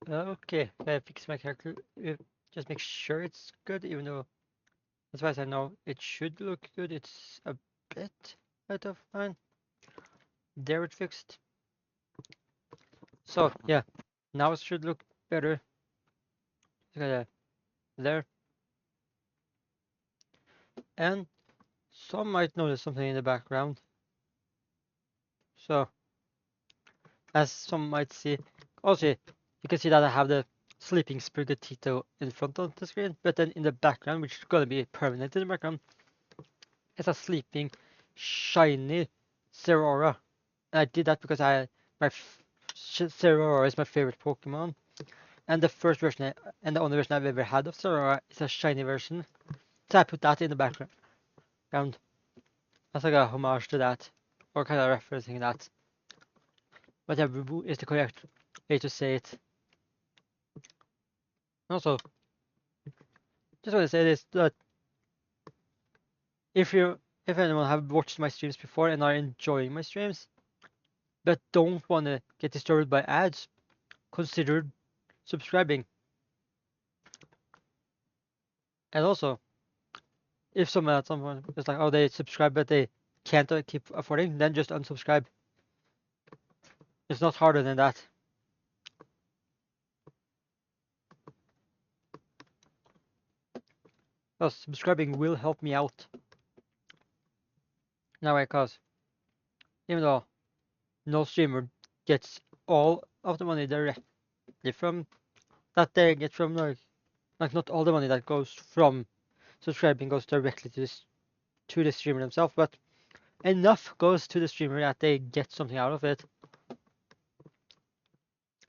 Okay, I fix my character. Just make sure it's good, even though as far as I know it should look good. It's a bit out of line. There it fixed. So yeah, now it should look better. Look at that there. And some might notice something in the background. So as some might see, also you can see that I have the sleeping Sprigatito in front of the screen, but then in the background, which is gonna be permanent in the background, it's a sleeping shiny Zeraora. I did that because Zeraora is my favorite Pokemon, and the first version and the only version I've ever had of Zeraora is a shiny version. So I put that in the background as like a homage to that, or kind of referencing that. Whatever is the correct way to say it. Also, just want to say this that if anyone have watched my streams before and are enjoying my streams, but don't want to get disturbed by ads, consider subscribing. And also, if someone at some point is like, oh, they subscribe but they can't keep affording, then just unsubscribe. It's not harder than that. Plus, subscribing will help me out. Now, because even though no streamer gets all of the money directly from that they get from like not all the money that goes from subscribing goes directly to the streamer themselves, but enough goes to the streamer that they get something out of it.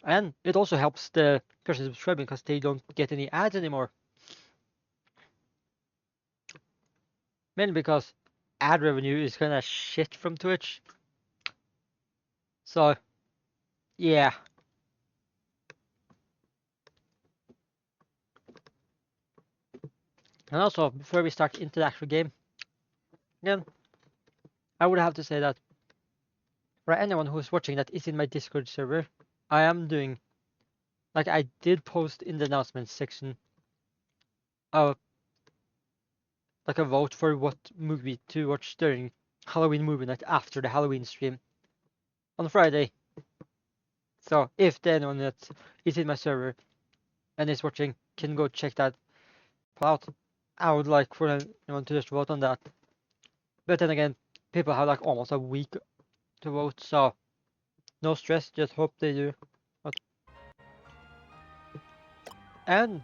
And it also helps the person subscribing because they don't get any ads anymore. Mainly because ad revenue is kind of shit from Twitch. So, yeah. And also, before we start into the actual game, again, I would have to say that for anyone who's watching that is in my Discord server, I am doing, like I did post in the announcements section, uh, like a vote for what movie to watch during Halloween movie night after the Halloween stream on Friday. So if anyone that is in my server and is watching can go check that out, I would like for anyone to just vote on that. But then again, people have like almost a week to vote, so no stress, just hope they do. And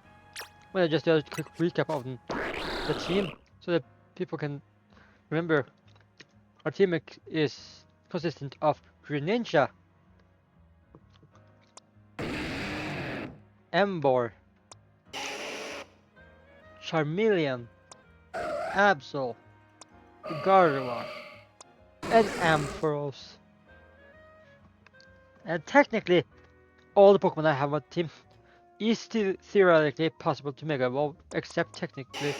well, just do a quick recap of the team so that people can remember. Our team is consistent of Greninja, Emboar, Charmeleon, Absol, Gardevoir, and Ampharos. And technically, all the Pokemon I have on the team is still theoretically possible to Mega Evolve, except technically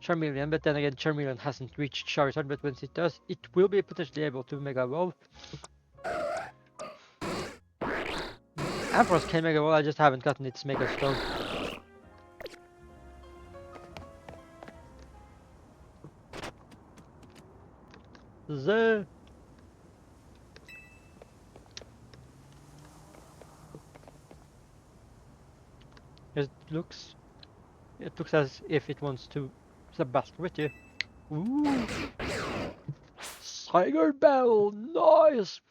Charmeleon, but then again, Charmeleon hasn't reached Charizard, but once it does, it will be potentially able to Mega Evolve. Ampharos can Mega Evolve, I just haven't gotten its Mega Stone. The it looks as if it wants to battle with you. Ooh, Tiger Bell, nice.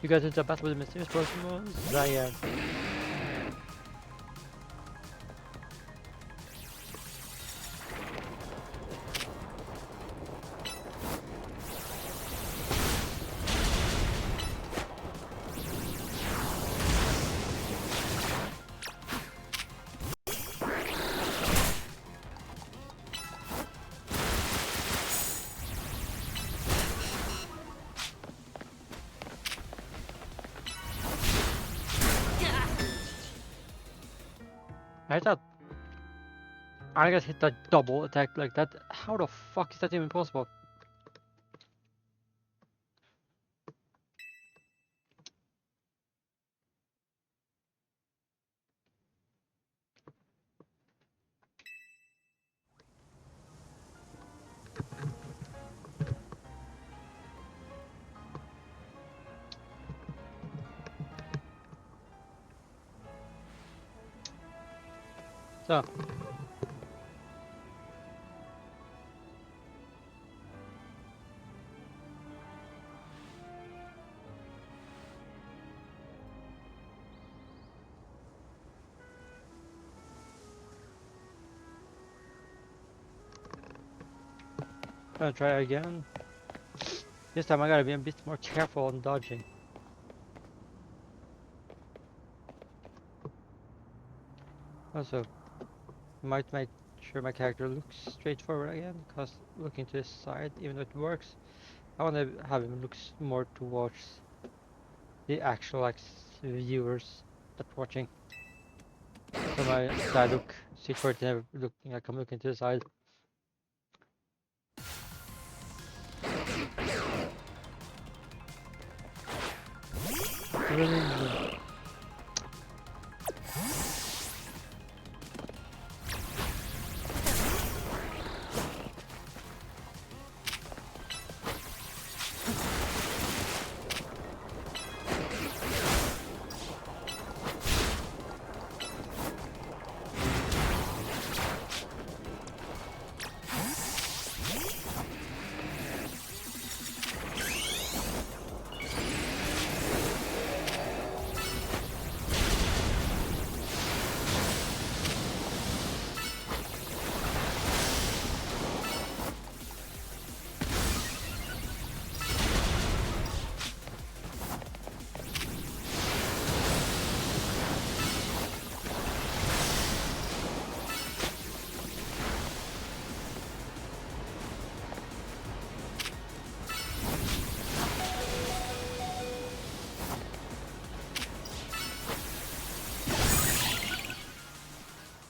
You got into a battle with a mysterious Pokemon, Zion. I thought I got hit that double attack like that. How the fuck is that even possible? So. Gonna try again. This time I gotta be a bit more careful on dodging. Also, might make sure my character looks straightforward again, because looking to the side, even though it works, I want to have him look more towards the actual like viewers that watching. So my side look straightforward, never looking like I'm looking to the side.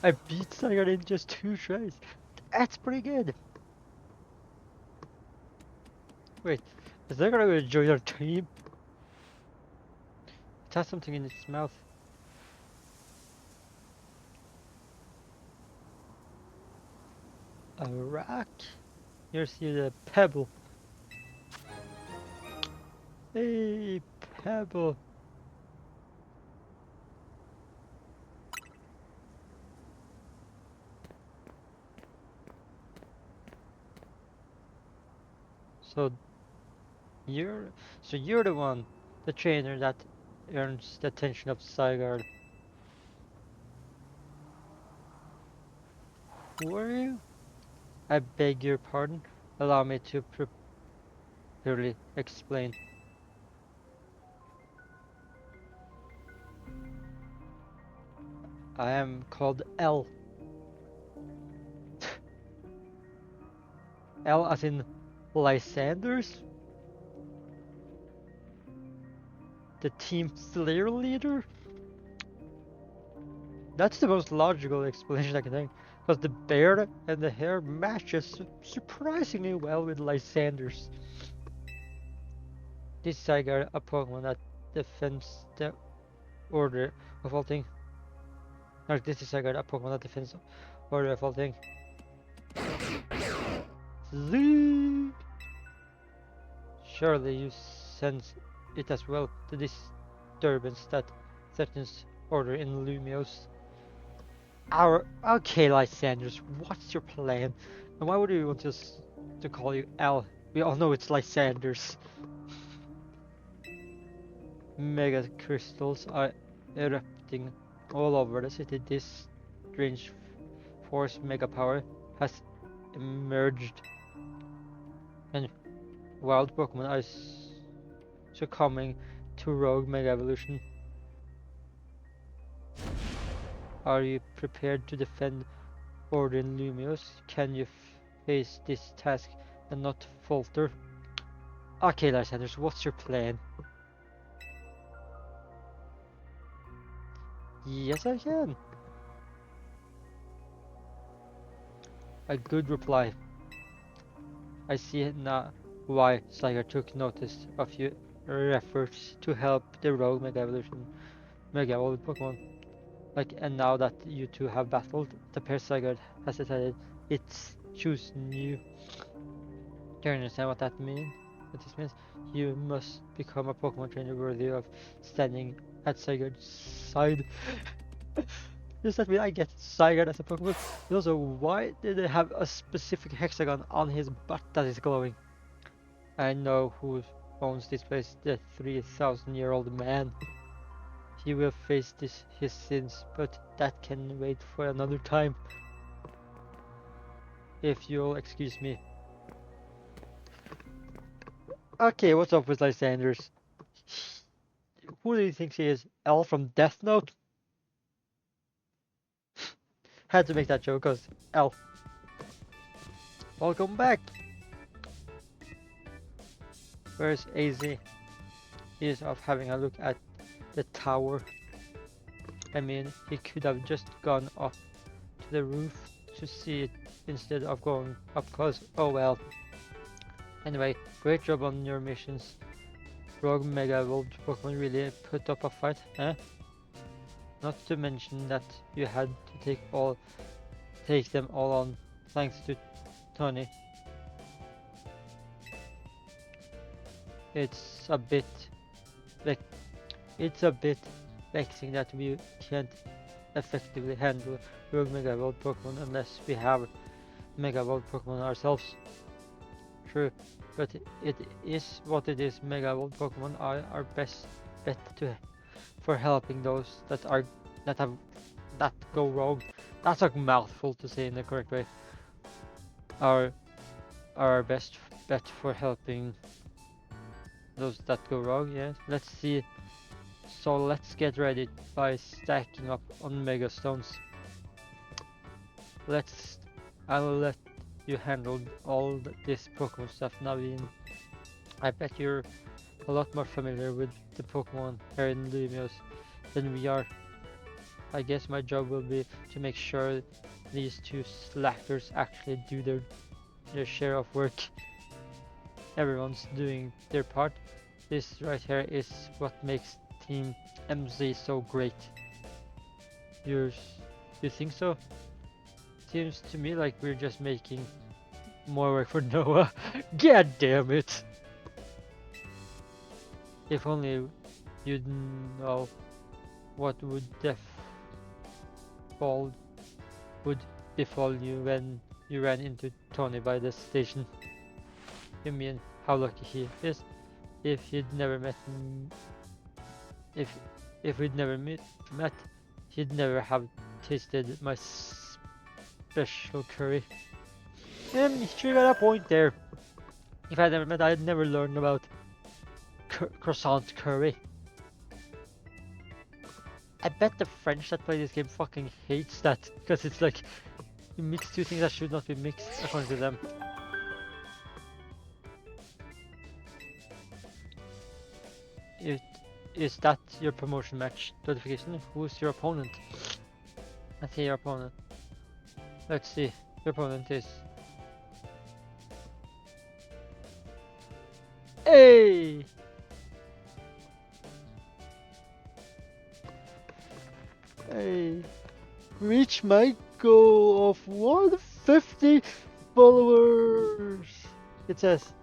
I beat Sagan in just 2 tries. That's pretty good. Wait, is that gonna join our team? It has something in its mouth. A rock? Here's the pebble. Hey, pebble. So you're the one, the trainer that earns the attention of Zygarde. Who are you? I beg your pardon. Allow me to properly explain. I am called L. L as in Lysanders? The team Slayer leader? That's the most logical explanation I can think, because the beard and the hair matches surprisingly well with Lysanders. This Zygarde, a Pokemon that defends the order of all things. No, this is Zygarde, a Pokemon that defends order of all things. Surely you sense it as well, the disturbance that threatens order in Lumiose. Okay, Lysanders, what's your plan? And why would you want us to call you L? We all know it's Lysanders. Mega crystals are erupting all over the city. This strange force mega power has emerged, and wild Pokemon are succumbing to rogue mega evolution. Are you prepared to defend Order in Lumiose? Can you face this task and not falter? Okay, Lysanders, what's your plan? Yes, I can. A good reply. I see now why Sliger took notice of your efforts to help the rogue Mega Evolution Mega Evolved Pokemon. And now that you two have battled, the pair Sliger has decided it's choosing you. Do you understand what that means? What this means? You must become a Pokemon trainer worthy of standing at Sliger's side. Does that mean I get Zygarde as a Pokemon? And also, why did they have a specific hexagon on his butt that is glowing? I know who owns this place, the 3,000-year-old man. He will face his sins, but that can wait for another time. If you'll excuse me. Okay, what's up with Lysanders? Who do you think she is? L from Death Note? Had to make that joke, cause L. Welcome back! Where's AZ? He is off having a look at the tower. I mean, he could have just gone up to the roof to see it instead of going up close. Oh well. Anyway, great job on your missions. Rogue Mega Evolved Pokemon really put up a fight, eh? Not to mention that you had to take them all on thanks to Tony. It's a bit vexing that we can't effectively handle Rogue Mega Evolved Pokemon unless we have Mega Evolved Pokemon ourselves. True, but it is what it is. Mega Evolved Pokemon are our best bet for helping those that go wrong. That's a mouthful to say in the correct way. Our best bet for helping those that go wrong. Yes, let's see. So let's get ready by stacking up on Mega Stones. I'll let you handle all this Pokemon stuff, Naveen. I bet you're a lot more familiar with the Pokemon here in Lumios than we are. I guess my job will be to make sure these two slackers actually do their share of work. Everyone's doing their part. This right here is what makes Team MZ so great. You think so? Seems to me like we're just making more work for Noah. God damn it! If only you'd know what would befall you when you ran into Tony by the station. You mean how lucky he is? If he'd never met if we'd never met, he'd never have tasted my special curry. Sure got a point there. If I'd never met, I'd never learned about croissant curry. I bet the French that play this game fucking hates that, because it's like you mix two things that should not be mixed according to them. Is that your promotion match notification? Who's your opponent? I see your opponent. Let's see. Your opponent is... Hey! Hey! Reach my goal of 150 followers! It says.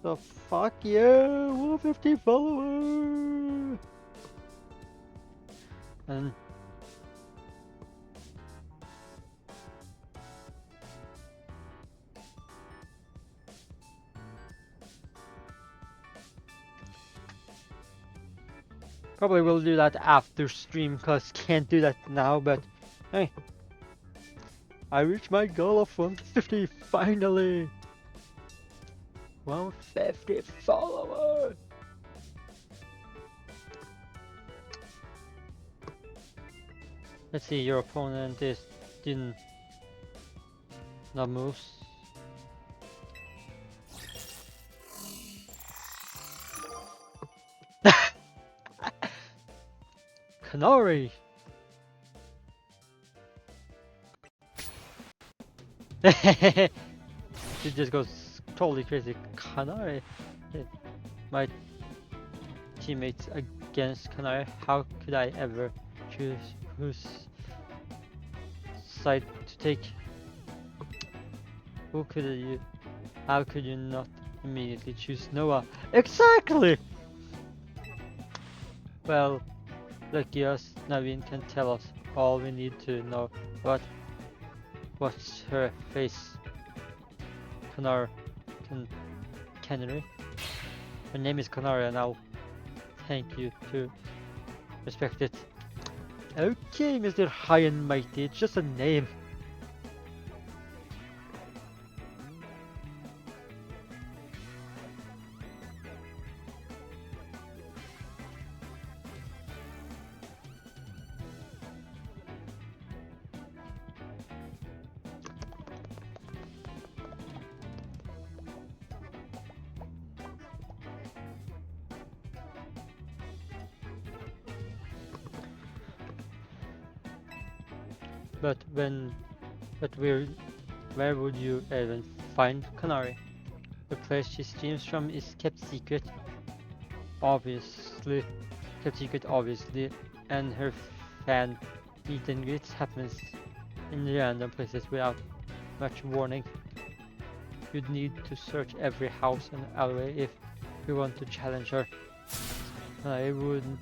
The fuck yeah! 150 followers! And probably will do that after stream, cause can't do that now, but hey, I reached my goal of 150 finally! 150 followers! Let's see, your opponent is not moves. Canary! She just goes totally crazy. Canary! My teammates against Canary. How could I ever choose whose side to take? How could you not immediately choose Noah? Exactly! Well, lucky us, Naveen can tell us all we need to know about what's her face. Canary. Her name is Canary and I'll thank you to respect it. Okay, Mr. High and Mighty, it's just a name. But where would you even find Canary? The place she streams from is kept secret, obviously, and her fan meet and greets happens in random places without much warning. You'd need to search every house and alleyway if you want to challenge her. I wouldn't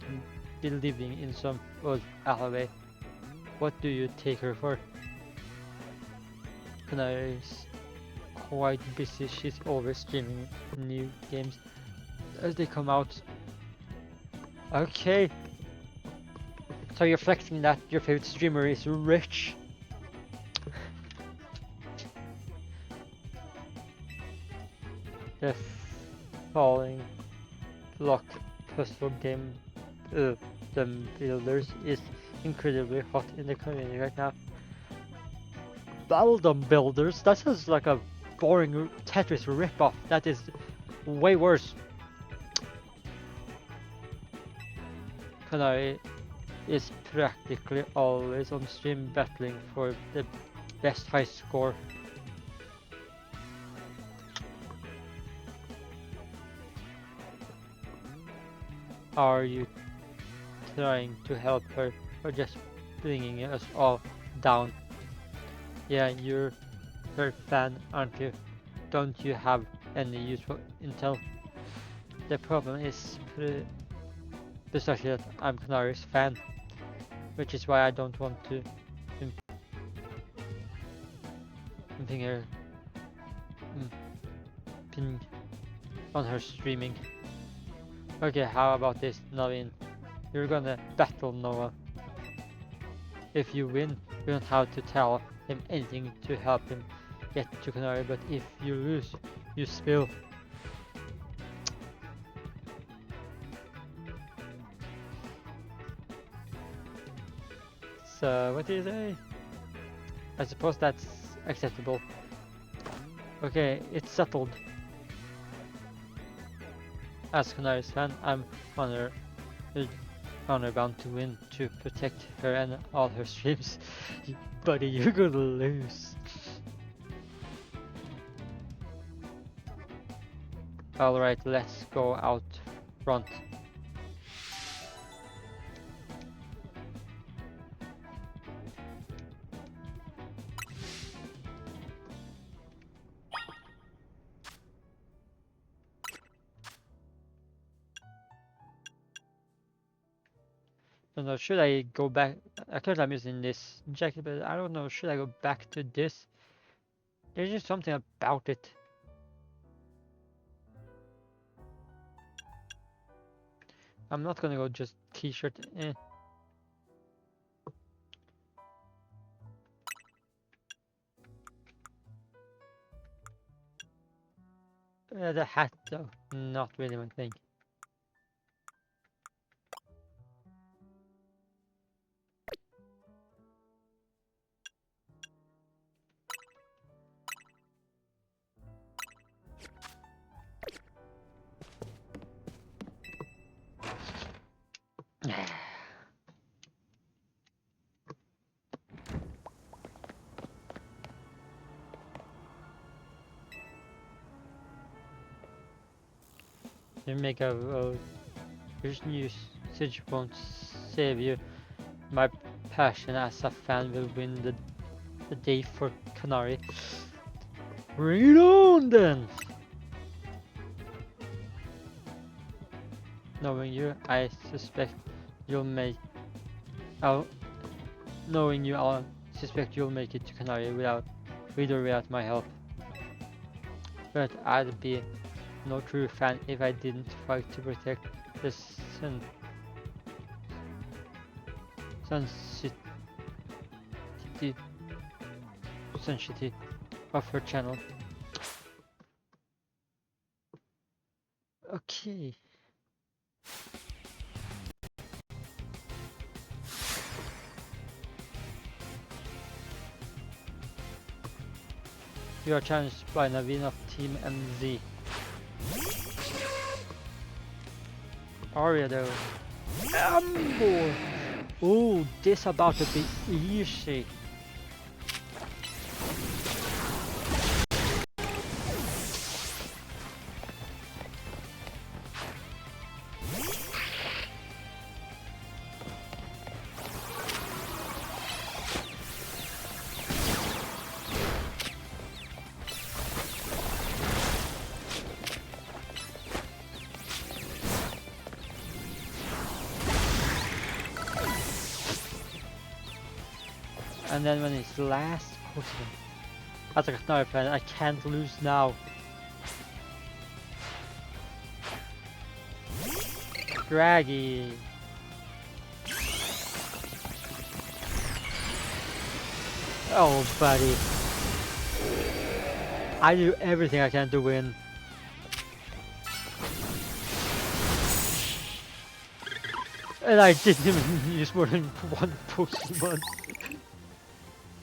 be living in some old alleyway. What do you take her for? Canary is quite busy. She's always streaming new games as they come out. Okay. So you're flexing that your favorite streamer is rich. The falling block puzzle game, the builders, is incredibly hot in the community right now. Baldom Builders? That sounds like a boring Tetris ripoff. That is way worse. Canary is practically always on stream battling for the best high score. Are you trying to help her or just bringing us all down? Yeah, you're her fan, aren't you? Don't you have any useful intel? The problem is precisely that I'm Canary's fan, which is why I don't want to ping her ping on her streaming. Okay, how about this, Naveen? You're gonna battle Noah. If you win, you don't have to tell him anything to help him get to Canary, but if you lose, you spill. So, what do you say? I suppose that's acceptable. Okay, it's settled. As Canary's fan, I'm honor bound to win to protect her and all her streams. Buddy, you're gonna lose. Alright, let's go out front. I don't know, should I go back? Currently I'm using this jacket, but I don't know, should I go back to this? There's just something about it. I'm not gonna go just t-shirt. The hat though, not really my thing. You make a road. Your usage won't save you. My passion as a fan will win the day for Canary. Bring it on then! Knowing you, I suspect you'll knowing you, I'll suspect you'll make it to Canary with or without my help. But I'd be no true fan if I didn't fight to protect the sun city of her channel. Okay. You are challenged by Naveen of Team MZ. Aria though. Ambo! Oh, this about to be easy. And then when his last Pokemon. That's like another plan. I can't lose now. Draggy. Oh, buddy. I do everything I can to win. And I didn't even use more than one Pokemon.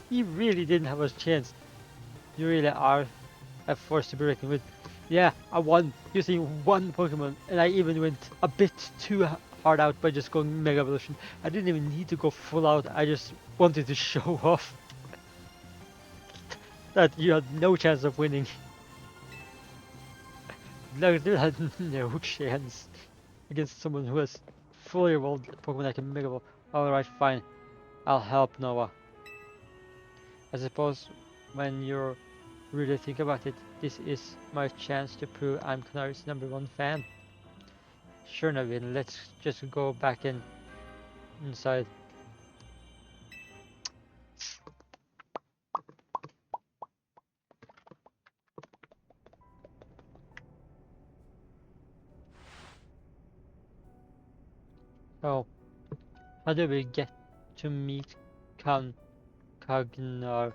He really didn't have a chance. You really are a force to be reckoned with. Yeah, I won using one Pokemon, and I even went a bit too hard out by just going Mega Evolution. I didn't even need to go full out, I just wanted to show off that you had no chance of winning. Like, you had no chance against someone who has fully evolved Pokemon like a Mega Evolve. Alright, fine. I'll help Noah. I suppose when you really think about it, this is my chance to prove I'm Canary's #1 fan. Sure, Naveen, let's just go back inside. Oh, how do we get to meet Cognarly?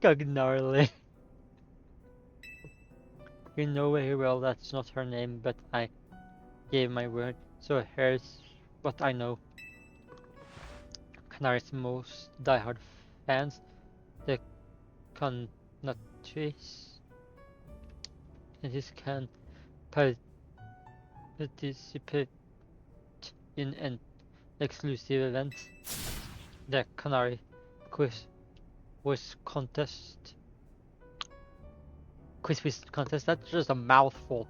Cognarly. You know very well that's not her name, but I gave my word, so here's what I know. Canary's most diehard fans, the Connatris, and his can participate in an exclusive event, the Canary Quiz Contest. Quiz Contest, that's just a mouthful.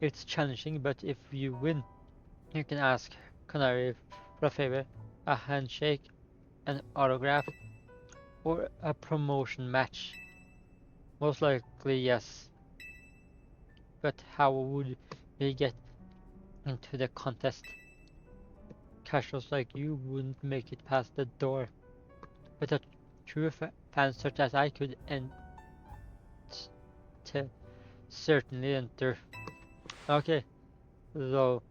It's challenging, but if you win, you can ask Canary for a favor, a handshake, an autograph, or a promotion match. Most likely yes. But how would we get into the contest? Casuals like you wouldn't make it past the door. But a true fan such as I could certainly enter. Okay, though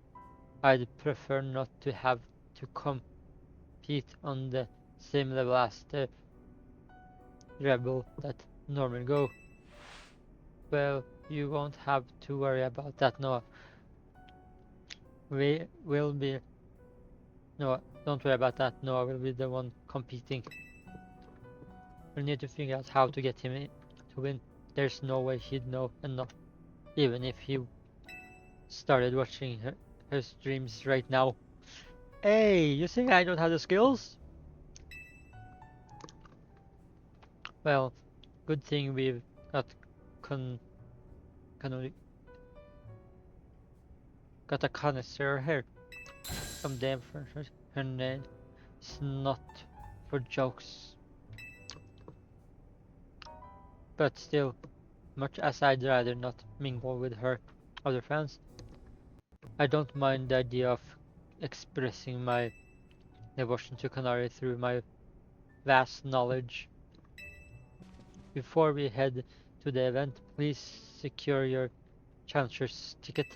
I'd prefer not to have to compete on the same level as the rebel that normally go. Well, you won't have to worry about that, Noah. We will be... No, don't worry about that. Noah will be the one competing. We'll need to figure out how to get him to win. There's no way he'd know enough, even if he started watching her streams right now. Hey, you think I don't have the skills? Well, good thing we've got got a connoisseur here. Some damn furniture. Her name is not for jokes. But still, much as I'd rather not mingle with her other fans, I don't mind the idea of expressing my devotion to Canary through my vast knowledge. Before we head to the event, please secure your challenger's ticket.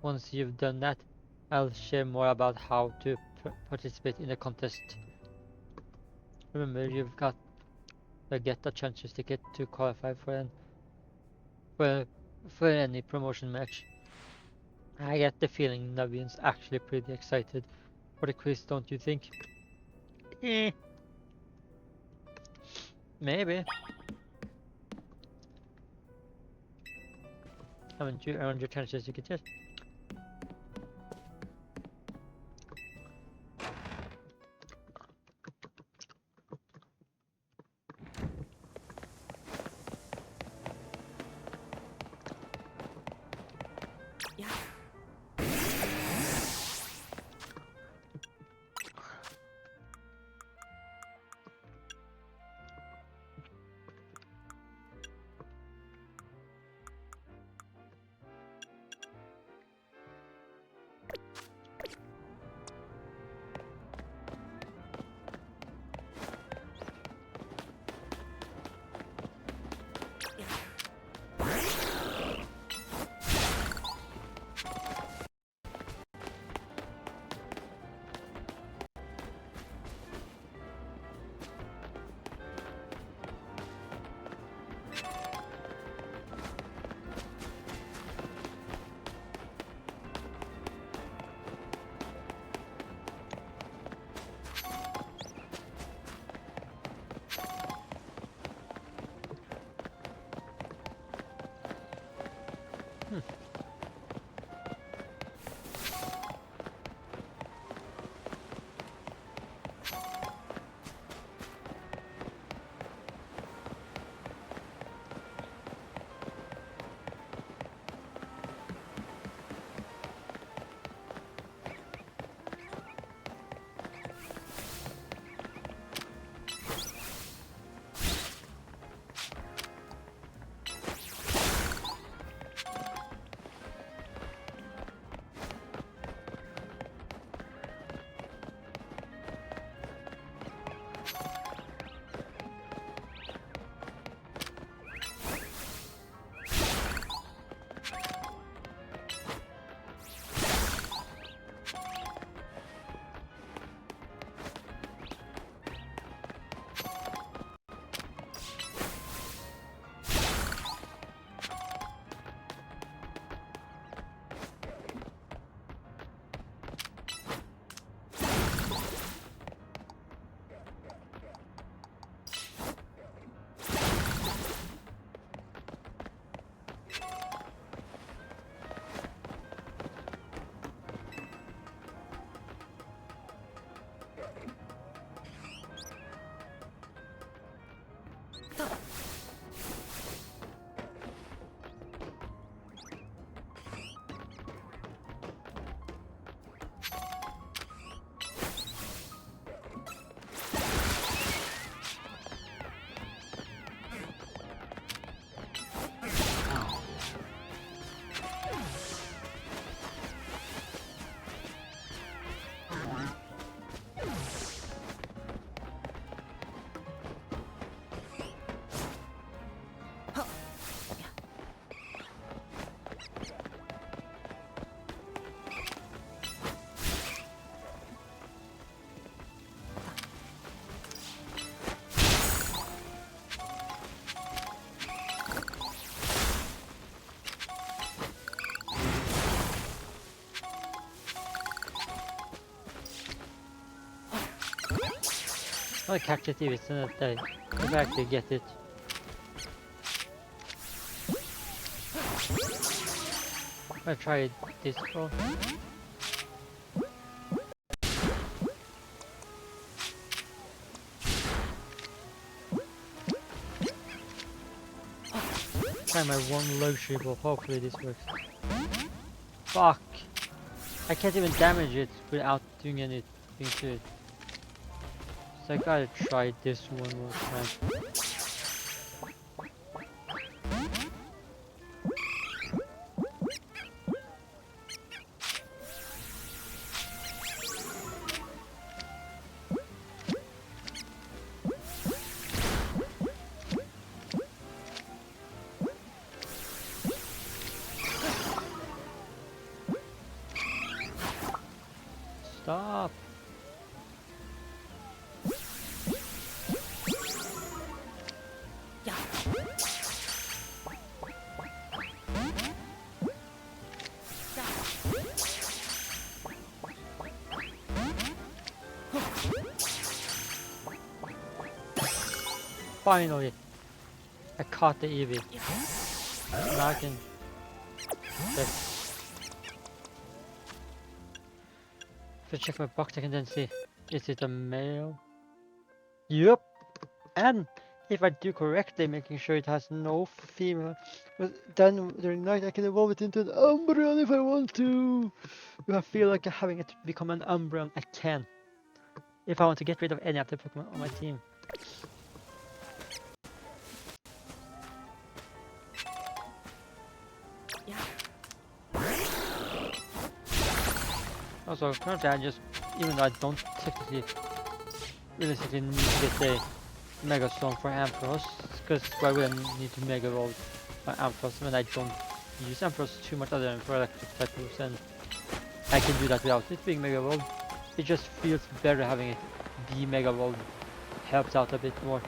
Once you've done that, I'll share more about how to participate in the contest. Remember, you've got to get a challenger's ticket to qualify for any promotion match. I get the feeling Navian's actually pretty excited for the quiz, don't you think? Maybe. Haven't you earned your challenger's ticket yet? I'll catch it if it's not that if I actually get it. I'll try this bro. Try my one low triple, hopefully this works. Fuck! I can't even damage it without doing anything to it. So I gotta try this one more time. Stop. Finally, I caught the Eevee. Now I can check. If I check my box, I can then see, is it a male? Yup. And if I do correctly, making sure it has no female, but then during night I can evolve it into an Umbreon if I want to. If I feel like having it become an Umbreon, I can. If I want to get rid of any of the Pokemon on my team. Also, currently I just, even though I don't technically, realistically need to get a Mega Stone for Ampharos, because why would I need to Mega Evolve my Ampharos when I don't use Ampharos too much other than for electric type moves, and I can do that without it being Mega Evolved. It just feels better having it be Mega Evolved, helps out a bit more.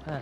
Huh.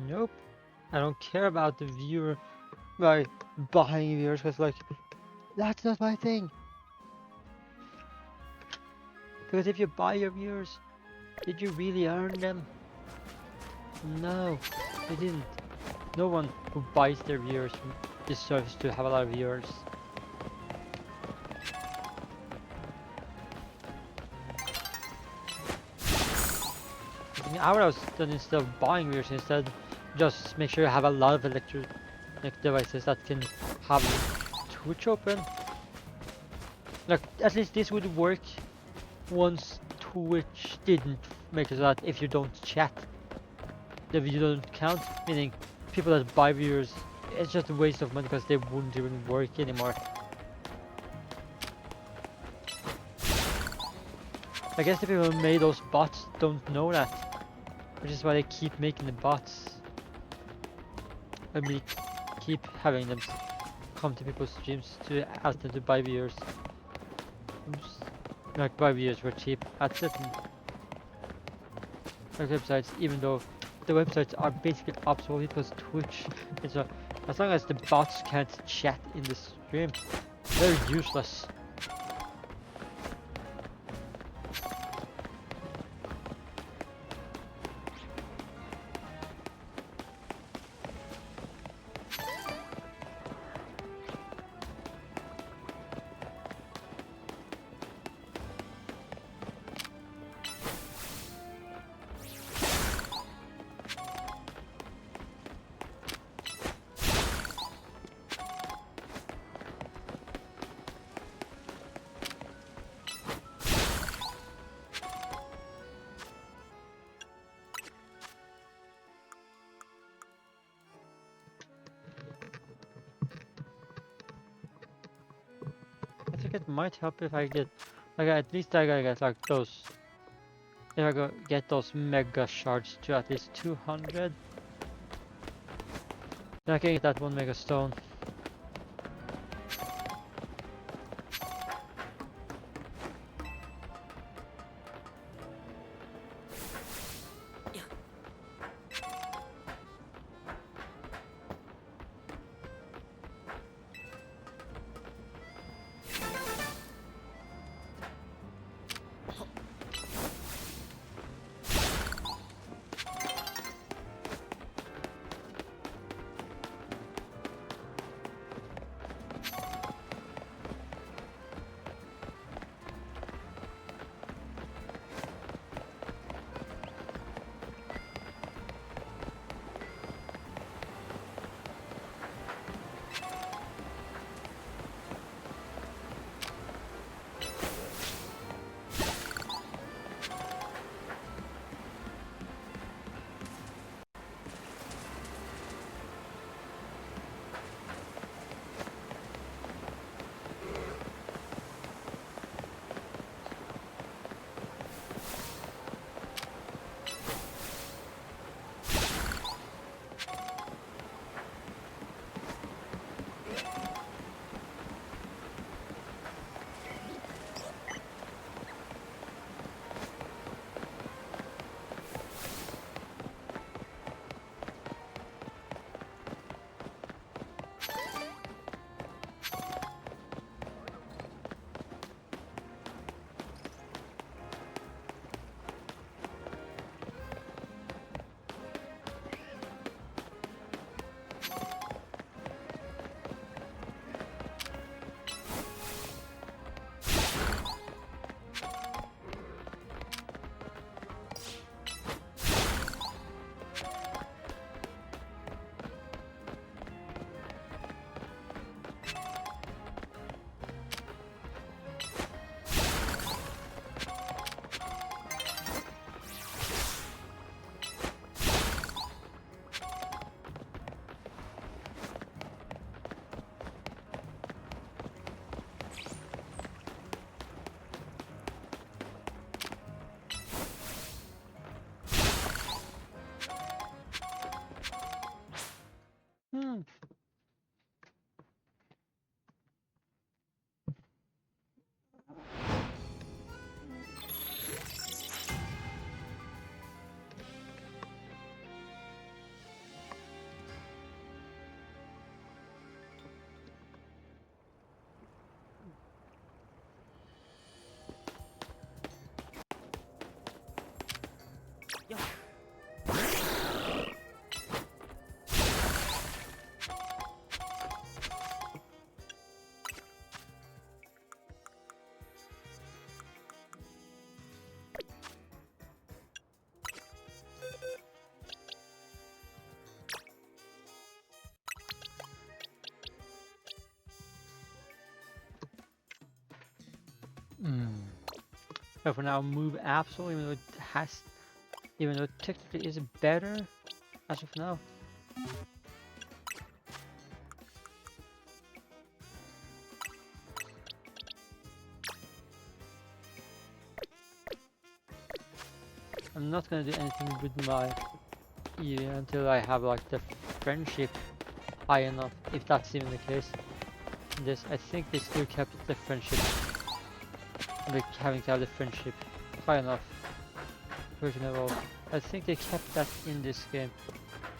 Nope. I don't care about the viewer by buying viewers, because like that's not my thing. Because if you buy your viewers, did you really earn them? No, you didn't. No one who buys their viewers deserves to have a lot of viewers. I mean, I would have done instead of buying viewers, instead just make sure you have a lot of electronic devices that can have Twitch open. Like, at least this would work once Twitch didn't make it so that if you don't chat, the video doesn't count, meaning people that buy viewers, it's just a waste of money because they wouldn't even work anymore. I guess the people who made those bots don't know that, which is why they keep making the bots. And we keep having them come to people's streams to ask them to buy viewers. Oops. Like, buy viewers for cheap at certain websites, even though the websites are basically obsolete because Twitch is a, as long as the bots can't chat in the stream, they're useless. I think it might help if I get, like, at least I gotta get like those, if I go get those mega shards to at least 200, then I can get that 1 mega stone. So for now, move Absol, even though it has, even though it technically is better as of now. I'm not gonna do anything with my Eevee until I have like the friendship high enough, if that's even the case. This, I think they still kept the friendship, like having to have the friendship high enough for it to evolve. I think they kept that in this game.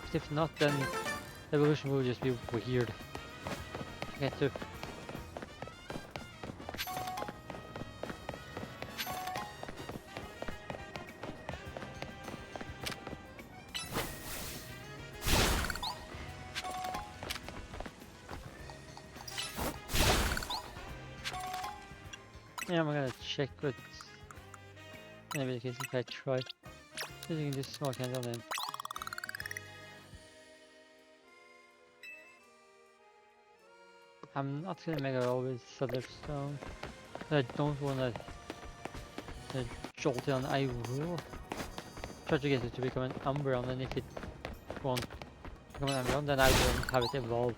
But if not, then the evolution will just be weird. Okay, too. Yeah, I'm gonna check what maybe the case if I try using this small candle name. I'm not gonna make it always Thunderstone. I don't wanna Jolteon. I will try to get it to become an Umbreon, and if it won't become an Umbreon, then I won't have it evolve.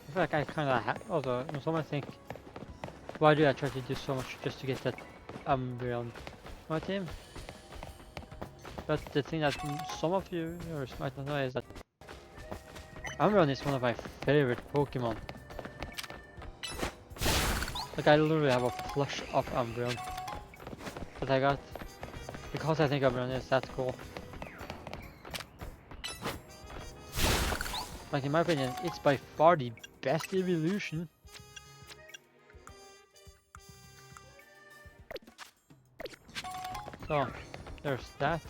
I feel like I kinda also, someone think, why do I try to do so much just to get that Umbreon on my team? But the thing that some of you might not know is that Umbreon is one of my favorite Pokemon. Like I literally have a flush of Umbreon that I got because I think Umbreon is that cool. Like in my opinion, it's by far the best evolution. So there's that.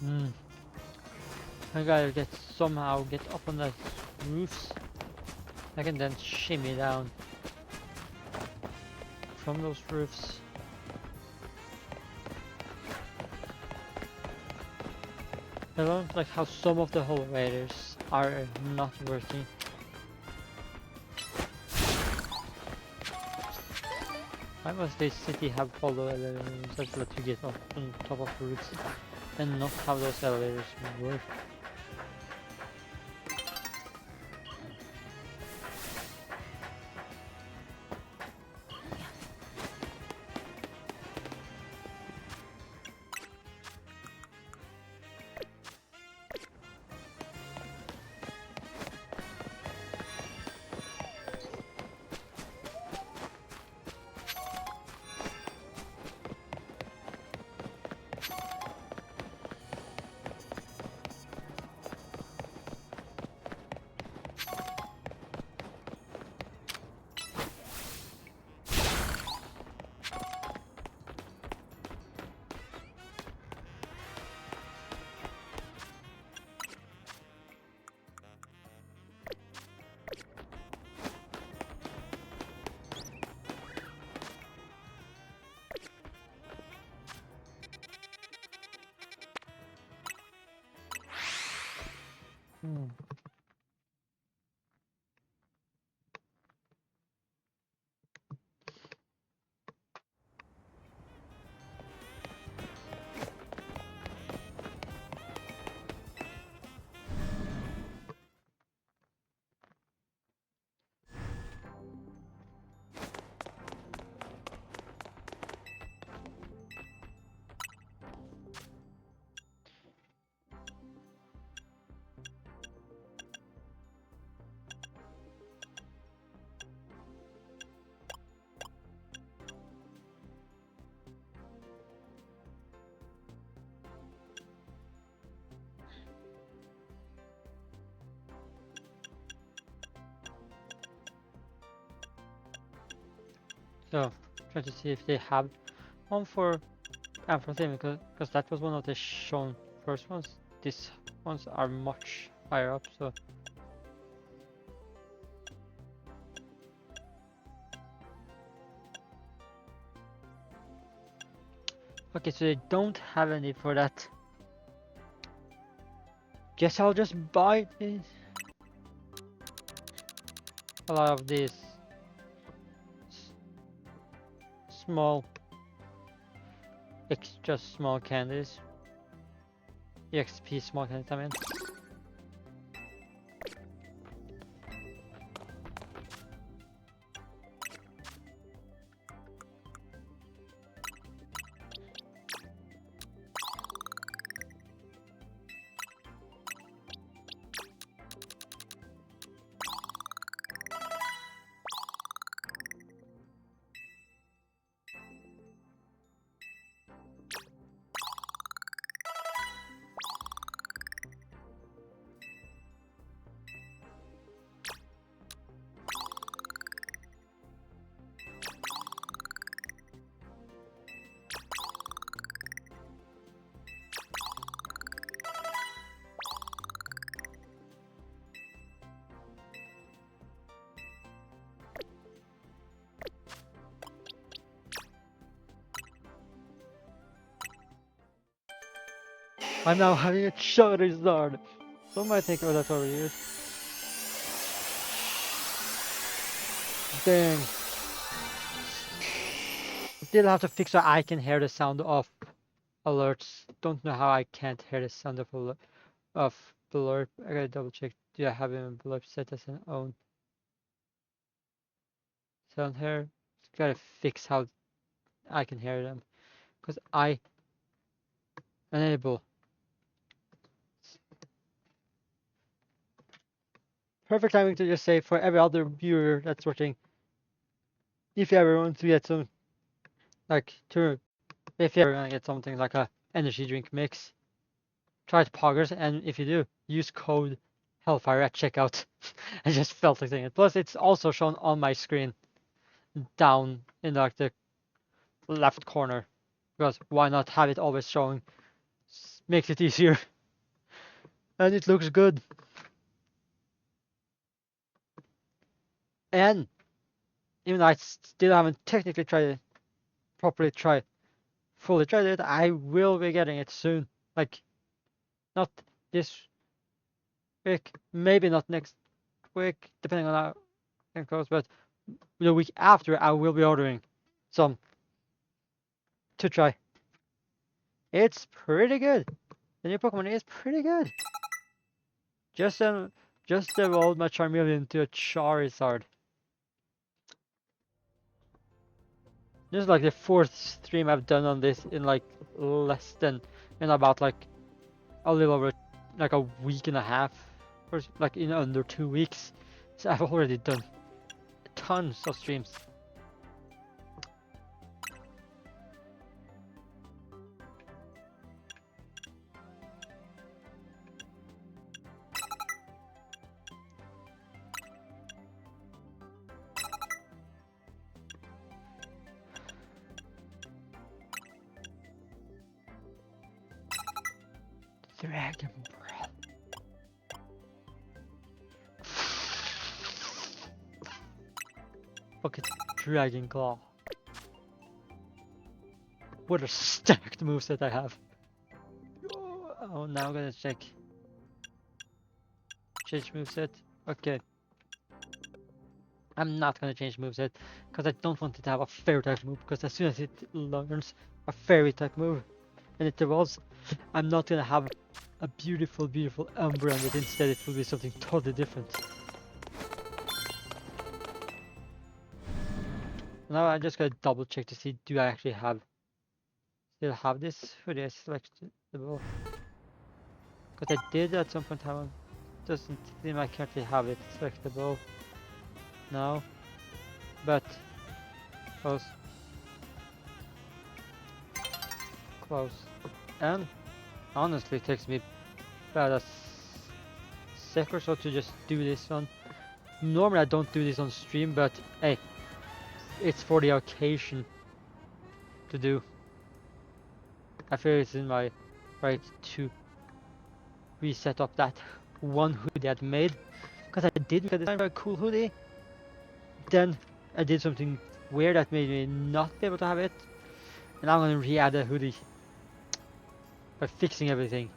I gotta somehow get up on the roofs. I can then shimmy down from those roofs. I don't like how some of the elevators are not working. Why must this city have follow elevators that let you get up on top of roofs and not have those elevators work? So, try to see if they have one for Amphitheater, because that was one of the shown first ones. These ones are much higher up, so. Okay, so they don't have any for that. Guess I'll just buy this. A lot of these small, extra small candies. EXP small candies, I mean. I'm now having a Charizard. Some might think, oh, that's overused. Dang. Still have to fix so I can hear the sound of alerts. Don't know how I can't hear the sound of alert. I gotta double check. Do I have him alert set as an own sound here? Gotta fix how I can hear them, because I enable. Perfect timing to just say for every other viewer that's watching, if you ever want to get some, like, if you ever want to get something like a energy drink mix, try to Poggers, and if you do, use code Hellfire at checkout. I just felt like saying it. Plus, it's also shown on my screen down in the left corner, because why not have it always showing makes it easier. And it looks good. And even though I still haven't technically fully tried it, I will be getting it soon. Like, not this week, maybe not next week, depending on how it goes, but the week after I will be ordering some to try. It's pretty good. The new Pokemon is pretty good. Just evolved my Charmeleon into a Charizard. This is like the 4th stream I've done on this in like in about like a little over like a week and a half, or like in under 2 weeks. So I've already done tons of streams. Dragon Breath. Fucking Dragon Claw. What a stacked moveset I have. Oh, now I'm gonna check. Change moveset. Okay. I'm not gonna change moveset because I don't want it to have a fairy type move, because as soon as it learns a fairy type move and it evolves, I'm not gonna have a beautiful Umbreon, but instead it will be something totally different. Now I just gotta double check to see, do I actually still have this hoodie selectable? Because I did at some point have one. Doesn't seem I currently have it selectable now, but close. And honestly, it takes me about a sec or so to just do this one. Normally I don't do this on stream, but hey, it's for the occasion to do. I feel it's in my right to reset up that one hoodie I'd made, because I did make a design for a cool hoodie. Then I did something weird that made me not be able to have it, and I'm gonna re-add a hoodie by fixing everything.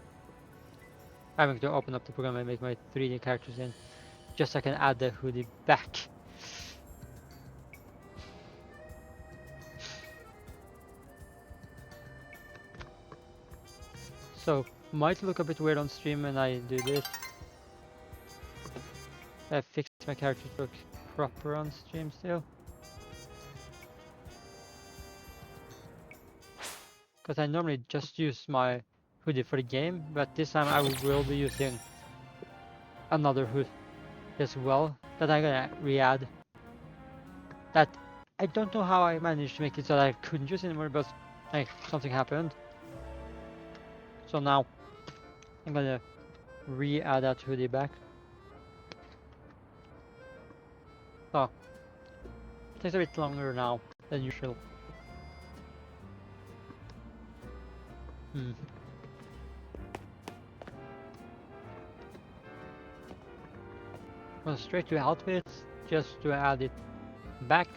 I'm going to open up the program and make my 3D characters in, just so I can add the hoodie back. So, might look a bit weird on stream when I do this. I fixed my characters to look proper on stream still. Because I normally just use my hoodie for the game, but this time I will be using another hood as well that I'm gonna re-add. That I don't know how I managed to make it so that I couldn't use anymore, but hey, something happened. So now I'm gonna re-add that hoodie back. So it takes a bit longer now than usual. Go straight to outfits just to add it back.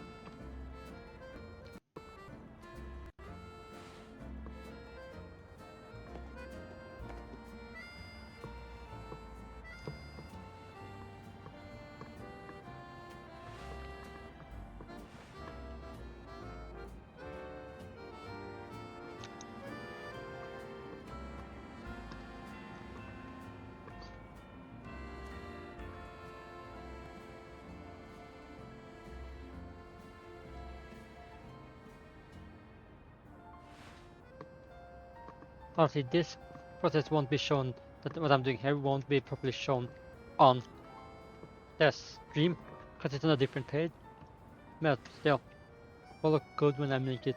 Honestly, this process won't be shown, that what I'm doing here won't be properly shown on the stream, because it's on a different page, but still, will look good when I make it.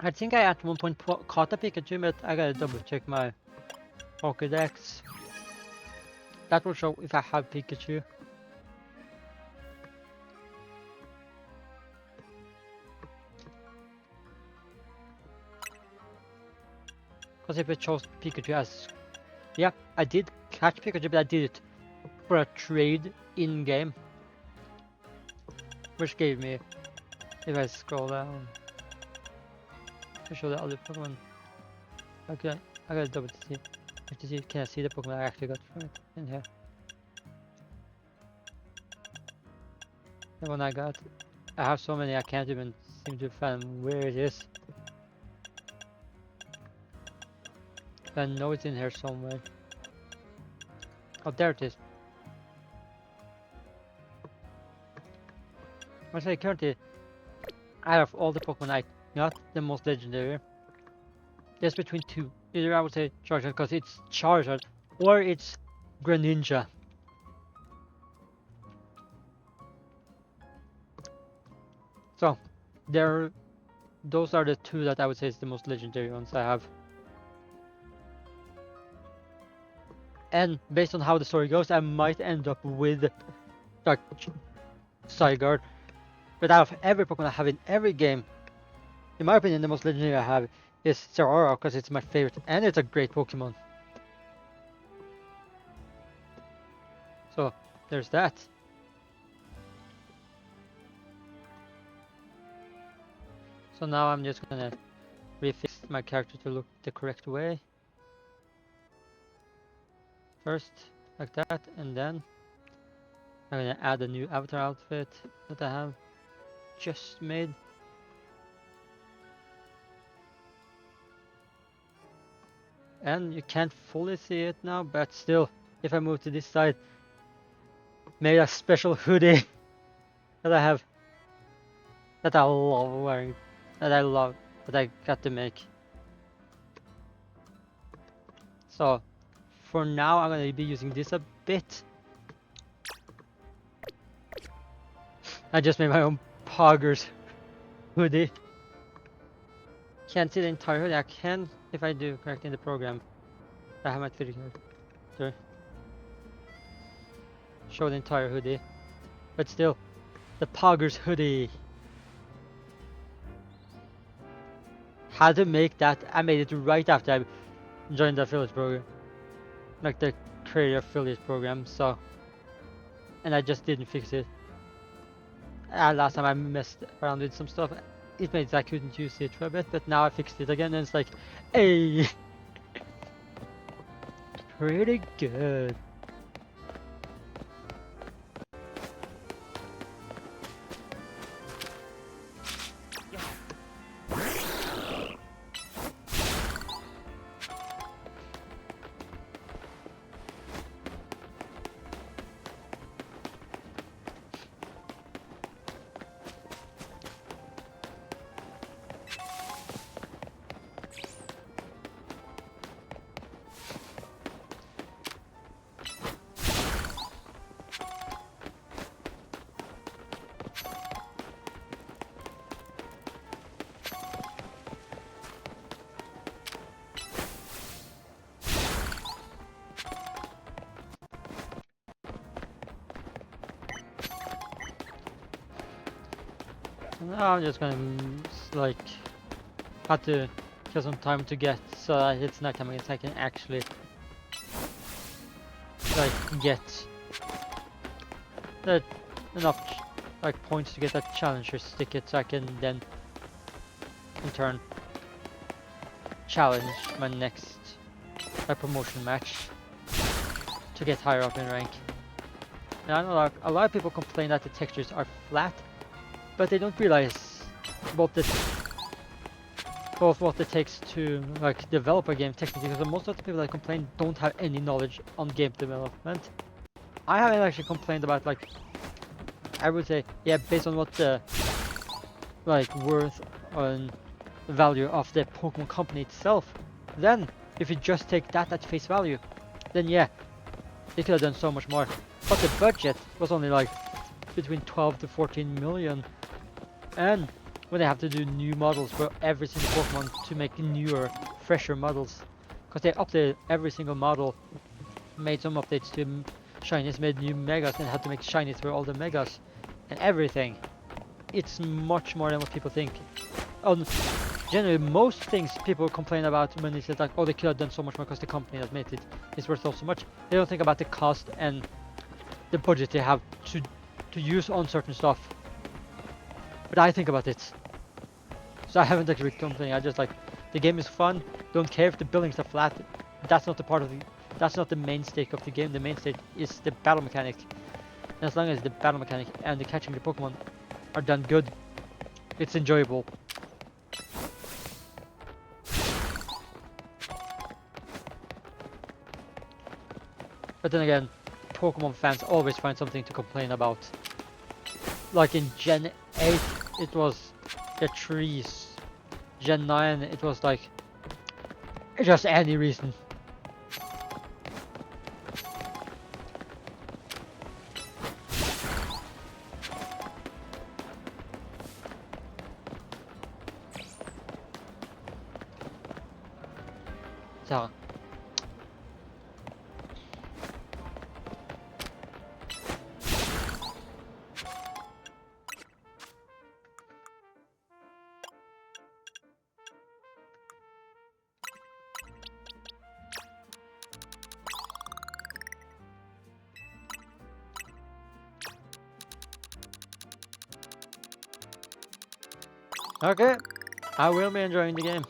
I think I at one point caught a Pikachu, but I gotta double check my Pokédex. That will show if I have Pikachu. Because if it shows Pikachu as... Yeah, I did catch Pikachu, but I did it for a trade in-game. Which gave me, if I scroll down, to show the other Pokemon. I gotta double see, can I see the Pokemon I actually got from it in here? The one I got. I have so many I can't even seem to find where it is. I know it's in here somewhere. Oh, there it is. I say currently, out of all the Pokemon I got, the most legendary. There's between two. Either I would say Charizard because it's Charizard, or it's Greninja. So, those are the two that I would say is the most legendary ones I have. And based on how the story goes, I might end up with like Zygarde. But out of every Pokemon I have in every game, in my opinion, the most legendary I have is Zeraora because it's my favorite and it's a great Pokemon. So there's that. So now I'm just gonna refix my character to look the correct way. First, like that, and then I'm gonna add a new avatar outfit that I have just made. And you can't fully see it now, but still, if I move to this side, made a special hoodie that I have, that I love wearing, that I got to make. So, for now, I'm gonna be using this a bit. I just made my own Poggers hoodie. Can't see the entire hoodie. I can if I do correct in the program. I have my 3D character. Show the entire hoodie. But still, the Poggers hoodie. Had to make that. I made it right after I joined the affiliate program. Like the creator affiliate program, so. And I just didn't fix it. Last time I messed around with some stuff. It made it I couldn't use it for a bit, but now I fixed it again and it's like, hey! Pretty good. Now I'm just gonna like have to kill some time to get so that it's nighttime again, so I can actually like get that enough like points to get that challenger ticket, so I can then in turn challenge my next promotion match to get higher up in rank. Now I know a lot of people complain that the textures are flat, but they don't realize both what it takes to like develop a game technically, because most of the people that complain don't have any knowledge on game development. I haven't actually complained about, like, I would say, yeah, based on what the like worth and value of the Pokemon company itself, then if you just take that at face value, then yeah, they could have done so much more. But the budget was only like between 12 to 14 million. And when they have to do new models for every single Pokemon to make newer, fresher models. Because they updated every single model, made some updates to shinies, made new megas, and had to make shinies for all the megas and everything. It's much more than what people think. Generally, most things people complain about when they say like, oh, they could have done so much more because the company that made it is worth so much. They don't think about the cost and the budget they have to use on certain stuff. But I think about it. So I haven't actually complaining. I just like the game is fun. Don't care if the buildings are flat. That's not the part of the. That's not the main stake of the game. The main stake is the battle mechanic. And as long as the battle mechanic and the catching the Pokemon are done good, it's enjoyable. But then again, Pokemon fans always find something to complain about. Like in Gen 8, it was the trees. Gen 9, it was like just any reason. So. Okay, I will be enjoying the game.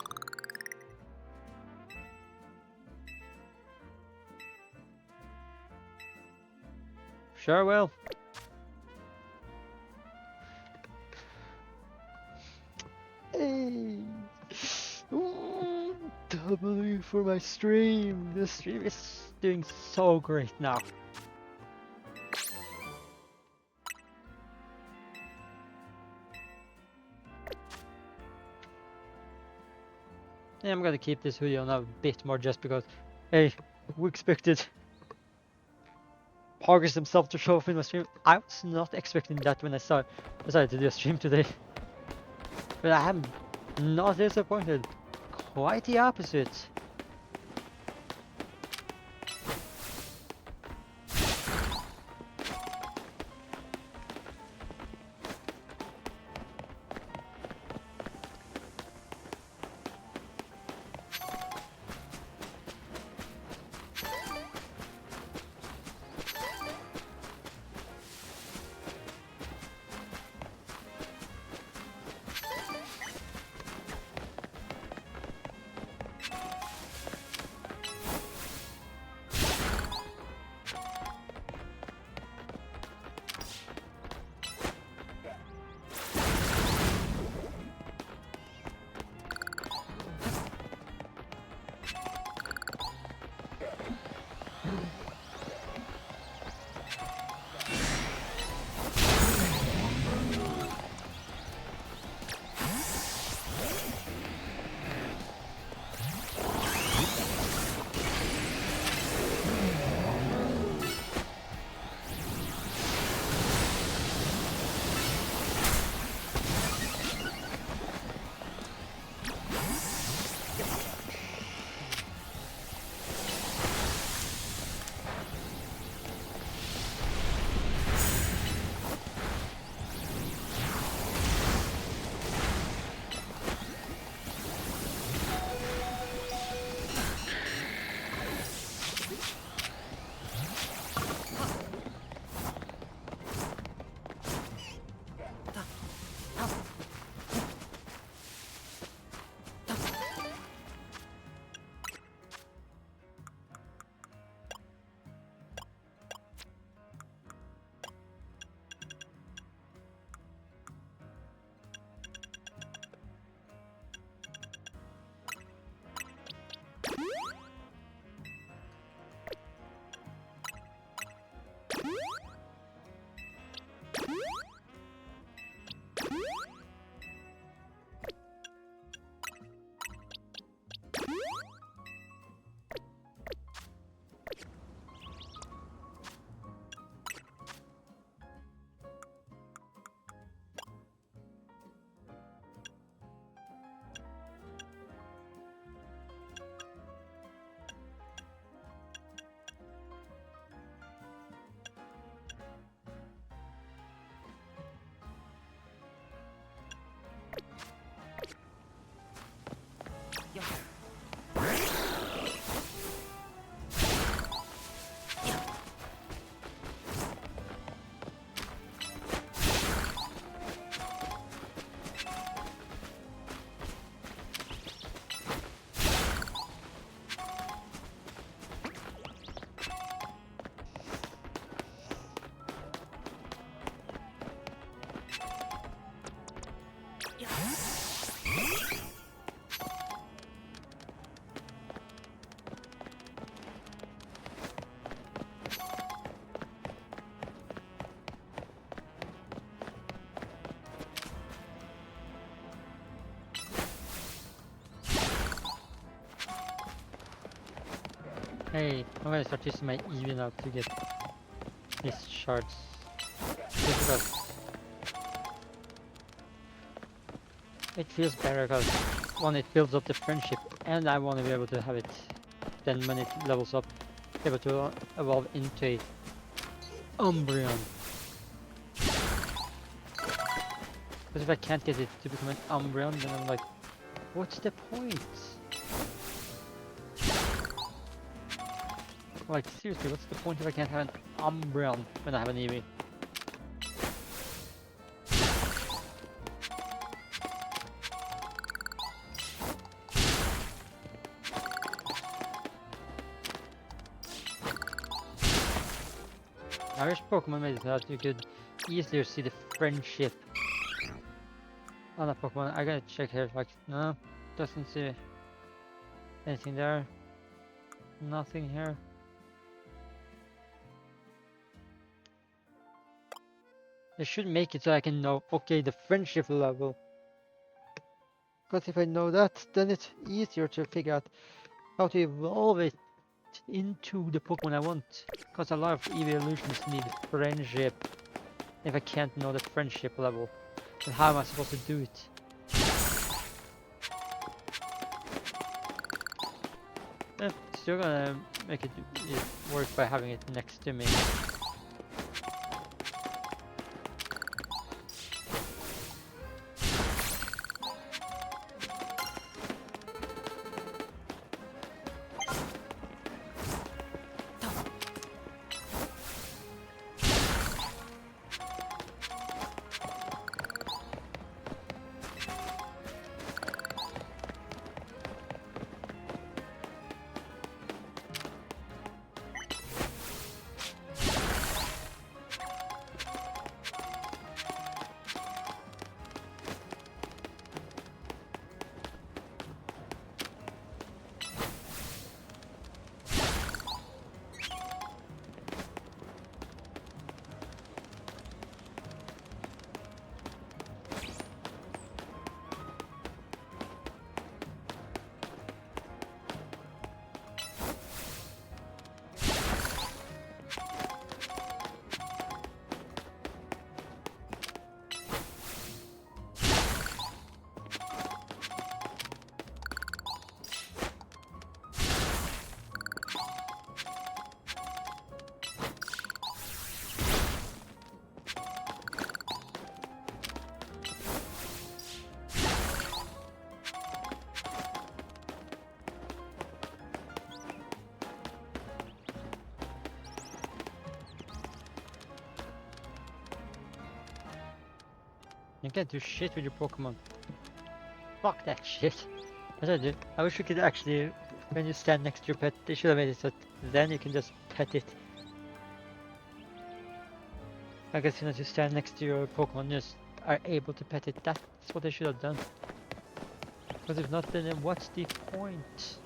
Sure will. Hey. Ooh, W for my stream. The stream is doing so great now. Yeah, I'm gonna keep this video now a bit more just because, hey, we expected Poggers himself to show up in my stream. I was not expecting that when I decided to do a stream today. But I am not disappointed. Quite the opposite. Hey, I'm gonna start using my Eevee now to get these shards. Just because it feels better, because one, it builds up the friendship, and I want to be able to have it then when it levels up, be able to evolve into a Umbreon. Because if I can't get it to become an Umbreon, then I'm like, what's the point? Like, seriously, what's the point if I can't have an Umbreon when I have an Eevee? I wish Pokemon made it so that you could easier see the friendship on a Pokemon. I gotta check here, like, no, doesn't see anything there. Nothing here. They should make it so I can know, okay, the friendship level. Because if I know that, then it's easier to figure out how to evolve it into the Pokemon I want. Because a lot of evolutions need friendship. If I can't know the friendship level, then how am I supposed to do it? Still gonna make it work by having it next to me. You can't do shit with your Pokemon. Fuck that shit. What I do? I wish you could actually, when you stand next to your pet, they should have made it so then you can just pet it. I guess you know, you stand next to your Pokemon, you just are able to pet it. That's what they should have done. Because if not, then what's the point?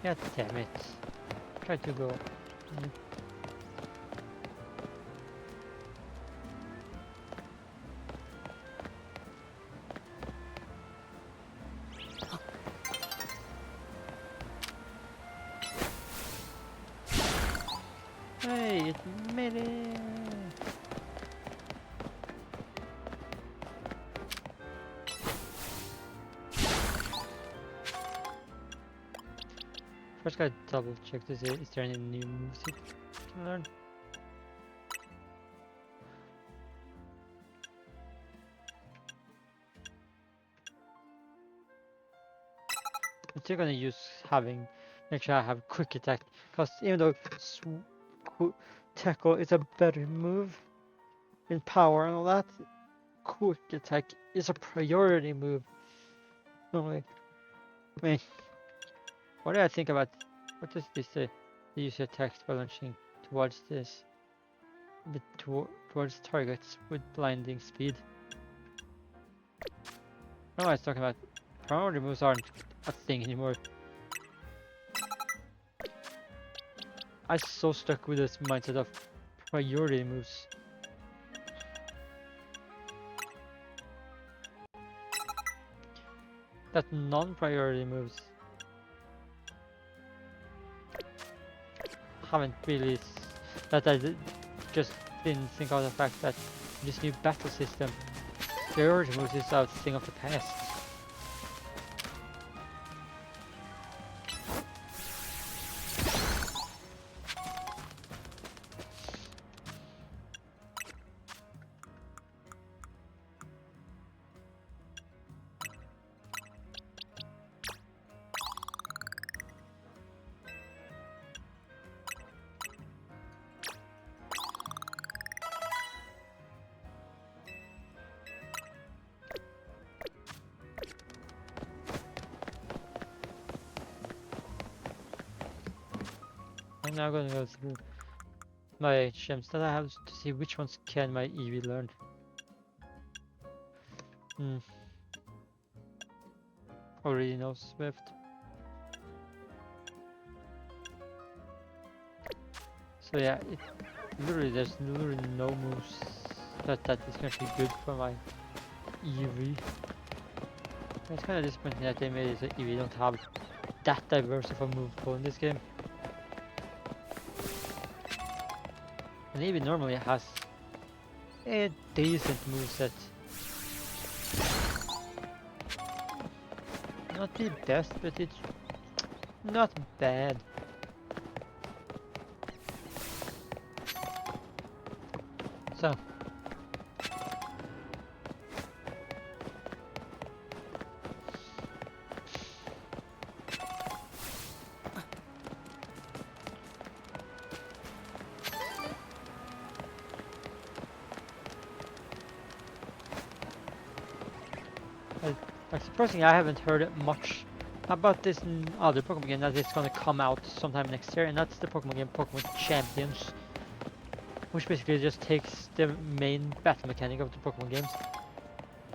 God damn it. Try to go. Hey, it made it! First gotta double check to see is there any new moves you can learn. I'm still gonna make sure I have quick attack, because even though tackle is a better move in power and all that, quick attack is a priority move normally. I mean, what do I think about, what does this say? The user attacks by launching towards this, towards targets with blinding speed. I don't know what it's talking about. Priority moves aren't a thing anymore. I'm so stuck with this mindset of priority moves. That non-priority moves haven't really, that I just didn't think of the fact that this new battle system, priority moves is a thing of the past. I'm now going to go through my gems that I have to see which ones can my Eevee learn. Already knows Swift. So yeah, there's literally no moves that is going to be good for my Eevee. It's kind of disappointing that they made it so Eevee don't have that diverse of a move pool in this game. And Eevee normally has a decent moveset. Not the best, but it's not bad. So. Surprisingly, I haven't heard much about this other Pokemon game that is gonna come out sometime next year, and that's the Pokemon game Pokemon Champions, which basically just takes the main battle mechanic of the Pokemon games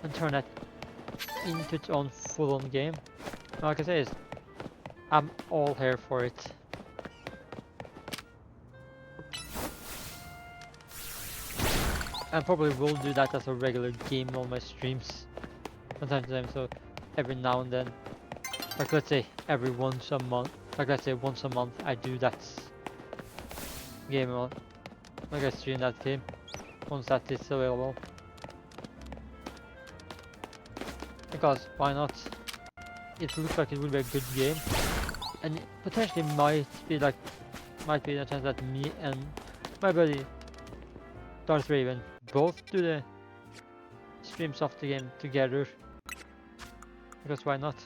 and turn that into its own full-on game. And like I say, I'm all here for it. And probably will do that as a regular game on my streams from time to time, so every now and then, like let's say every once a month, like let's say once a month I do that game on, like I stream that game once that is available. Because why not? It looks like it will be a good game, and it potentially might be a chance that me and my buddy Darth Raven both do the streams of the game together. Because why not?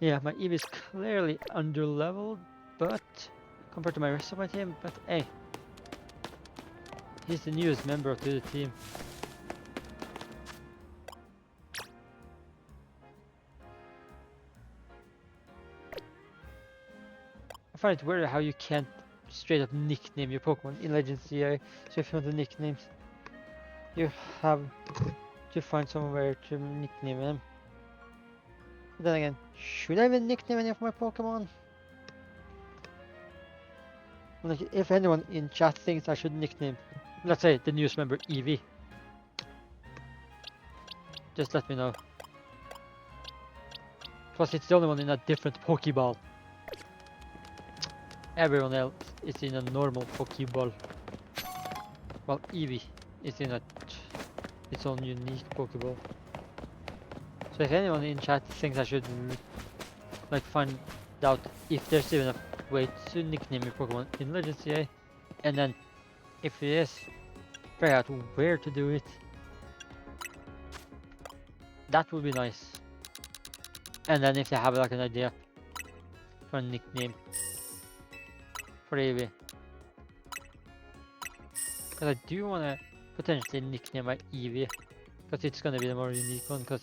Yeah, my Eevee is clearly underleveled, but compared to my rest of my team, but hey, He's the newest member to the team. I find it weird how you can't straight up nickname your Pokemon in Legends CI. So if you want the nicknames, you have to find somewhere to nickname them. But then again, should I even nickname any of my Pokemon? Like, if anyone in chat thinks I should nickname, let's say, the newest member Eevee, just let me know. Plus, it's the only one in a different Pokeball. Everyone else is in a normal Pokeball. While Eevee is in its own unique Pokeball. So if anyone in chat thinks I should like find out if there's even a way to nickname your Pokemon in Legends CA, and then if it is, figure out where to do it. That would be nice. And then if they have like an idea for a nickname for Eevee. Because I do want to potentially nickname my Eevee, because it's gonna be the more unique one, because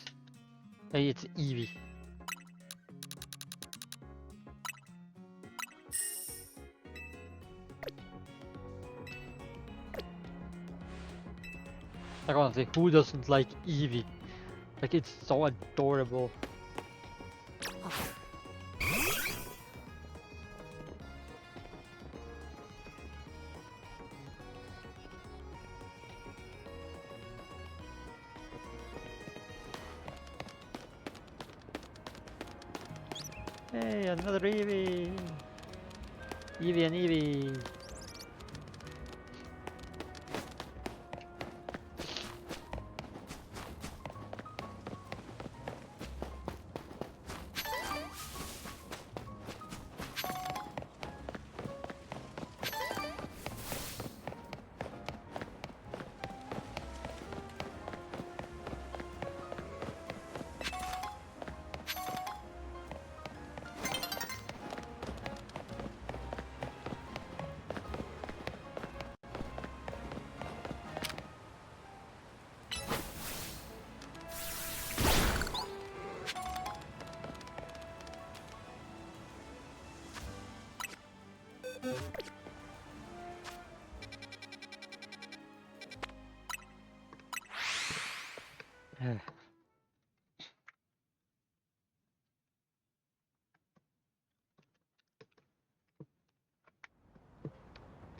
it's Eevee. Like honestly, who doesn't like Eevee? Like it's so adorable. Hey, another Eevee! Eevee and Eevee!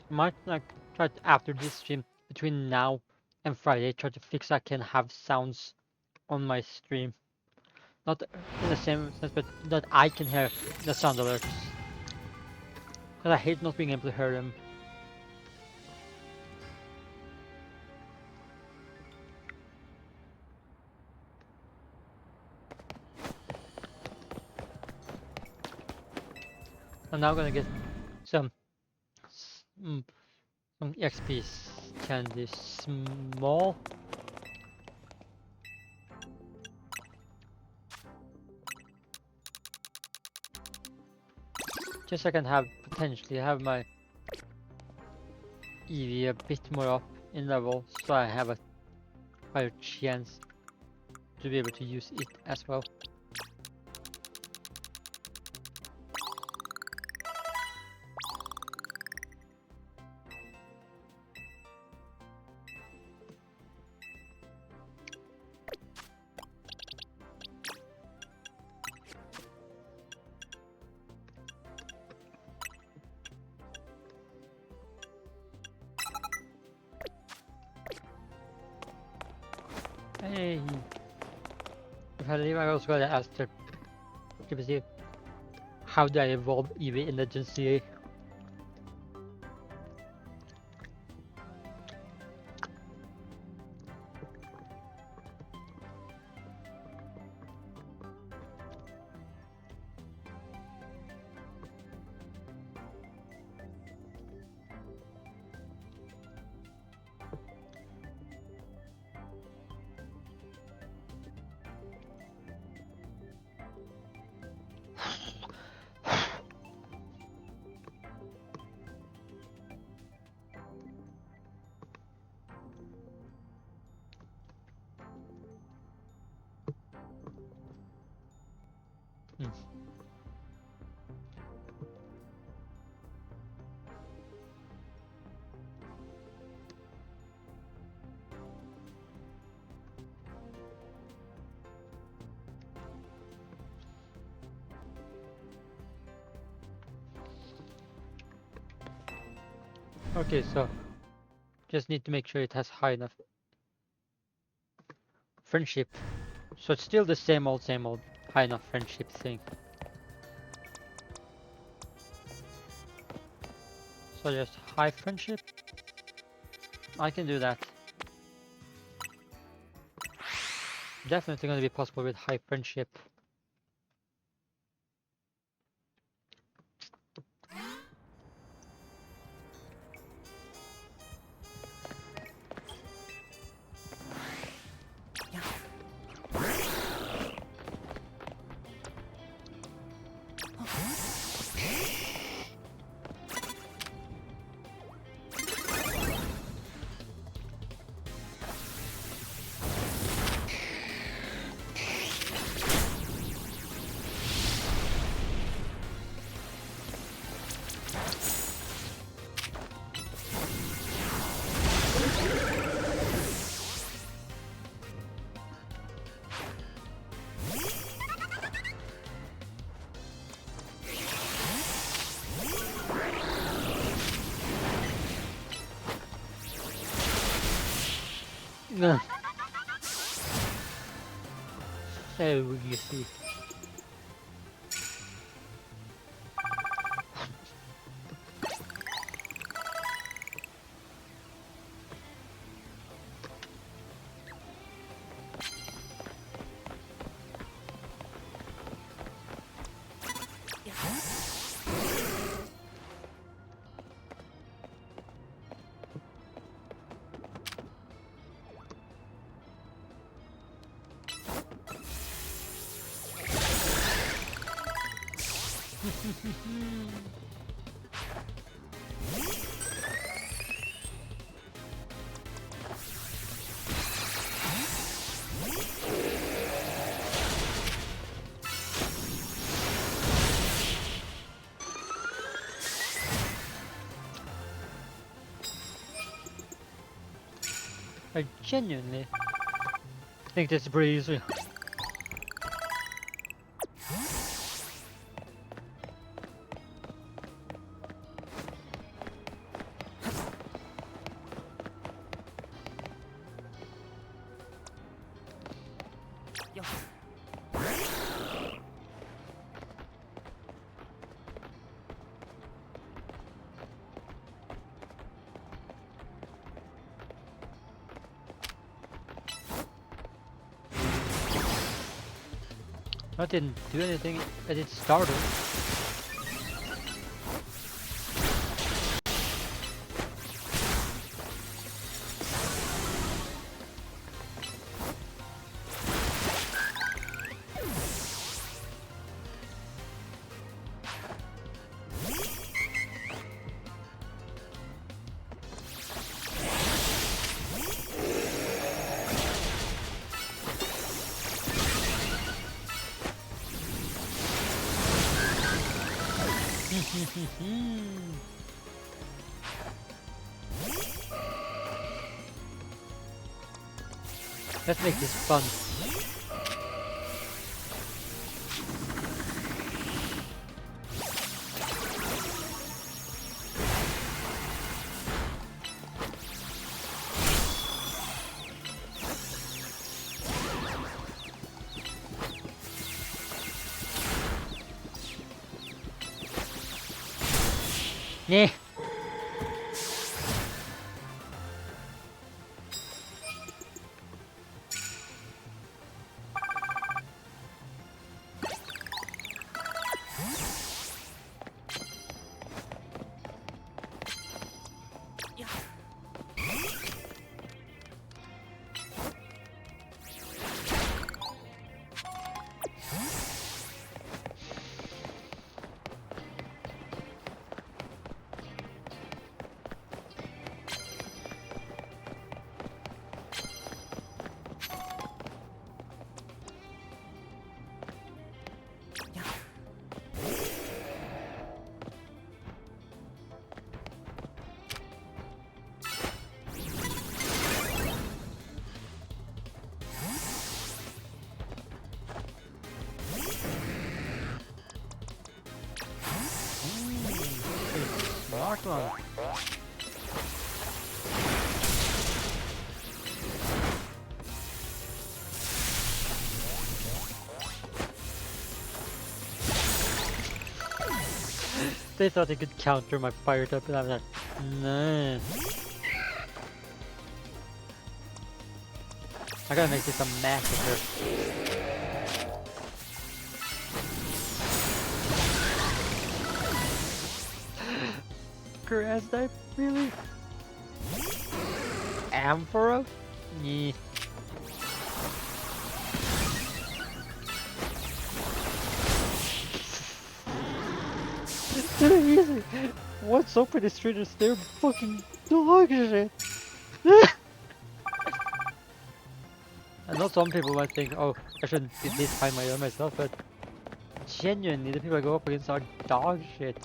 Might like try to, after this stream, between now and Friday, try to fix I can have sounds on my stream. Not in the same sense, but that I can hear the sound alerts. Because I hate not being able to hear them. I'm now gonna get some XP candy small. Just so I can have potentially have my Eevee a bit more up in level, so I have a higher chance to be able to use it as well. Hey, if I leave, I also gotta ask the GPT, how do I evolve Eevee in Legends CA? Okay, so just need to make sure it has high enough friendship. So it's still the same old high enough friendship thing. So just high friendship. I can do that. Definitely going to be possible with high friendship. No. So easy. I genuinely think this is pretty easy. I didn't do anything as it started. Let's make this fun. Yeah. Smart one. They thought they could counter my fire type, and I'm like, no. I gotta make this a massacre. Grass type, really? Amphora? Yeah. They're easy. What's up with these traders? They're fucking dog shit. I know some people might think, oh, I shouldn't be this high my own myself, but genuinely, the people I go up against are dog shit.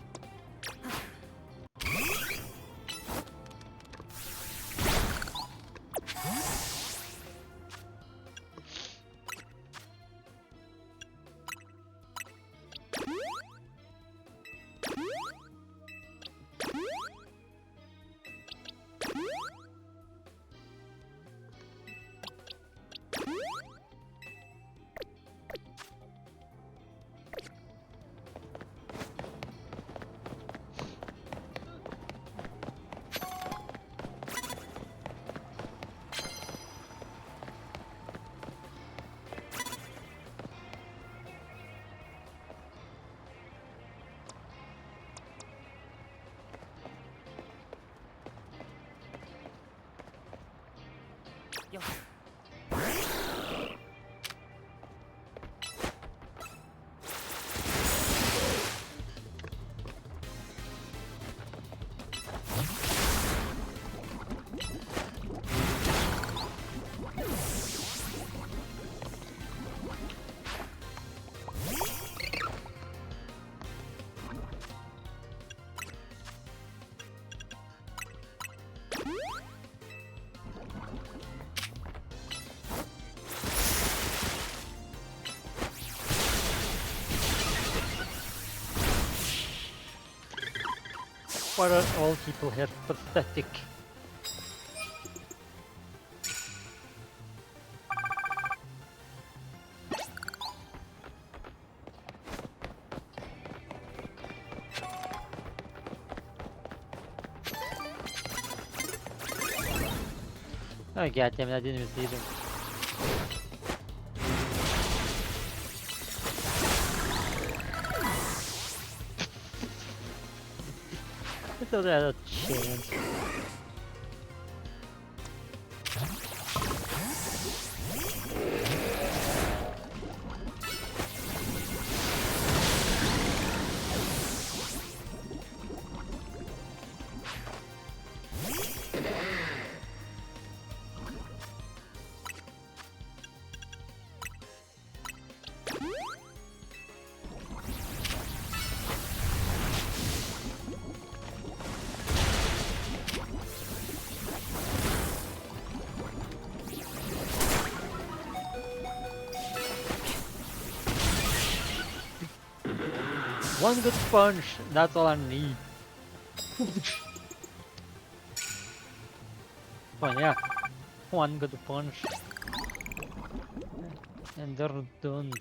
Why are all people here pathetic? Oh goddamn it, I didn't even see them. I thought I had a chance. One good punch, that's all I need. Oh yeah, one good punch. And they're done.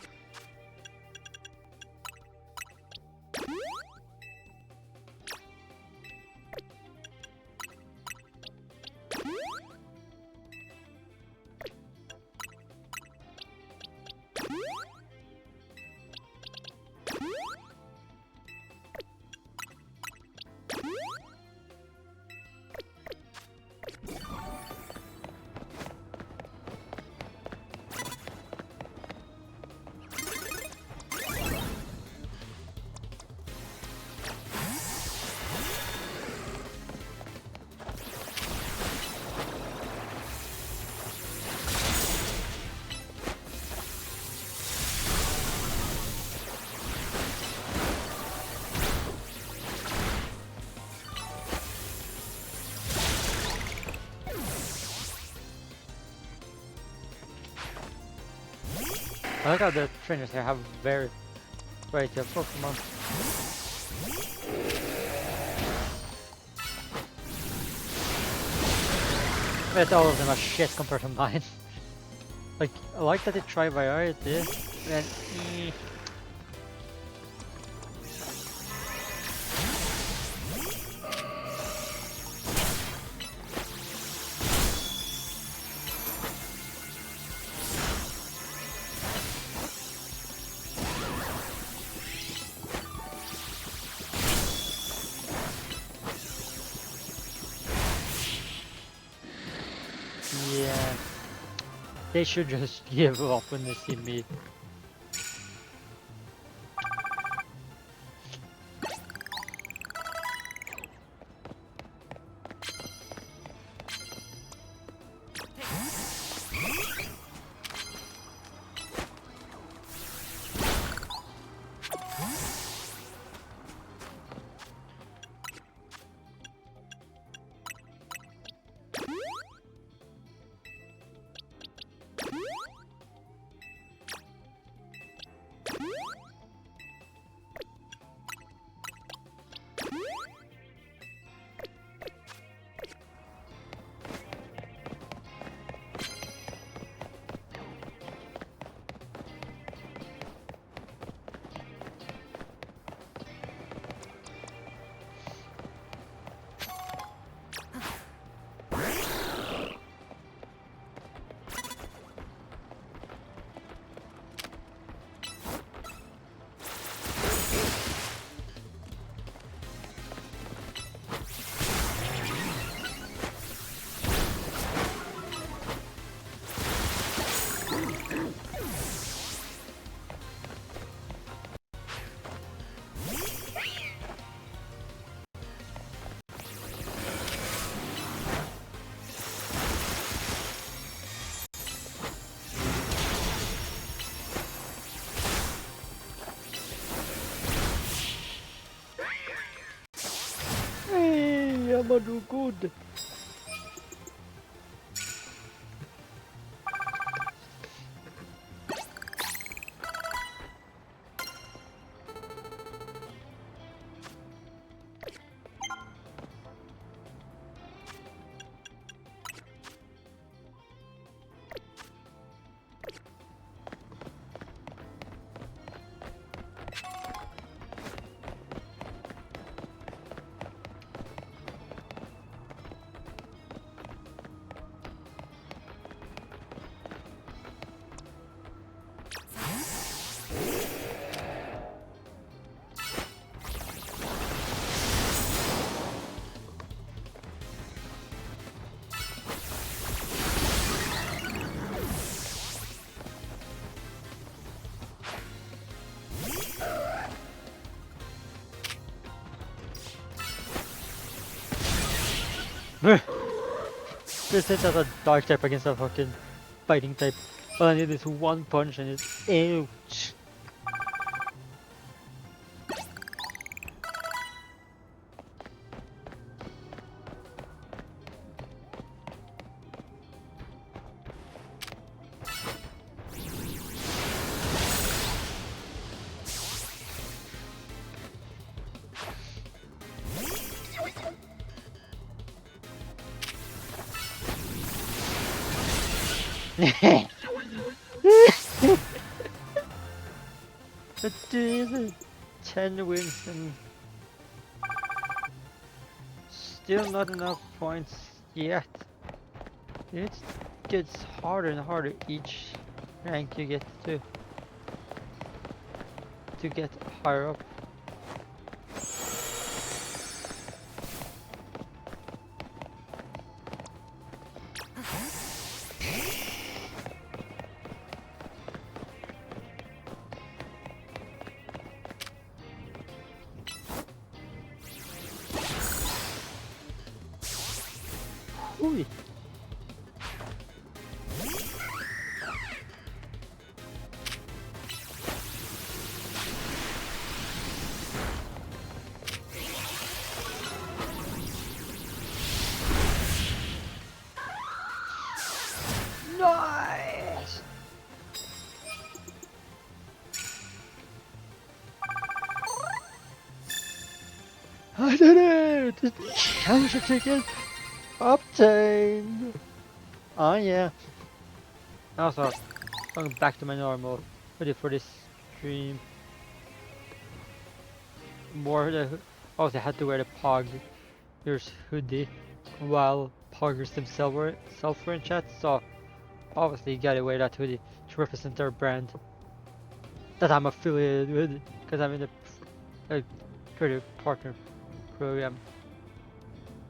I like how the trainers here have very variety of Pokemon. But all of them are shit compared to mine. Like, I like that they try variety, and Yeah. They should just give up when they see me. Hey, I'm gonna do good. This hits as a dark type against a fucking fighting type. All I need is one punch and it's ouch. But dude, 10 wins and still not enough points yet. It gets harder and harder each rank you get to get higher up. Ooh. Nice! I did it! The challenge ticket obtained! Oh yeah. Also, going back to my normal, ready for this stream. More the also had to wear the Poggers hoodie while Poggers themselves were in chat, so obviously you gotta wear that hoodie to represent their brand that I'm affiliated with, because I'm in the creator partner program.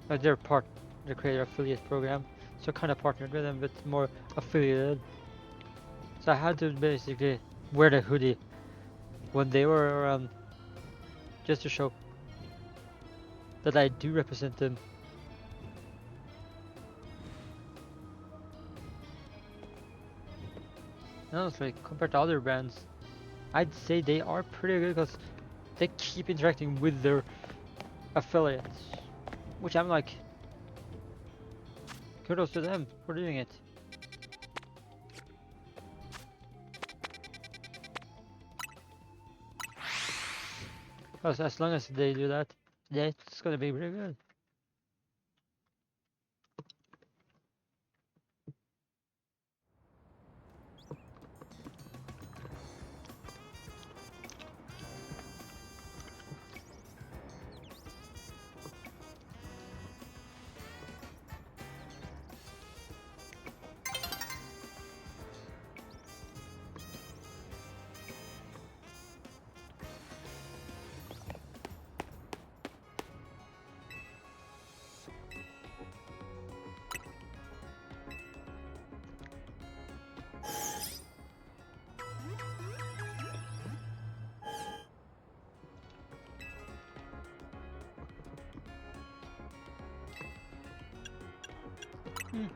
They're part of the creator affiliate program, so kind of partnered with them, but more affiliated. So I had to basically wear the hoodie when they were around, just to show that I do represent them. And honestly, compared to other brands, I'd say they are pretty good because they keep interacting with their affiliates, which I'm like, kudos to them for doing it. Because as long as they do that, yeah, it's gonna be pretty good. Hmm.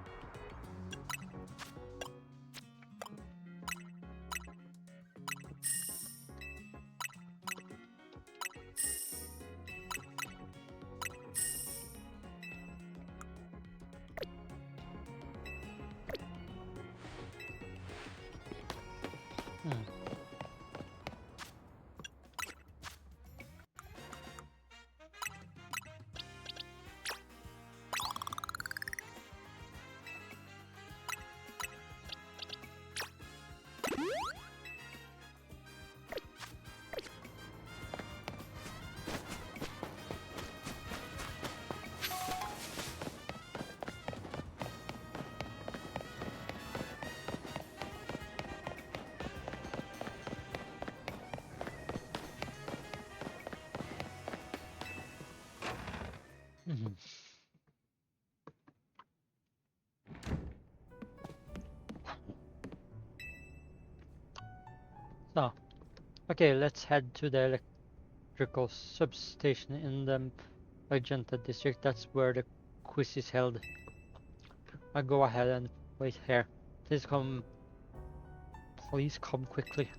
Hmm. Mhm. So, okay, let's head to the electrical substation in the Magenta district. That's where the quiz is held. I'll go ahead and wait here. Please come, please come quickly.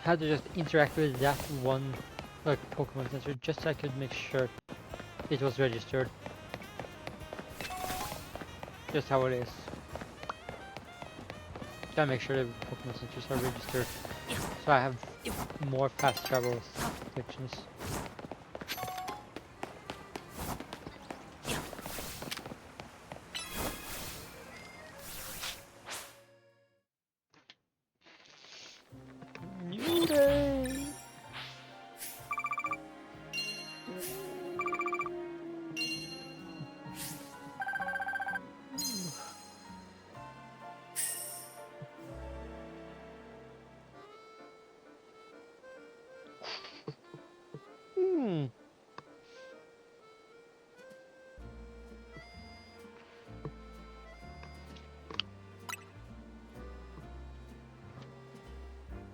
Had to just interact with that one Pokemon sensor just so I could make sure it was registered. Just how it is. Gotta make sure the Pokemon sensors are registered so I have more fast travel sections. New day!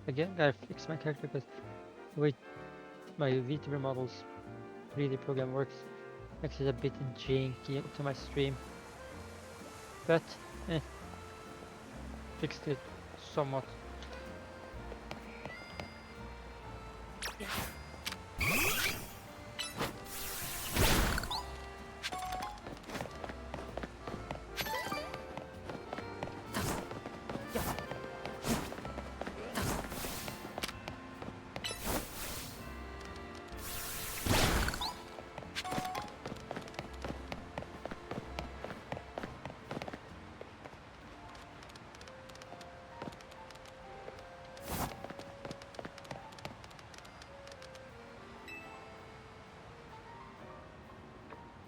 Again, gotta fix my character because the way my VTuber models 3D program works makes it a bit janky to my stream. But, fixed it somewhat.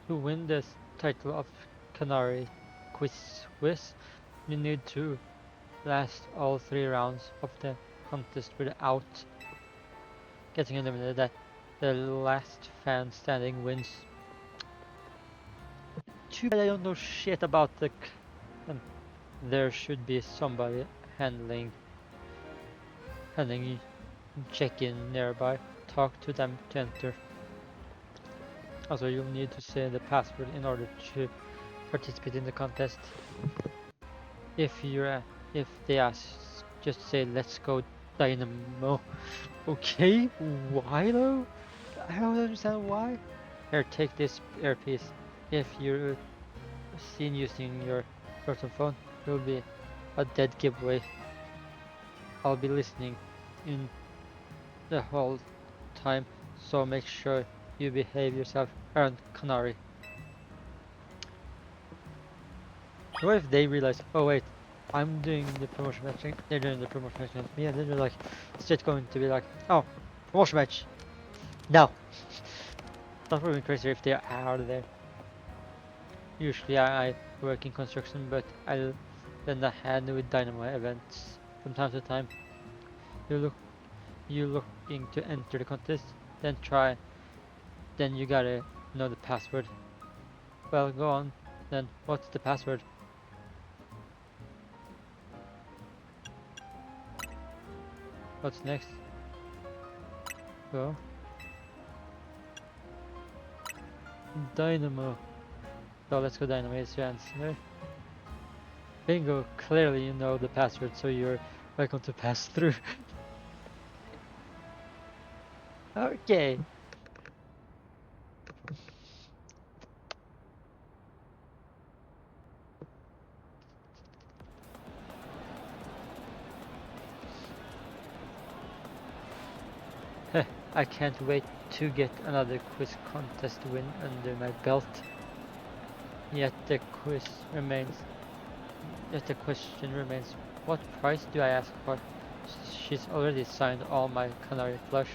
To win this title of Canary Quiz Whiz, you need to last all 3 rounds of the contest without getting eliminated. That the last fan standing wins. Too bad I don't know shit about the and there should be somebody handling check-in nearby. Talk to them to enter. Also, you'll need to say the password in order to participate in the contest. If they ask, just say "Let's go Dynamo." Okay, why though? I don't understand why. Here, take this earpiece. If you're seen using your personal phone, it will be a dead giveaway. I'll be listening in the whole time, so make sure you behave yourself around Canary. What if they realize, oh wait, I'm doing the promotion matching, they're doing the promotion matching with me, and then they're like, straight going to be like, oh, promotion match. No. That would be crazy if they are out of there. Usually I work in construction, but I'll lend a hand with Dynamo events from time to time. You looking to enter the contest, then you gotta know the password. Well, go on, then what's the password? What's next? Go. Dynamo. So let's go Dynamo is your answer. Bingo, clearly you know the password, so you're welcome to pass through. Okay. I can't wait to get another quiz contest win under my belt. Yet the question remains, what price do I ask for? She's already signed all my Canary plush.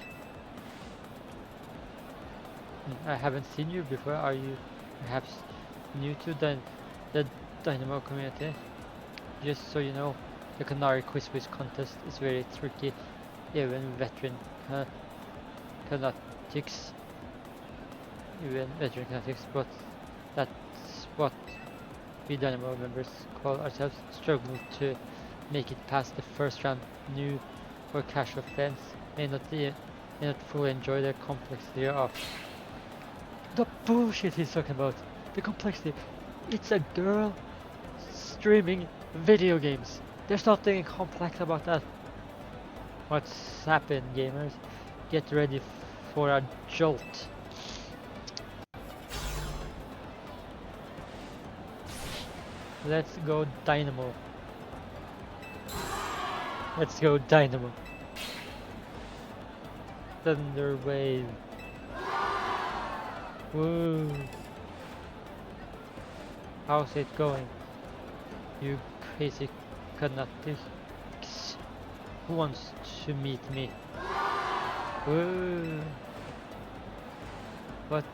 I haven't seen you before. Are you perhaps new to the Dynamo community? Just so you know, the Canary Quiz contest is very tricky. Even veteran fanatics, but that's what we Dynamo members call ourselves. Struggle to make it past the first round. New or casual fans may not fully enjoy the complexity of the bullshit he's talking about. The complexity. It's a girl streaming video games. There's nothing complex about that. What's happened, gamers? Get ready for a jolt. Let's go Dynamo. Let's go Dynamo. Thunder Wave. Woo. How's it going? You crazy fanatics. Who wants to meet me? Woo. What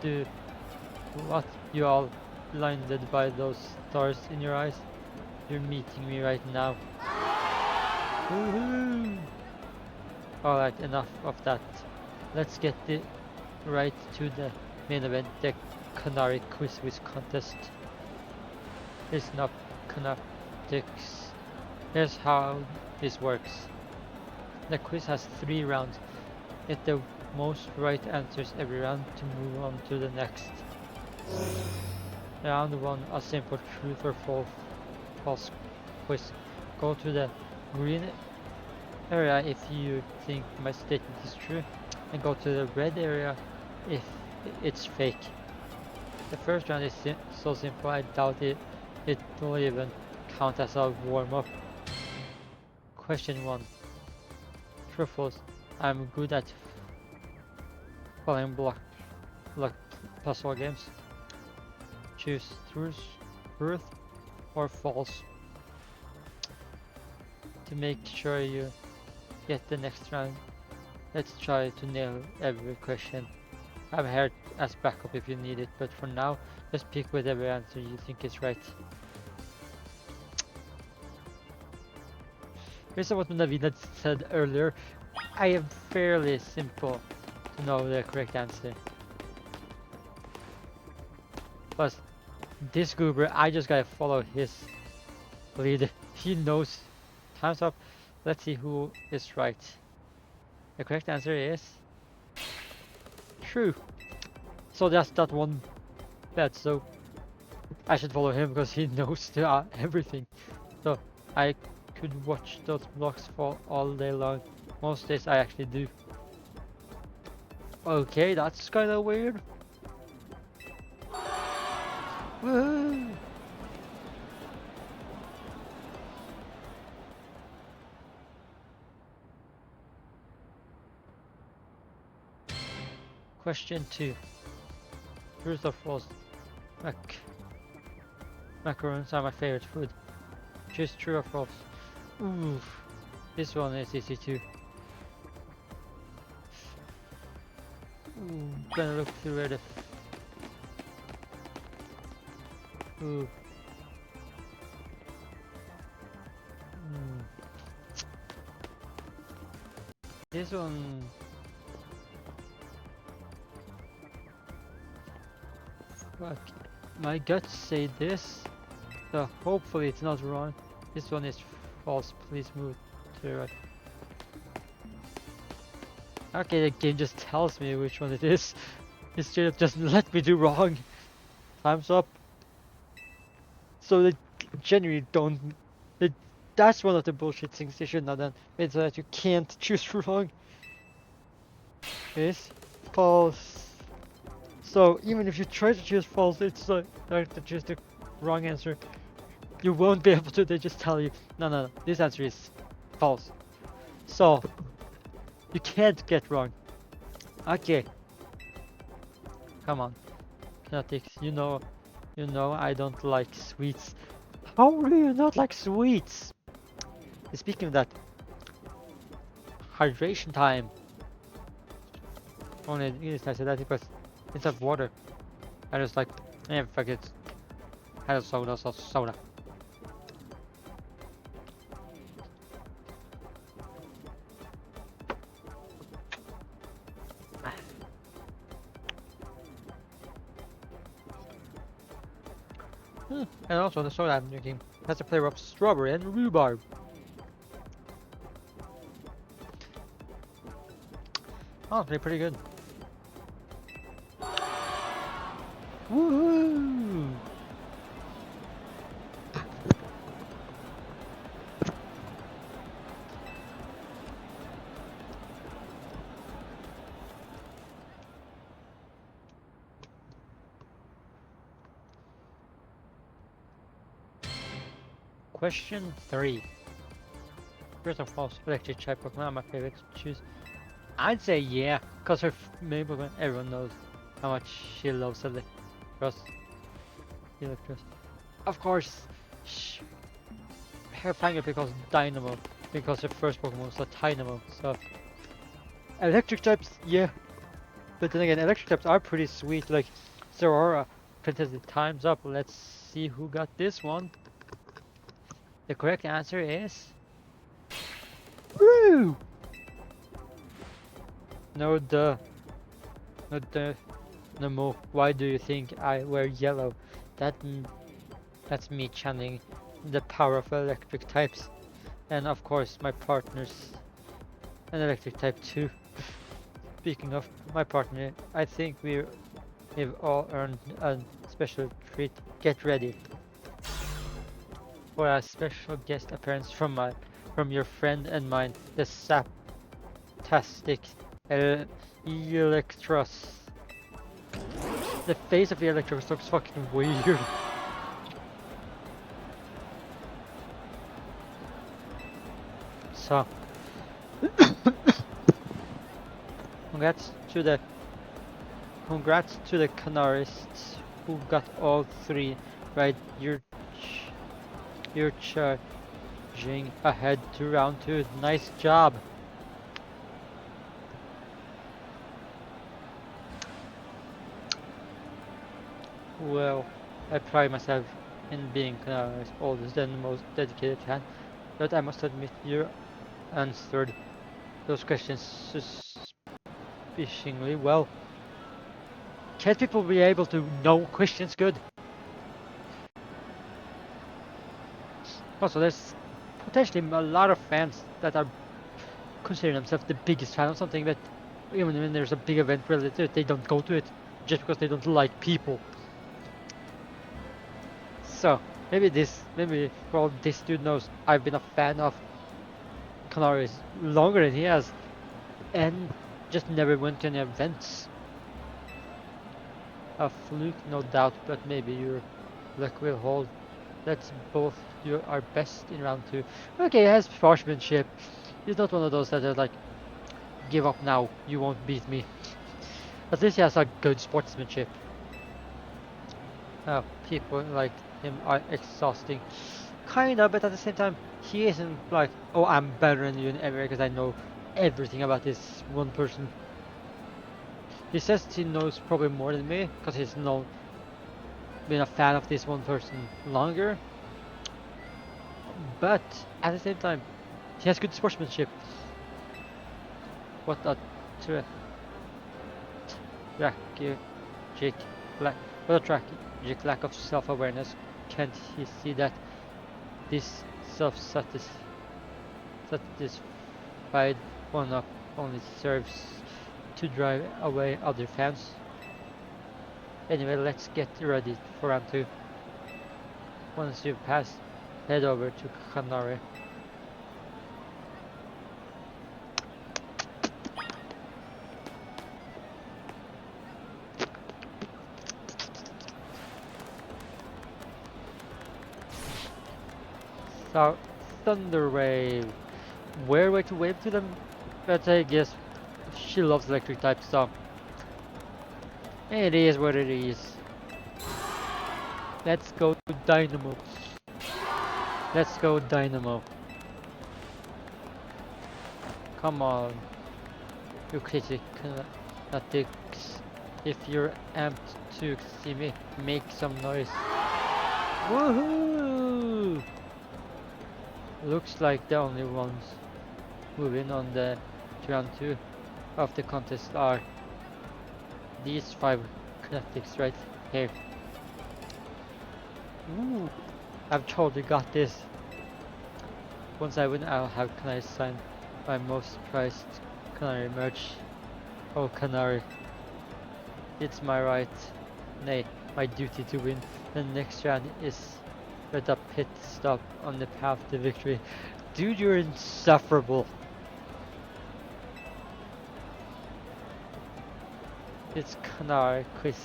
you all blinded by those stars in your eyes? You're meeting me right now. Woohoo! Alright, enough of that. Let's get right to the main event, the Canary Quiz contest. Listen up, Canatics. Here's how this works. The quiz has 3 rounds. Get the most right answers every round to move on to the next. Round 1, a simple truth or false quiz. Go to the green area if you think my statement is true, and go to the red area if it's fake. The first round is so simple I doubt it will even count as a warm-up. Question 1. True or false? I'm good at following block puzzle games. Choose truth or false. To make sure you get the next round, let's try to nail every question. I'm here as backup if you need it, but for now, just pick whatever answer you think is right. Based on what Navid said earlier, I am fairly simple to know the correct answer. Plus, this goober, I just gotta follow his lead. He knows. Time's up. Let's see who is right. The correct answer is true. So that's that one bet. So I should follow him because he knows everything. So I could watch those blocks fall all day long. Most days I actually do. Okay, that's kind of weird. Woohoo! Question 2. Truth or false? Macarons are my favorite food. Choose true or false. Ooh, this one is easy too. Ooh, gonna look through where the ooh. This one. Fuck. My guts say this, so hopefully it's not wrong. This one is false. Please move to the right. Okay, the game just tells me which one it is. It straight up just let me do wrong. Time's up. So they genuinely don't. That's one of the bullshit things they should not done. It's that you can't choose wrong. It's false. So even if you try to choose false, it's like to choose the wrong answer. You won't be able to. They just tell you, no. This answer is false. So you can't get wrong. Okay. Come on, Kinetics. You know I don't like sweets. How do you not like sweets? Speaking of that, hydration time. Only I said that because instead of water, I just like, fuck it. Had a soda, so soda. And also the soda I'm drinking has a flavor of strawberry and rhubarb. Oh, they're pretty good. Woohoo! Question 3. First and false, electric type Pokemon are my favorite to choose. I'd say yeah, cause her main Pokemon, everyone knows how much she loves Electros. Of course, her Fangirl because Dynamo, because her first Pokemon was a Dynamo, so electric types, yeah. But then again, electric types are pretty sweet, like Zeraora. Fantastic. Time's up. Let's see who got this one. The correct answer is Woo! No more. Why do you think I wear yellow? That's me channeling the power of electric types, and of course my partners an electric type 2. Speaking of my partner, I think we've all earned a special treat. Get ready for a special guest appearance from your friend and mine, the Saptastic Electros. The face of the Electros looks fucking weird. So, congrats to the Canarists who got all three right. You're charging ahead to round 2. Nice job. Well, I pride myself in being Canari's oldest and most dedicated fan, but I must admit you answered those questions suspiciously well. Can't people be able to know questions good? Also, there's potentially a lot of fans that are considering themselves the biggest fan of something, but even when there's a big event related to it, they don't go to it just because they don't like people. So maybe for all this dude knows, I've been a fan of Canaries longer than he has, and just never went to any events. A fluke, no doubt, but maybe your luck will hold. Let's both do our best in round 2. Okay, he has sportsmanship. He's not one of those that are like, give up now, you won't beat me. At least he has a good sportsmanship. People like him are exhausting. Kinda, but at the same time, he isn't like, oh, I'm better than you in every because I know everything about this one person. He says he knows probably more than me because he's been a fan of this one person longer. But at the same time, he has good sportsmanship. What a tragic lack of self-awareness. Can't he see that this self-satisfied one-up only serves to drive away other fans? Anyway, let's get ready for round 2. Once you've passed, head over to Canary. So, Thunder Wave. Weird way to wave to them, but I guess she loves electric types, so it is what it is. Let's go Dynamo. Let's go Dynamo. Come on, you crazy fanatics. If you're amped to see me, make some noise. Woohoo! Looks like the only ones moving on the round 2 of the contest are these 5 fanatics right here. Ooh, I've totally got this. Once I win, I'll have Canary sign my most prized Canary merch. Oh, Canary. It's my right, nay, my duty to win. The next round is but a pit stop on the path to victory. Dude, you're insufferable. It's Canary quiz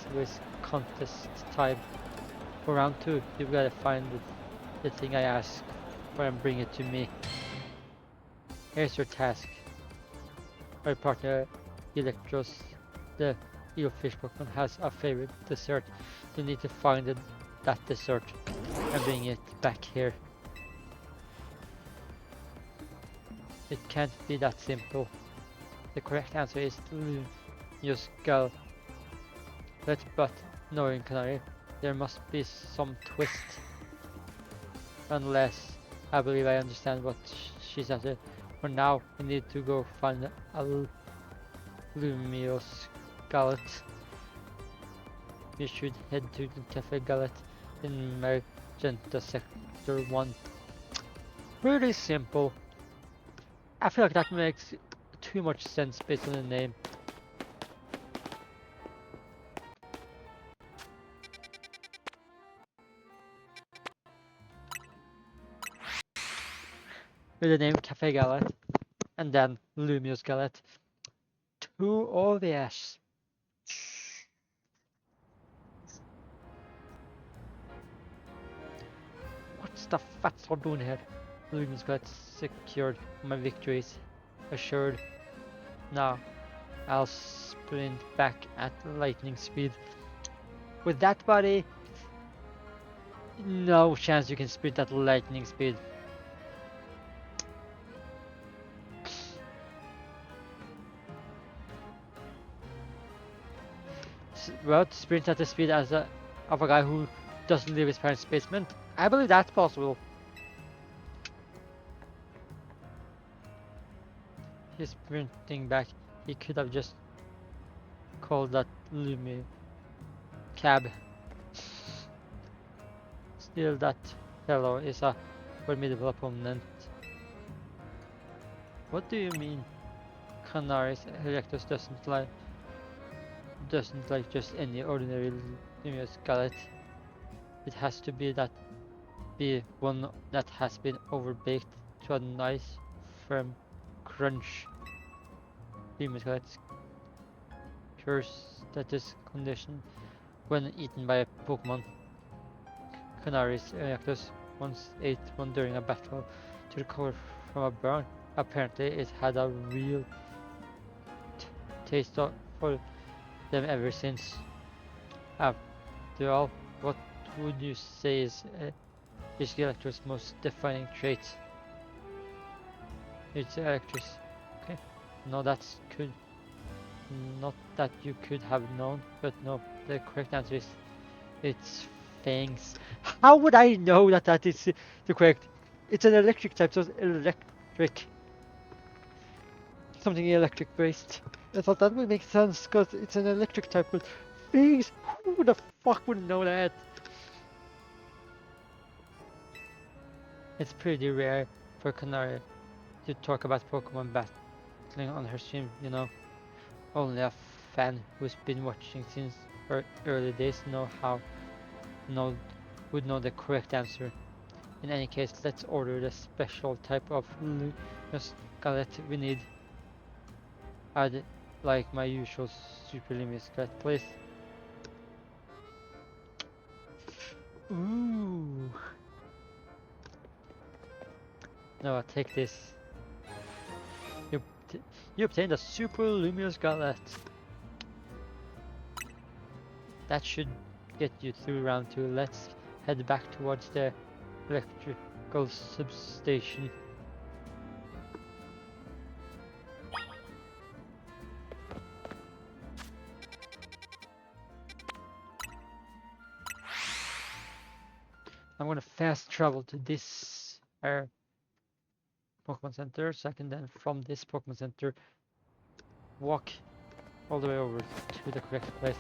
contest time. For round 2, you've gotta find the thing I ask for and bring it to me. Here's your task. My partner Electros, the eelfish Pokemon, has a favorite dessert. You need to find that dessert and bring it back here. It can't be that simple. The correct answer is your skull. But knowing Canary, there must be some twist. Unless I believe I understand what she's after. For now, we need to go find a Lumios Gullet. We should head to the Cafe Gullet in Magenta Sector 1. Pretty simple. I feel like that makes too much sense based on the name. With the name Cafe Gallet, and then Lumious Gallet. Too obvious. What's the fatso doing here? Lumious Gallet secured. My victory is assured. Now, I'll sprint back at lightning speed. With that body, no chance you can sprint at lightning speed. Well, to sprint at the speed of a guy who doesn't leave his parents' basement, I believe that's possible. He's sprinting back. He could have just called that Lumi cab. Still, that fellow is a formidable opponent. What do you mean? Canaris Electus doesn't like just any ordinary Lumious Gallet. It has to be one that has been overbaked to a nice firm crunch. Lumious Gallet cures status condition when eaten by a Pokémon. Canaris Electus once ate one during a battle to recover from a burn. Apparently it had a real taste for them ever since. After all, what would you say is Electro's most defining trait? It's Electro's. Okay. No, that's good. Not that you could have known, but no, the correct answer is it's fangs. How would I know that is the correct? It's an electric type, so it's electric. Something electric based. I thought that would make sense because it's an electric type, but fangs? Who the fuck would know that? It's pretty rare for Canary to talk about Pokemon battling on her stream, you know. Only a fan who's been watching since her early days would know the correct answer. In any case, let's order the special type of Lumious Gallet we need. I'd like my usual Super Lumious Gallet, please. Ooh. No, I'll take this. You obtained a Super Lumious Gallet. That should get you through round 2. Let's head back towards the electrical substation. I'm gonna fast travel to this Pokemon Center, so I can then from this Pokemon Center walk all the way over to the correct place.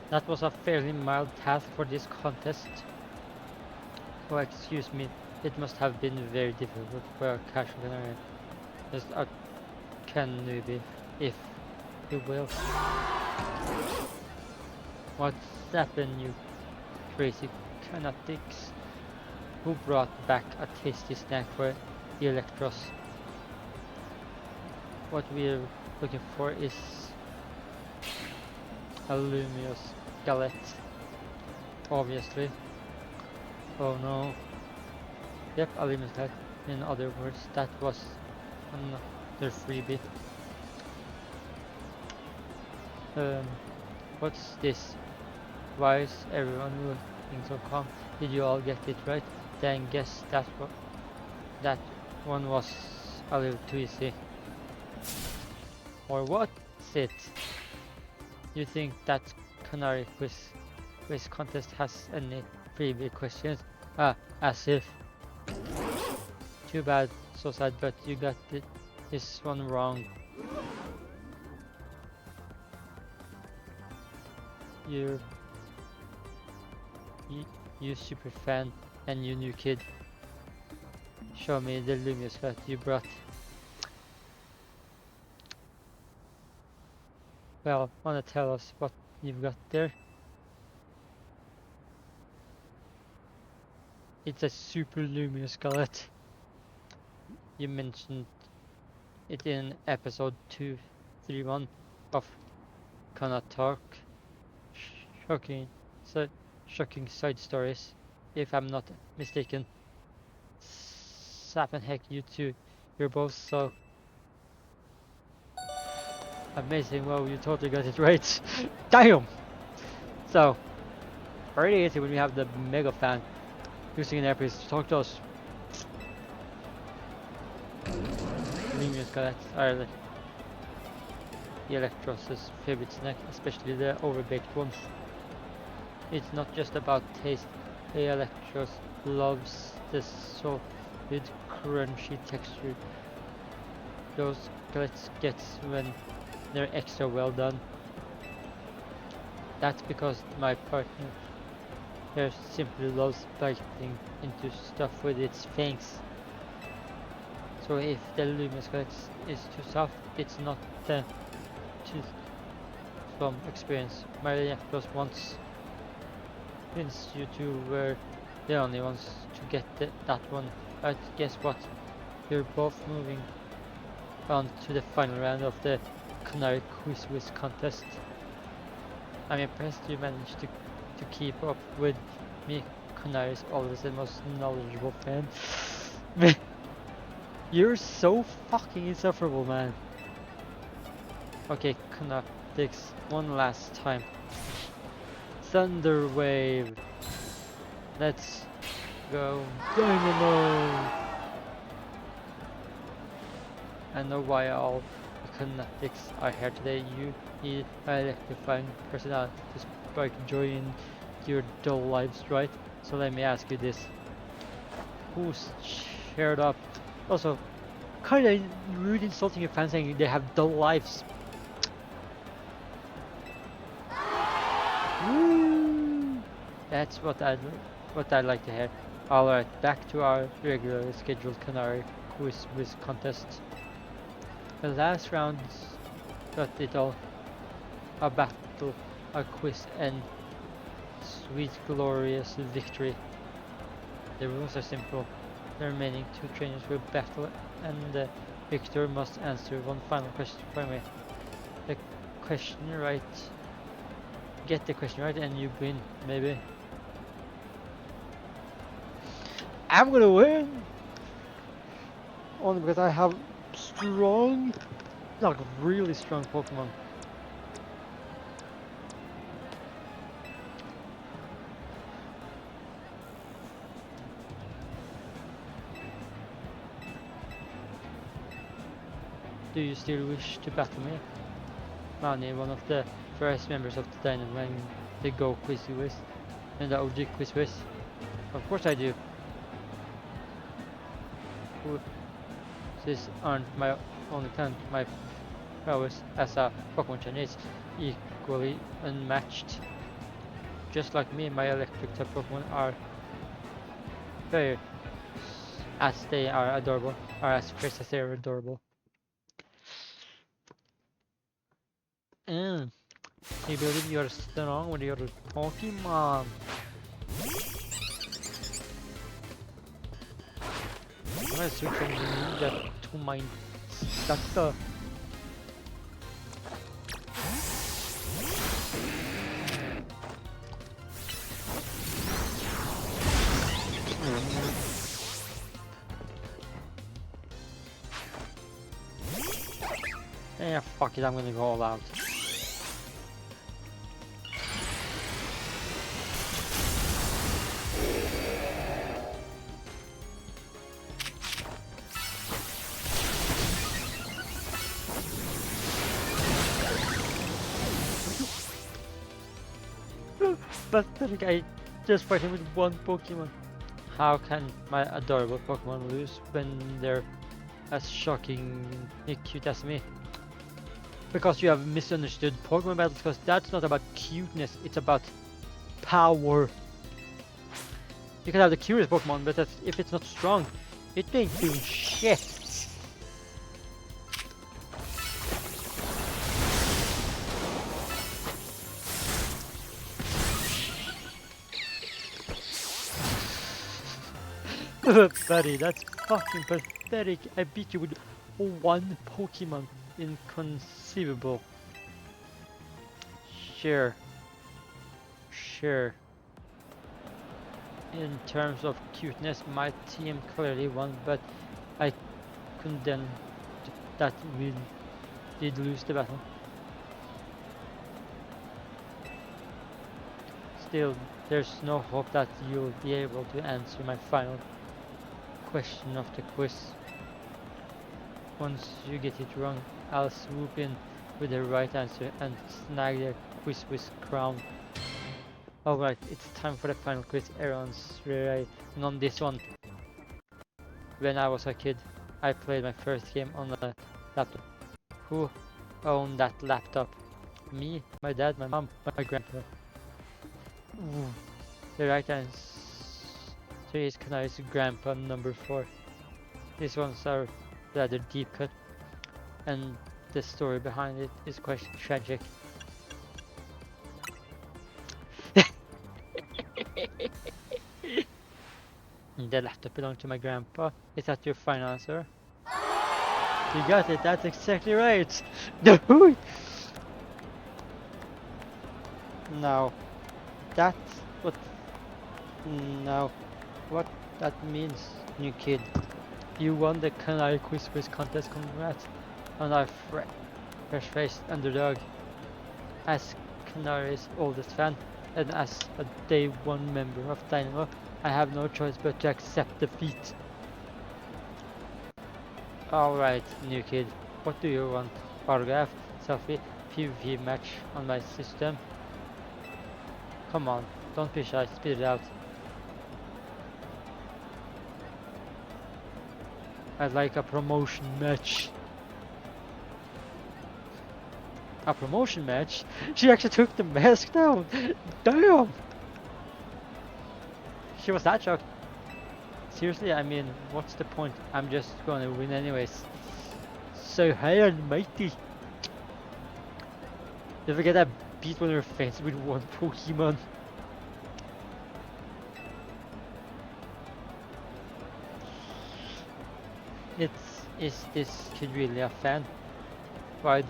That was a fairly mild task for this contest. Oh, excuse me, it must have been very difficult for a casual area. Just a can newbie, if you will. What's happened, you crazy fanatics? Who brought back a tasty snack for the Electros? What we're looking for is a luminous galette, obviously. Oh no. Yep, a luminous galette. In other words, that was another freebie. What's this? Why is everyone looking so calm? Did you all get it right? Then guess that one was a little too easy. Or what's it? You think that Canary quiz contest has any freebie questions? As if. Too bad, so sad, but you got this one wrong. You super fan and you new kid. Show me the luminous that you brought. Well, wanna tell us what you've got there? It's a super luminous galette. You mentioned it in episode 231 of Kana Talk. Shocking side stories, if I'm not mistaken. Sap and heck, you two. You're both so amazing. Wow, you totally got it right. Damn! So, very easy when we have the mega fan using an earpiece to talk to us. Luminous galaxies are the Electros' favorite snack, especially the overbaked ones. It's not just about taste. The Electros loves the solid, crunchy texture those galettes get when they're extra well done. That's because my partner here simply loves biting into stuff with its fangs. So if the luminous galette is too soft, it's not the tooth from experience. My Electros once. Since you two were the only ones to get that one, but guess what? You're both moving on to the final round of the Canary Quiz contest. I'm impressed you managed to keep up with me. Canary is always the most knowledgeable fan. You're so fucking insufferable, man. Okay, Canatics, one last time. Thunder Wave. Let's go Dynamo. I know why all the Canatics are here today. You need an electrifying personality to spark joy in your dull lives, right? So let me ask you this. Who's cheered up? Also, kinda rude insulting your fans saying they have dull lives. Woo! That's what I'd like to hear. Alright, back to our regularly scheduled Canary Quiz contest. The last round got it all. A battle, a quiz, and sweet glorious victory. The rules are simple. The remaining two trainers will battle and the victor must answer one final question for me. The question right. Get the question right and you win, maybe. I'm gonna win! Only because I have strong, like really strong Pokemon. Do you still wish to battle me? Mani, one of the first members of the Dynamo and the Go Quiz and the OG Quiz. Of course I do. These aren't my only talent. My prowess as a Pokemon trainer is equally unmatched. Just like me, my electric type Pokemon are very as they are adorable, are as fierce as they are adorable. You believe you're strong with your Pokemon. I'm gonna switch from Ninja to my starter. Yeah, fuck it, I'm gonna go all out. Pathetic, I just fight him with one Pokemon. How can my adorable Pokemon lose when they're as shockingly cute as me? Because you have misunderstood Pokemon battles, because that's not about cuteness, it's about power. You can have the curious Pokemon, but if it's not strong, it ain't doing shit. Buddy, that's fucking pathetic. I beat you with one Pokemon. Inconceivable. Sure. Sure. In terms of cuteness, my team clearly won, but I condemn that we did lose the battle. Still, there's no hope that you'll be able to answer my final question of the quiz. Once you get it wrong, I'll swoop in with the right answer and snag the quiz crown. Alright, it's time for the final quiz. Everyone's ready. And on this one, when I was a kid, I played my first game on a laptop. Who owned that laptop? Me, my dad, my mom, my grandpa. Ooh. The right answer is Kanai's grandpa number 4. These ones are rather deep cut, and the story behind it is quite tragic. The laptop belonged to my grandpa. Is that your final answer? You got it, that's exactly right! No! No. That's what... No. What that means, new kid. You won the Kanai Quiz contest, congrats on our fresh-faced underdog. As Kanari's oldest fan, and as a day 1 member of Dynamo, I have no choice but to accept defeat. Alright, new kid, what do you want? Autograph, selfie, PvP match on my system? Come on, don't be shy, spit it out. I'd like a promotion match. A promotion match? She actually took the mask down! Damn! She was that shocked. Seriously, I mean, what's the point? I'm just gonna win anyways. So high and mighty. You ever get that beat on your face with one Pokemon? Is this kid really a fan? What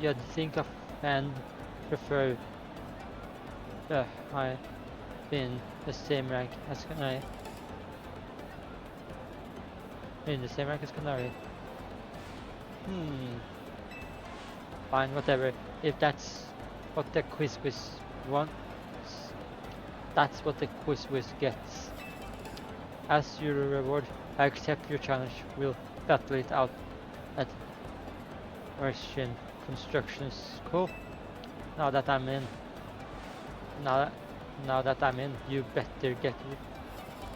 you'd think a fan prefer I been the same rank as Kanai. In the same rank as Kanari. Fine, whatever. If that's what the quiz wants, that's what the quiz gets. As your reward, I accept your challenge. We'll battle it out at Russian Construction School. Now that I'm in, you better get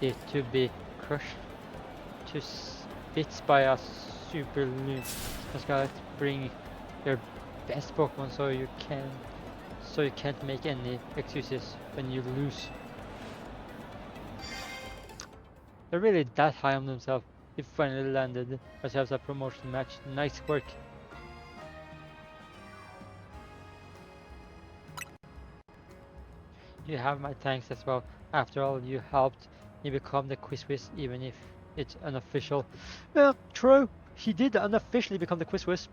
it to be crushed to bits by a super loon. Scarlet, bring your best Pokemon so you can't make any excuses when you lose. They're really that high on themselves. We finally landed ourselves a promotion match. Nice work. You have my thanks as well. After all, you helped me become the Quiz, even if it's unofficial. Well, true. He did unofficially become the Quiz.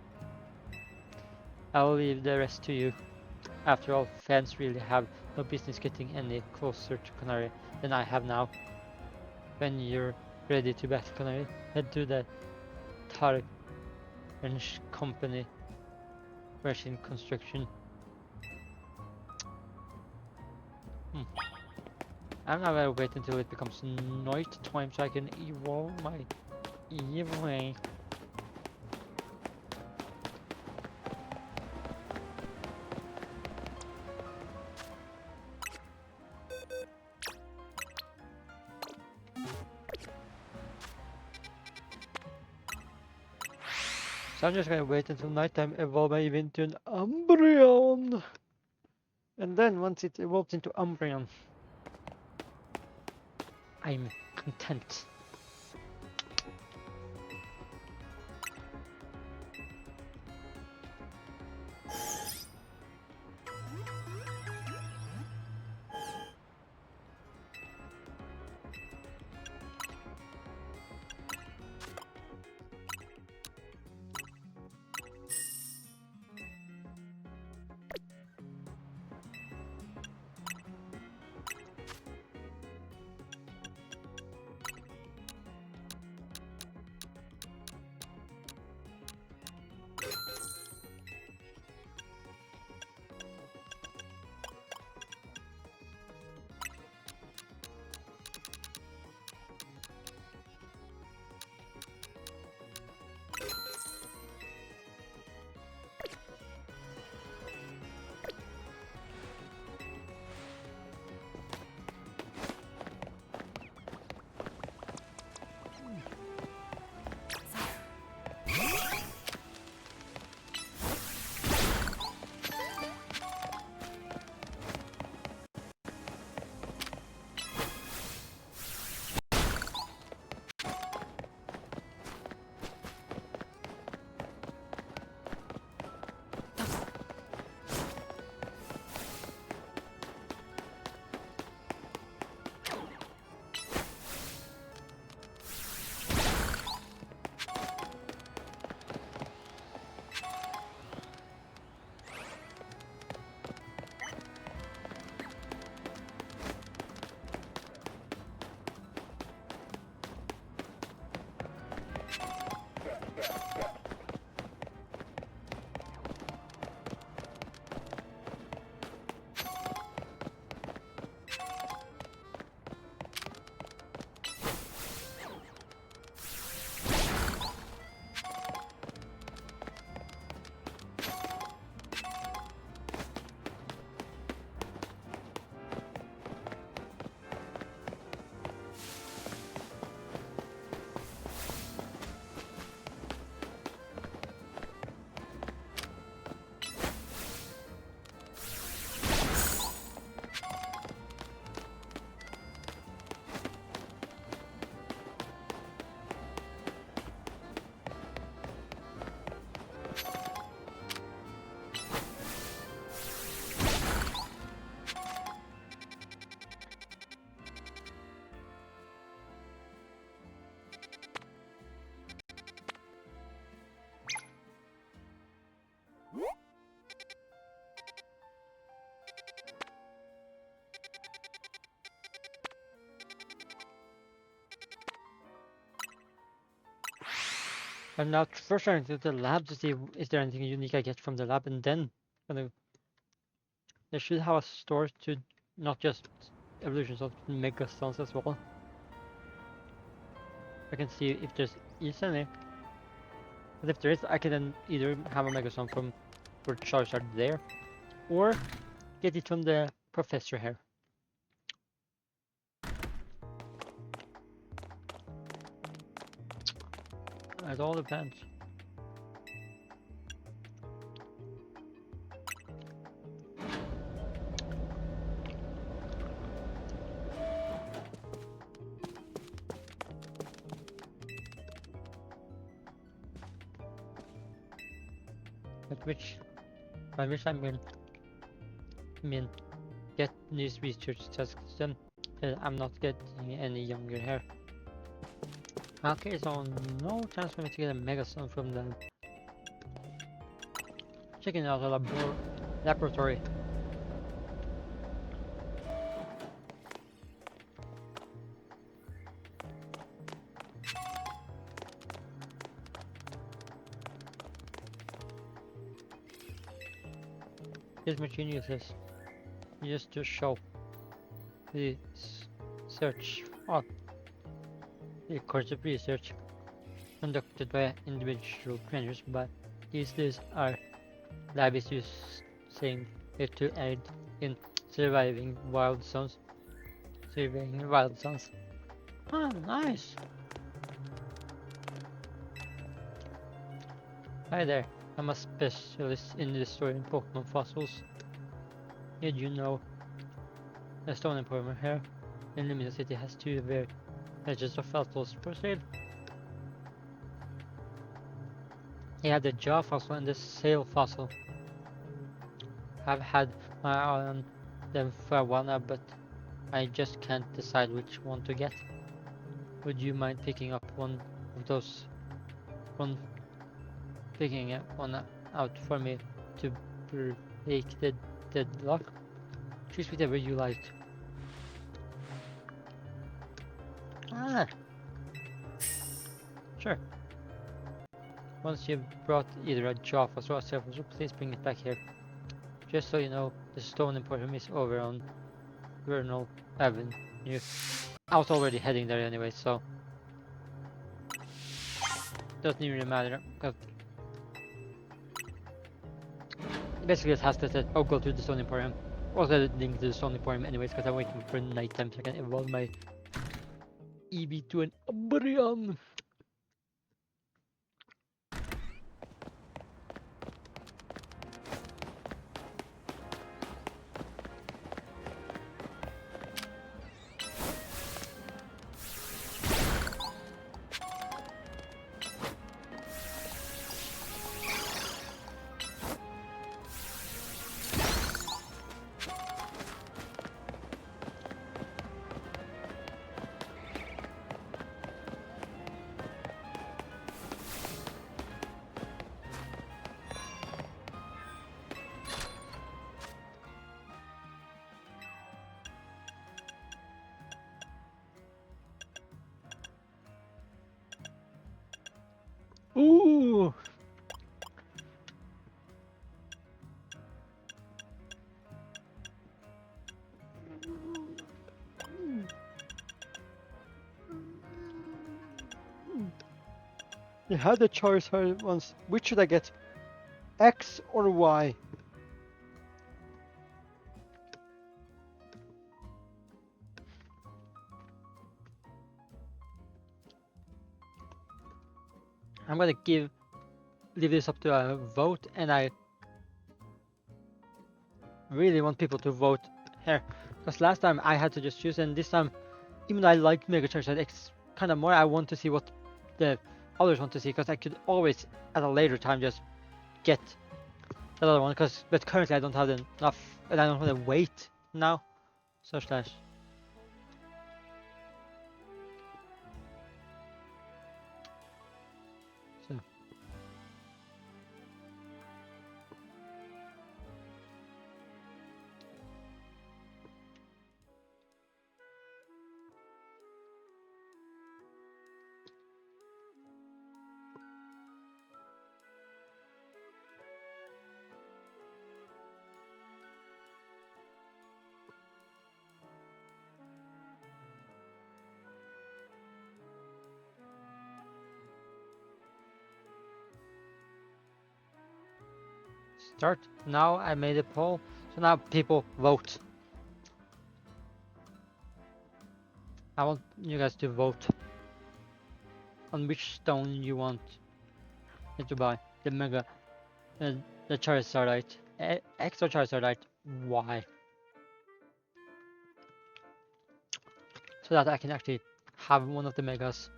I'll leave the rest to you. After all, fans really have no business getting any closer to Canary than I have now. When you're ready to battle Canary, head to the Tarek Wrench Company machine construction. I'm not gonna wait until it becomes night time so I can evolve my Eevee. So I'm just gonna wait until nighttime, evolve my Eevee into an Umbreon. And then once it evolves into Umbreon, I'm content. I'm now first trying to the lab to see is there anything unique I get from the lab, and then they should have a store to not just evolutions of Megastons as well. I can see if there's any. But if there is, I can then either have a Megaston from for Charizard there, or get it from the professor here. It all depends. But by which I mean get these research tasks done. I'm not getting any younger here. Okay, so no chance for me to get a Megastone from them. Checking out the laboratory. This machine uses just to show the search of the course of research conducted by individual trainers, but these days are labs using it to aid in surviving wild zones. Oh, nice! Hi there, I'm a specialist in destroying Pokémon fossils. Did you know the Stone Emporium here in Lumina City has 2 rare edges of fossils for sale? He had the jaw fossil and the sail fossil. I've had my eye on them for a while now, but I just can't decide which one to get. Would you mind picking up one of those? Picking one out for me to break the deadlock? Choose whatever you like. Ah, sure. Once you've brought either a jaw fossil or a sail fossil, please bring it back here. Just so you know, the Stone Emporium is over on Vernal Avenue. I was already heading there anyway, so doesn't even matter. Cause basically, it has to say, "Oh, go to the Stone Emporium." Also, link to the Stone Emporium anyways, because I'm waiting for nighttime so I can evolve my EV to an Umbreon. Ooh! You had the Charizard once. Which should I get? X or Y? I'm gonna leave this up to a vote, and I really want people to vote here, because last time I had to just choose, and this time, even though I like Mega Charizard X kind of more, I want to see what the others want to see, because I could always at a later time just get the other one, but currently I don't have enough, and I don't want to wait now. So slash. So. Start. Now I made a poll, so now people vote. I want you guys to vote on which stone you want me to buy. The Mega, the Charizardite, X or Charizardite, Y. So that I can actually have one of the Megas.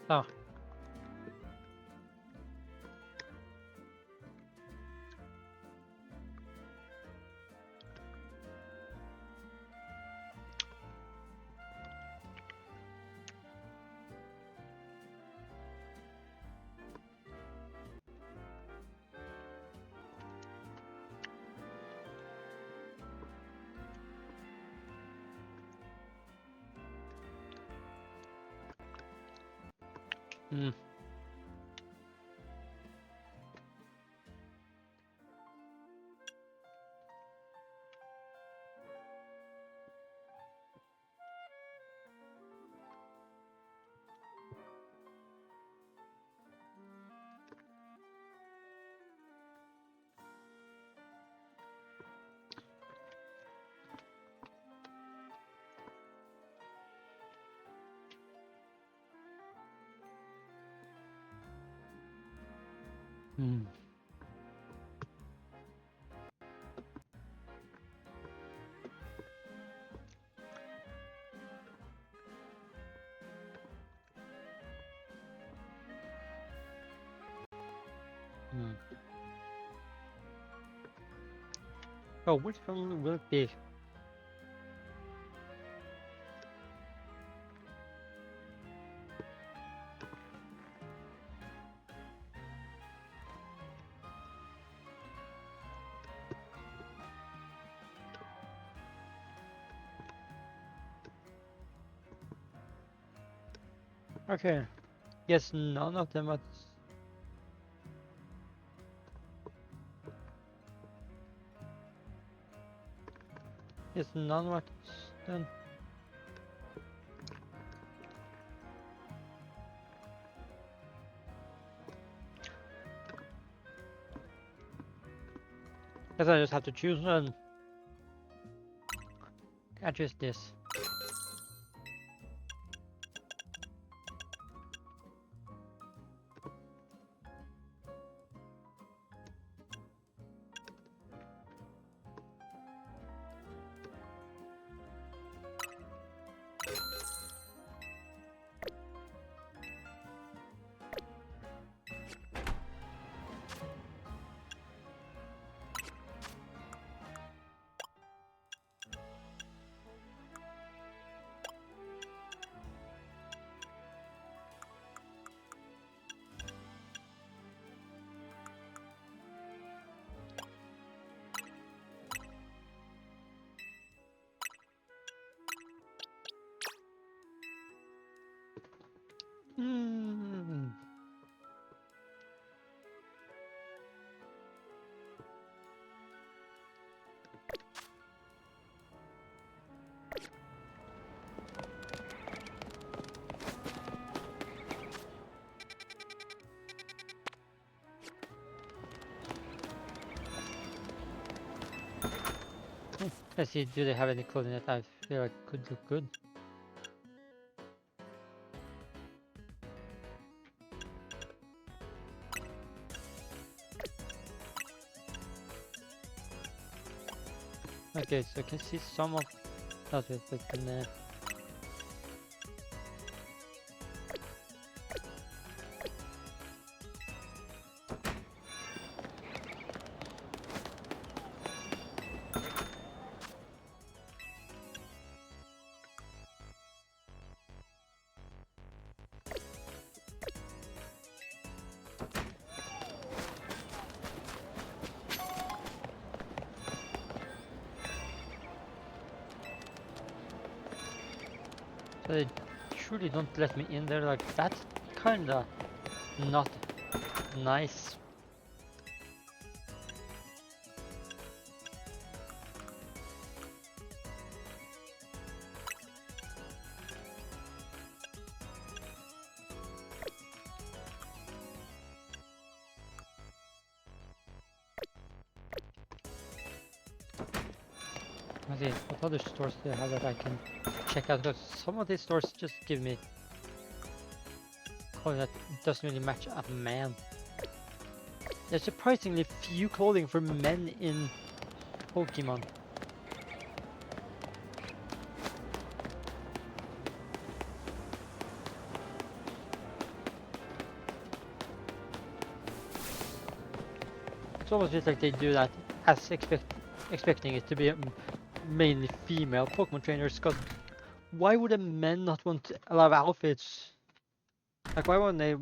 Oh. Hmm. Hmm. Hmm. Oh, which one will it be? Okay. Yes, none of them are. Yes, none of them. Guess I just have to choose and adjust this. Hmm. Let's see, do they have any clothing that I feel like could look good? Okay, so I can see some of that, but then so they truly don't let me in there. Like that's kinda not nice. Let's see, what other stores do they have that I can check out? Because some of these stores just give me clothing that doesn't really match a man. There's surprisingly few clothing for men in Pokemon. It's almost just like they do that as expecting it to be mainly female Pokemon trainers. Cause why would a men not want a lot of outfits? Like why wouldn't they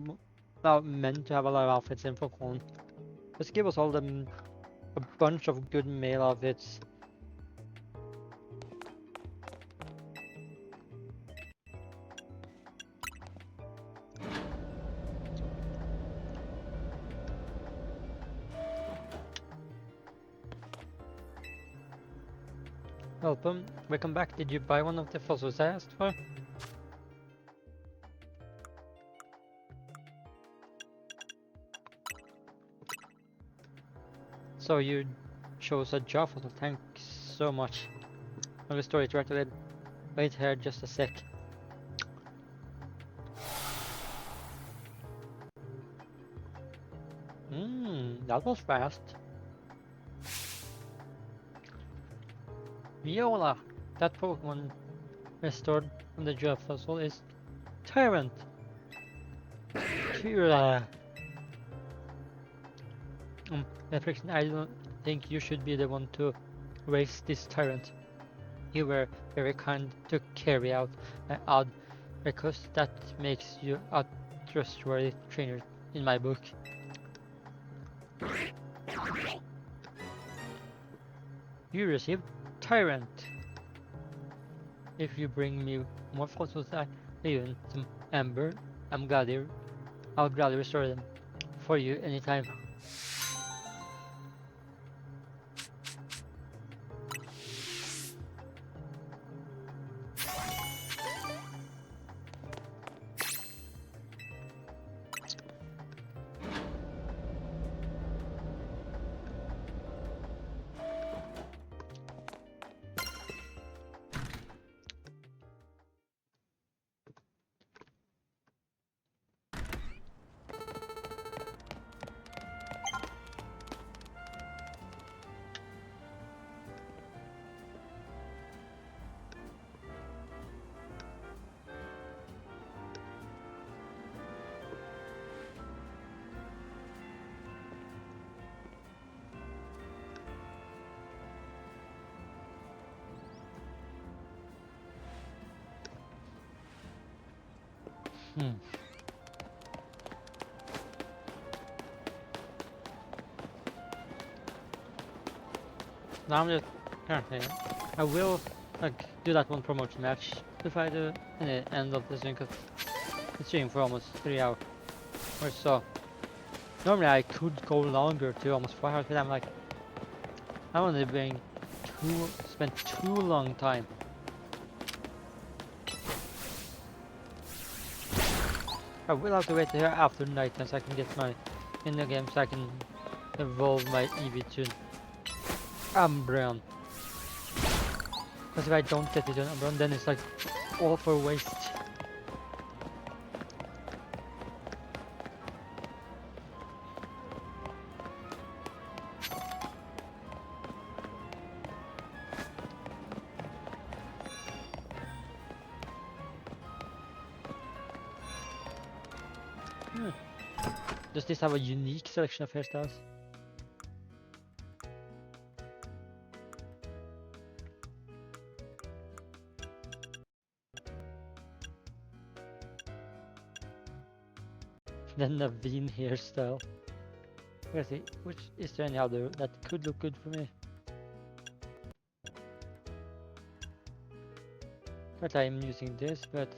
allow men to have a lot of outfits in Pokemon? Just give us all them a bunch of good male outfits. Welcome, welcome back. Did you buy one of the fossils I asked for? So you chose a jaw fossil. Thanks so much. I'll restore it right away. Wait here just a sec. That was fast. Viola! That Pokemon restored from the jaw fossil is Tyrant! Kira! Reflection, I don't think you should be the one to raise this Tyrant. You were very kind to carry out an odd request that makes you a trustworthy trainer in my book. You received Tyrant. If you bring me more fossils, even some amber, I'll gladly restore them for you anytime. Now I'm just currently I will like do that one promotion match if I do in the end of the stream because it's streaming for almost 3 hours or so. Normally I could go longer to almost 4 hours, but I'm like I want to spend too long time. I will have to wait here after night so I can get my in the game so I can evolve my Eevee to Umbreon. Because if I don't get it to Umbreon, then it's like all for waste. Does this have a unique selection of hairstyles? The Naveen hairstyle. Let's see, which is there any other that could look good for me? But I'm using this, but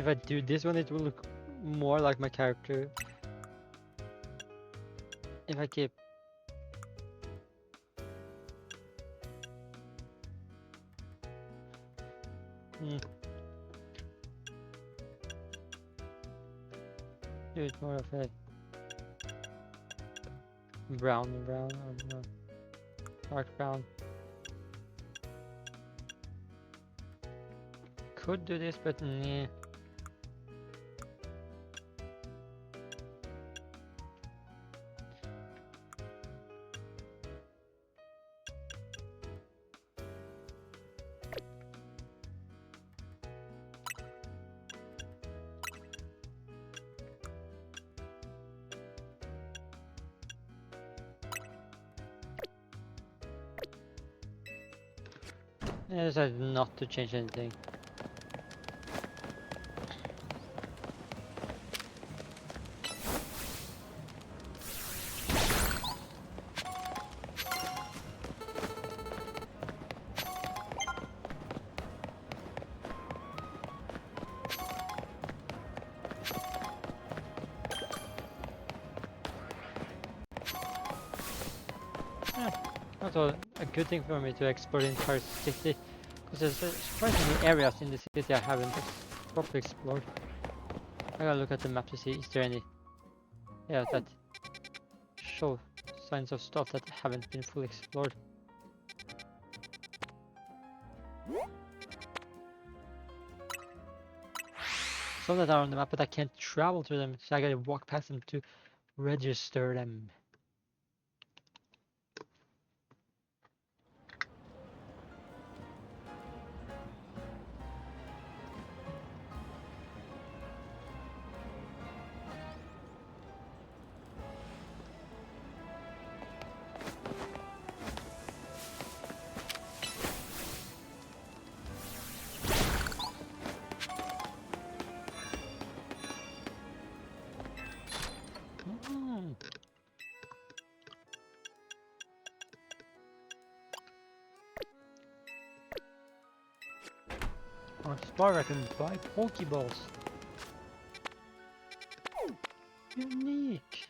If I do this one, it will look more like my character. If I keep... Do it more of a brown, or no, dark brown. Could do this, but nah. I decided not to change anything. That's a good thing for me to explore the entire city, because there's surprisingly areas in the city I haven't properly explored. I gotta look at the map to see is there any that show signs of stuff that haven't been fully explored. Some that are on the map, but I can't travel to them, so I gotta walk past them to register them. On Spar I can buy Pokeballs. Unique.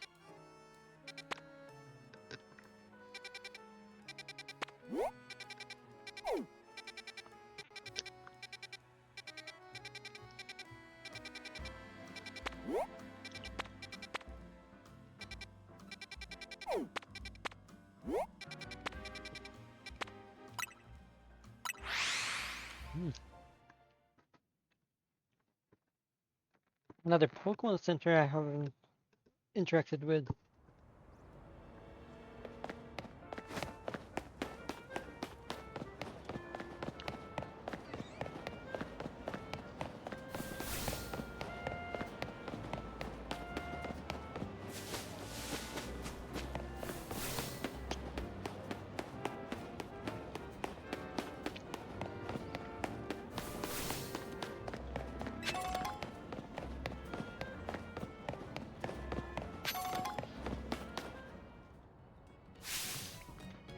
Another Pokemon Center I haven't interacted with.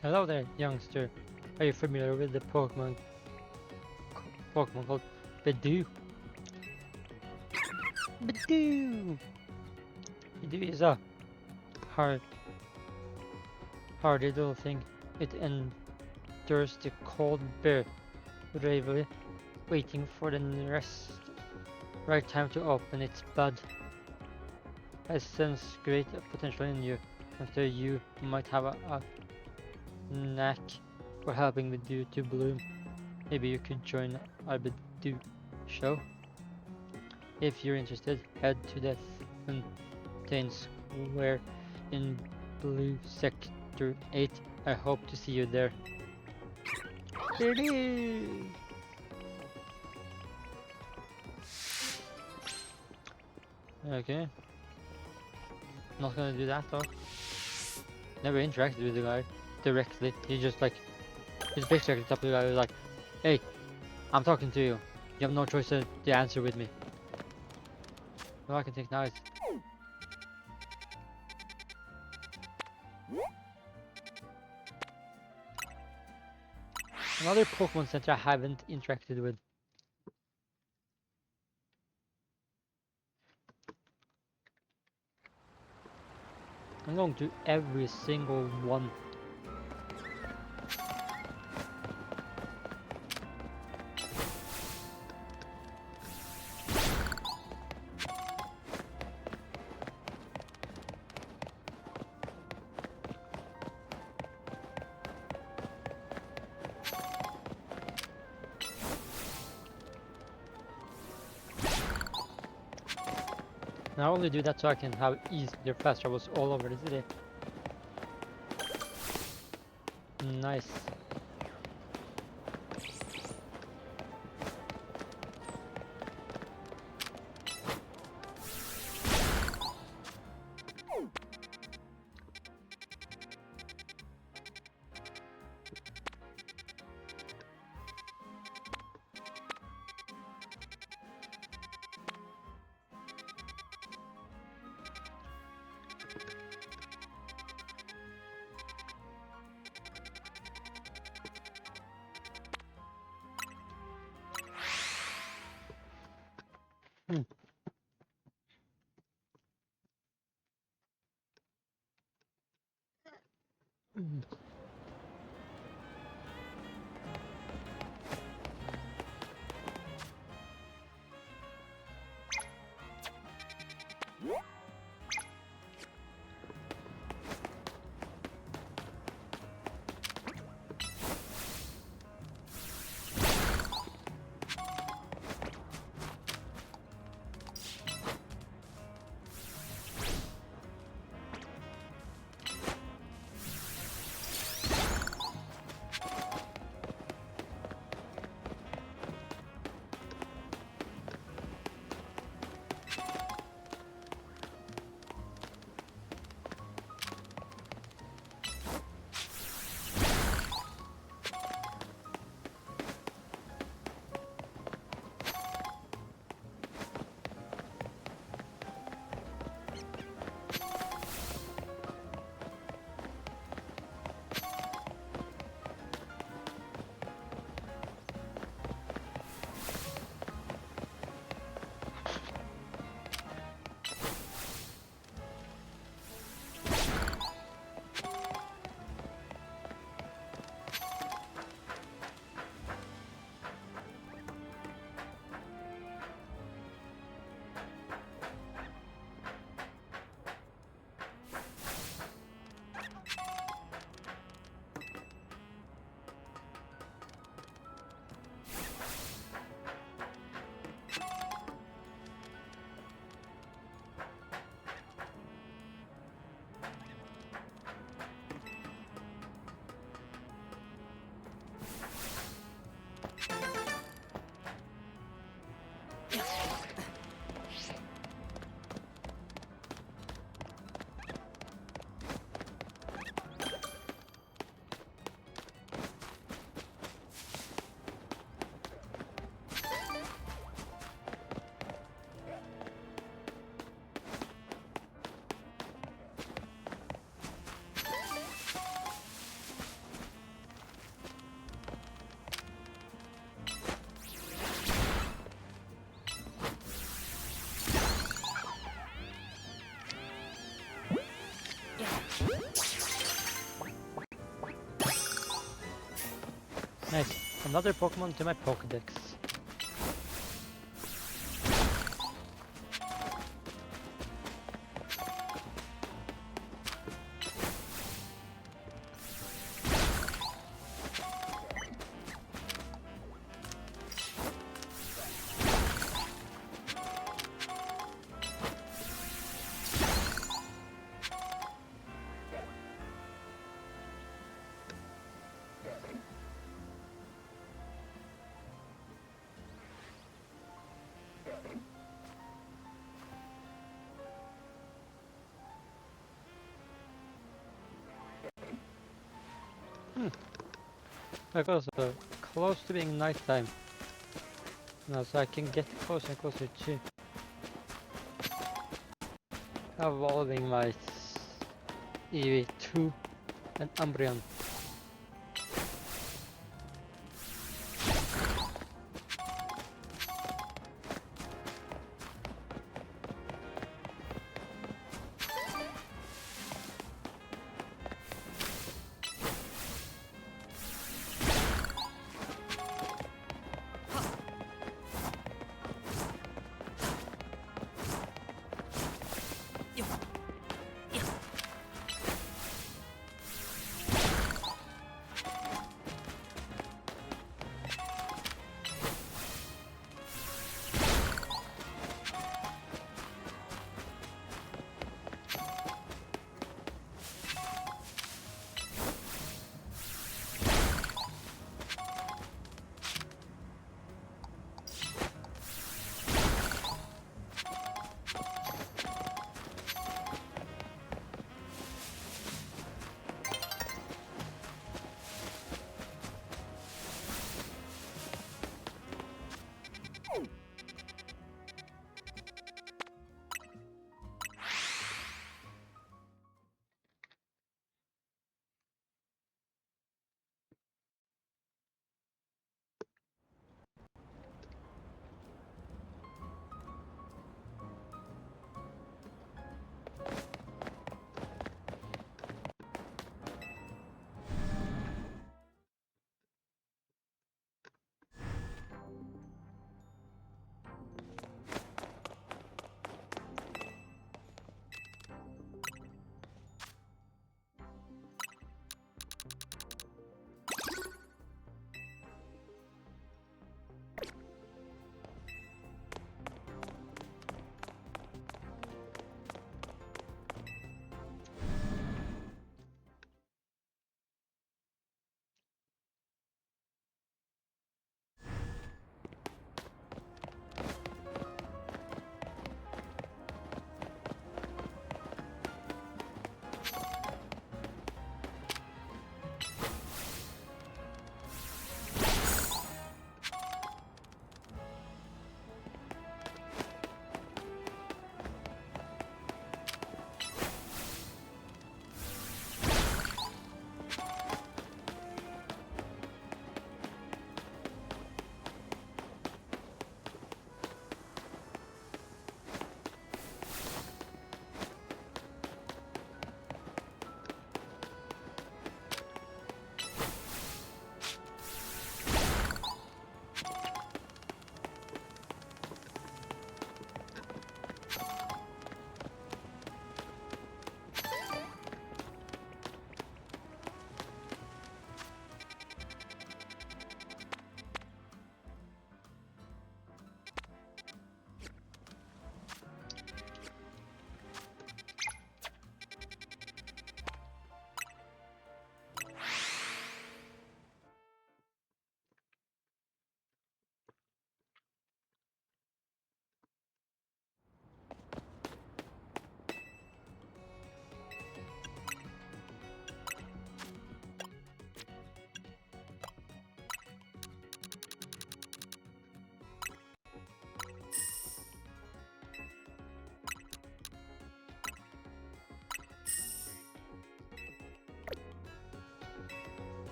Hello there, youngster. Are you familiar with the Pokemon called Bidoof? Bidoof! Bidoof is a hardy little thing. It endures the cold bravely, waiting for the right time to open its bud. I sense great potential in you, after you might have a knack for helping the dew to bloom. Maybe you could join our Bidoof show. If you're interested, head to the Fountain Square in Blue Sector 8. I hope to see you there. Okay. Not gonna do that though. Never interacted with the guy directly. He's basically at the top of the guy who's like, hey, I'm talking to you. You have no choice to answer with me. All I can think now is another Pokemon Center I haven't interacted with. I'm going to every single one. And I only do that so I can have easier fast travels all over the city. Nice. Hmm. Mm. Nice. Another Pokemon to my Pokedex. Because close to being nighttime. Now, so I can get closer and closer to evolving my EV2 and Umbreon.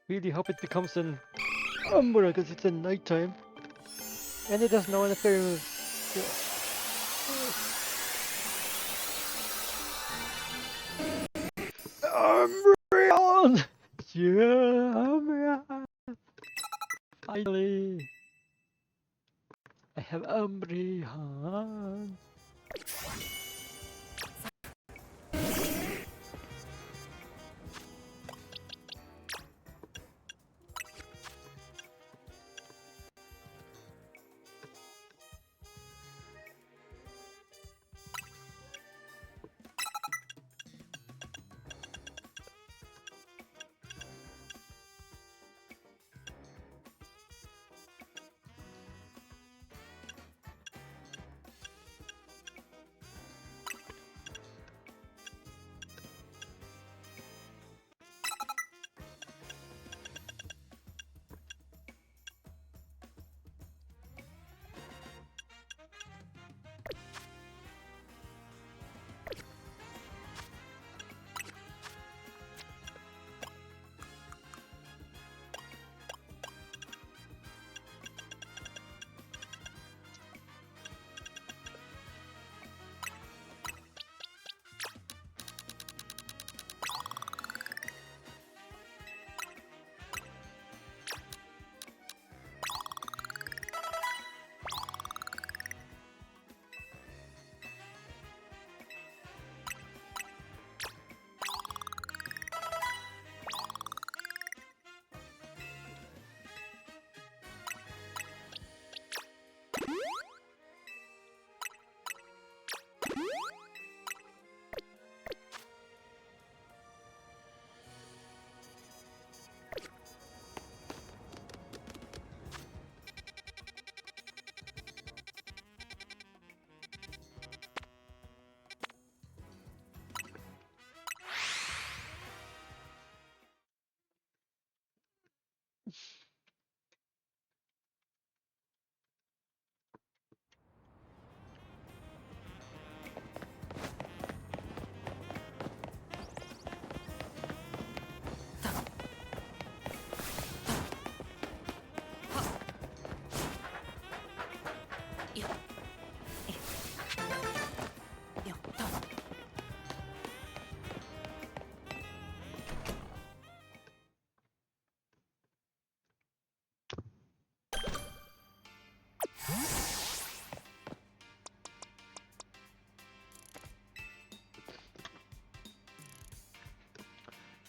Really hope it becomes an Umbra because it's at nighttime. And it doesn't know any fairy moves. Umbreon! Yeah, Umbreon! Finally! I have Umbreon!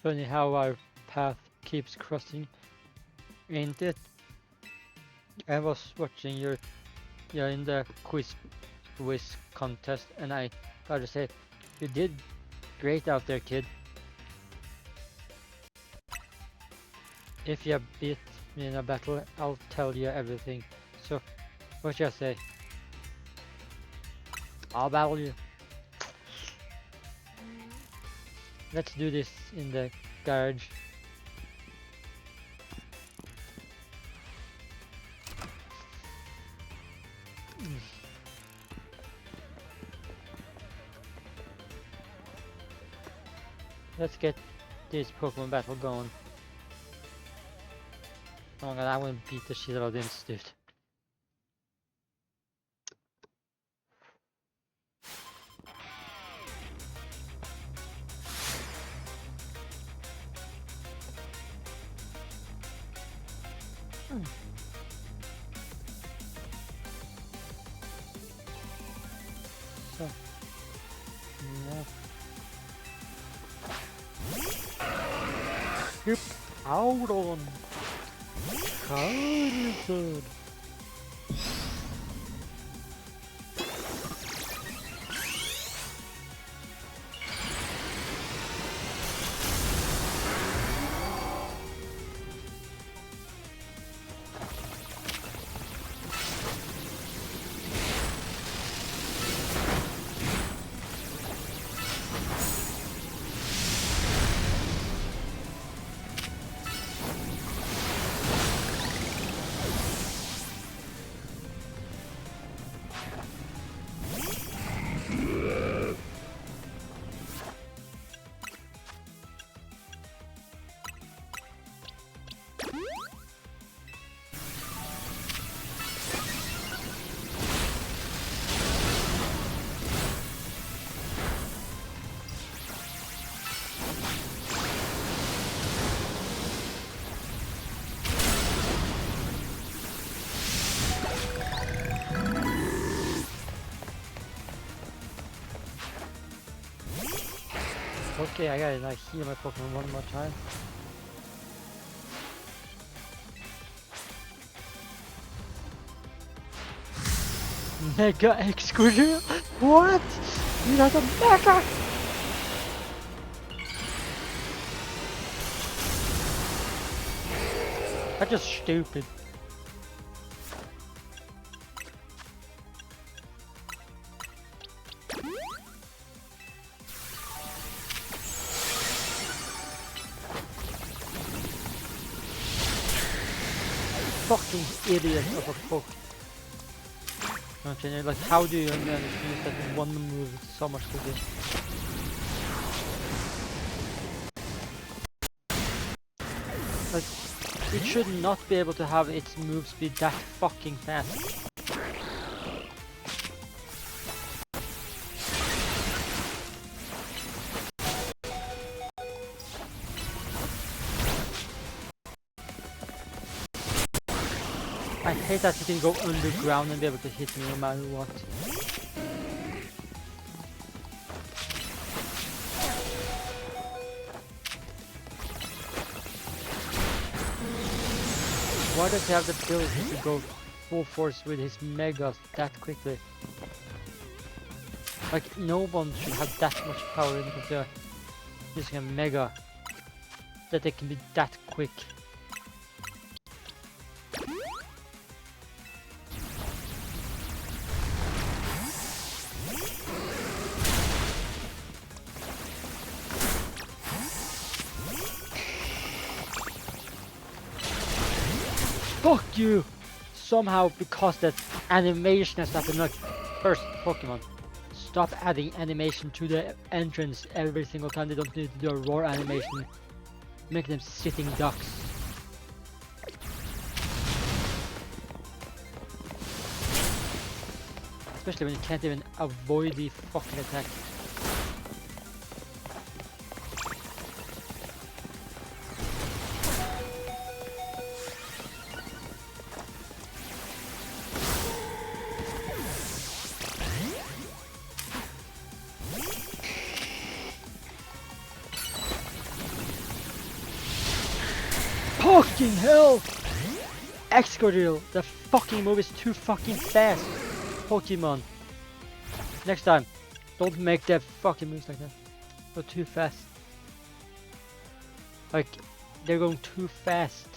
Funny how our path keeps crossing, ain't it? I was watching you're in the quiz contest, and I gotta say, you did great out there, kid. If you beat me in a battle, I'll tell you everything. So, what should I say? I'll battle you. Let's do this in the garage. Let's get this Pokemon battle going. Oh my god, I want to beat the shit out of this dude. So, yeah. Skip out on Charizard. Okay, I gotta like heal my Pokemon one more time. Mega Excadrill? What? You got a Mega? That's just stupid. Fucking idiot of a Poke. Okay, like how do you manage to use that one move so much to do? Like, it should not be able to have its move speed that fucking fast. I hate that you can go underground and be able to hit me no matter what. Why does he have the ability to go full force with his Megas that quickly? Like, no one should have that much power in the using a Mega that they can be that quick. Fuck you! Somehow, because that animation has happened, like, first, Pokemon, stop adding animation to the entrance every single time. They don't need to do a roar animation. Make them sitting ducks. Especially when you can't even avoid the fucking attack. Fucking hell! Excadrill, the fucking move is too fucking fast. Pokemon. Next time, don't make that fucking moves like that. Go too fast. Like, they're going too fast.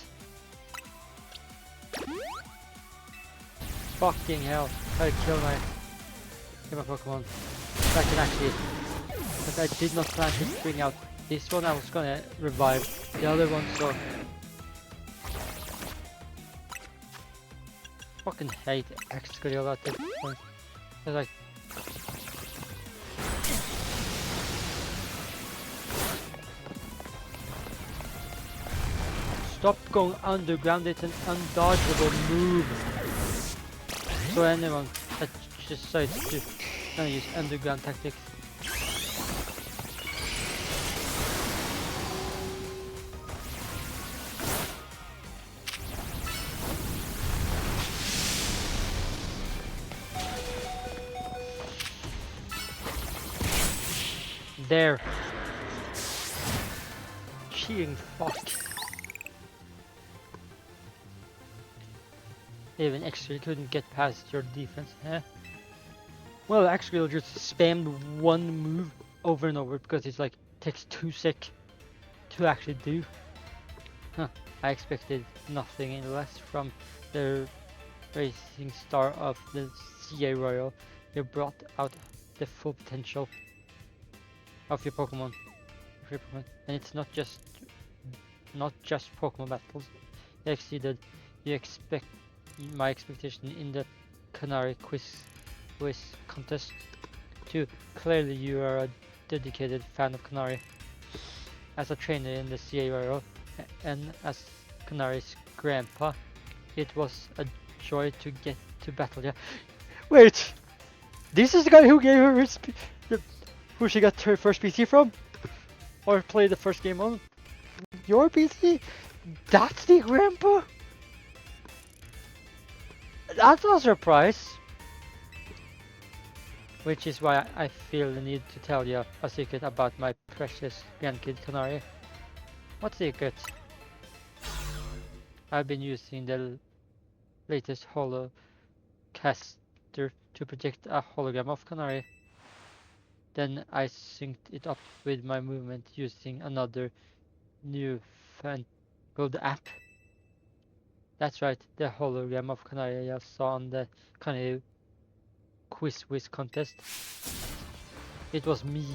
Fucking hell. I kill my Pokemon. I can actually, but I did not plan to bring out this one. I was gonna revive the other one, so fucking hate Excadrill at this point. It's like, stop going underground, it's an undodgeable move. So anyone that decides to use underground tactics. There. Cheating fuck. Even Excadrill couldn't get past your defense, huh? Well, Excadrill just spammed one move over and over because it's like takes 2 seconds to actually do. Huh. I expected nothing less from the racing star of the CA Royal. You brought out the full potential of your Pokemon. And it's not just Pokemon battles. You exceeded my expectation in the Canary quiz contest too. Clearly you are a dedicated fan of Canary. As a trainer in the CA Royal and as Canary's grandpa, it was a joy to get to battle. Yeah. Wait! This is the guy who gave her his who she got her first PC from? Or played the first game on? Your PC? That's the grandpa? That's a surprise. Which is why I feel the need to tell you a secret about my precious grandkid Canary. What secret? I've been using the latest holocaster to project a hologram of Canary. Then I synced it up with my movement using another newfangled app. That's right, the hologram of Canary I saw on the Canary quiz contest. It was me.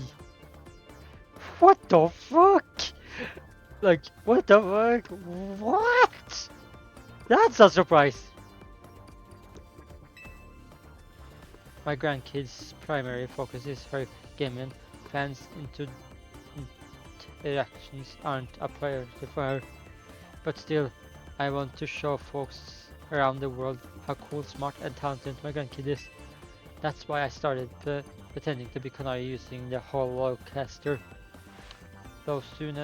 What the fuck? Like, what the fuck? What? That's a surprise. My grandkid's primary focus is her gaming. Fans interactions aren't a priority for her. But still, I want to show folks around the world how cool, smart and talented my grandkid is. That's why I started pretending to be Canary using the holocaster. Though soon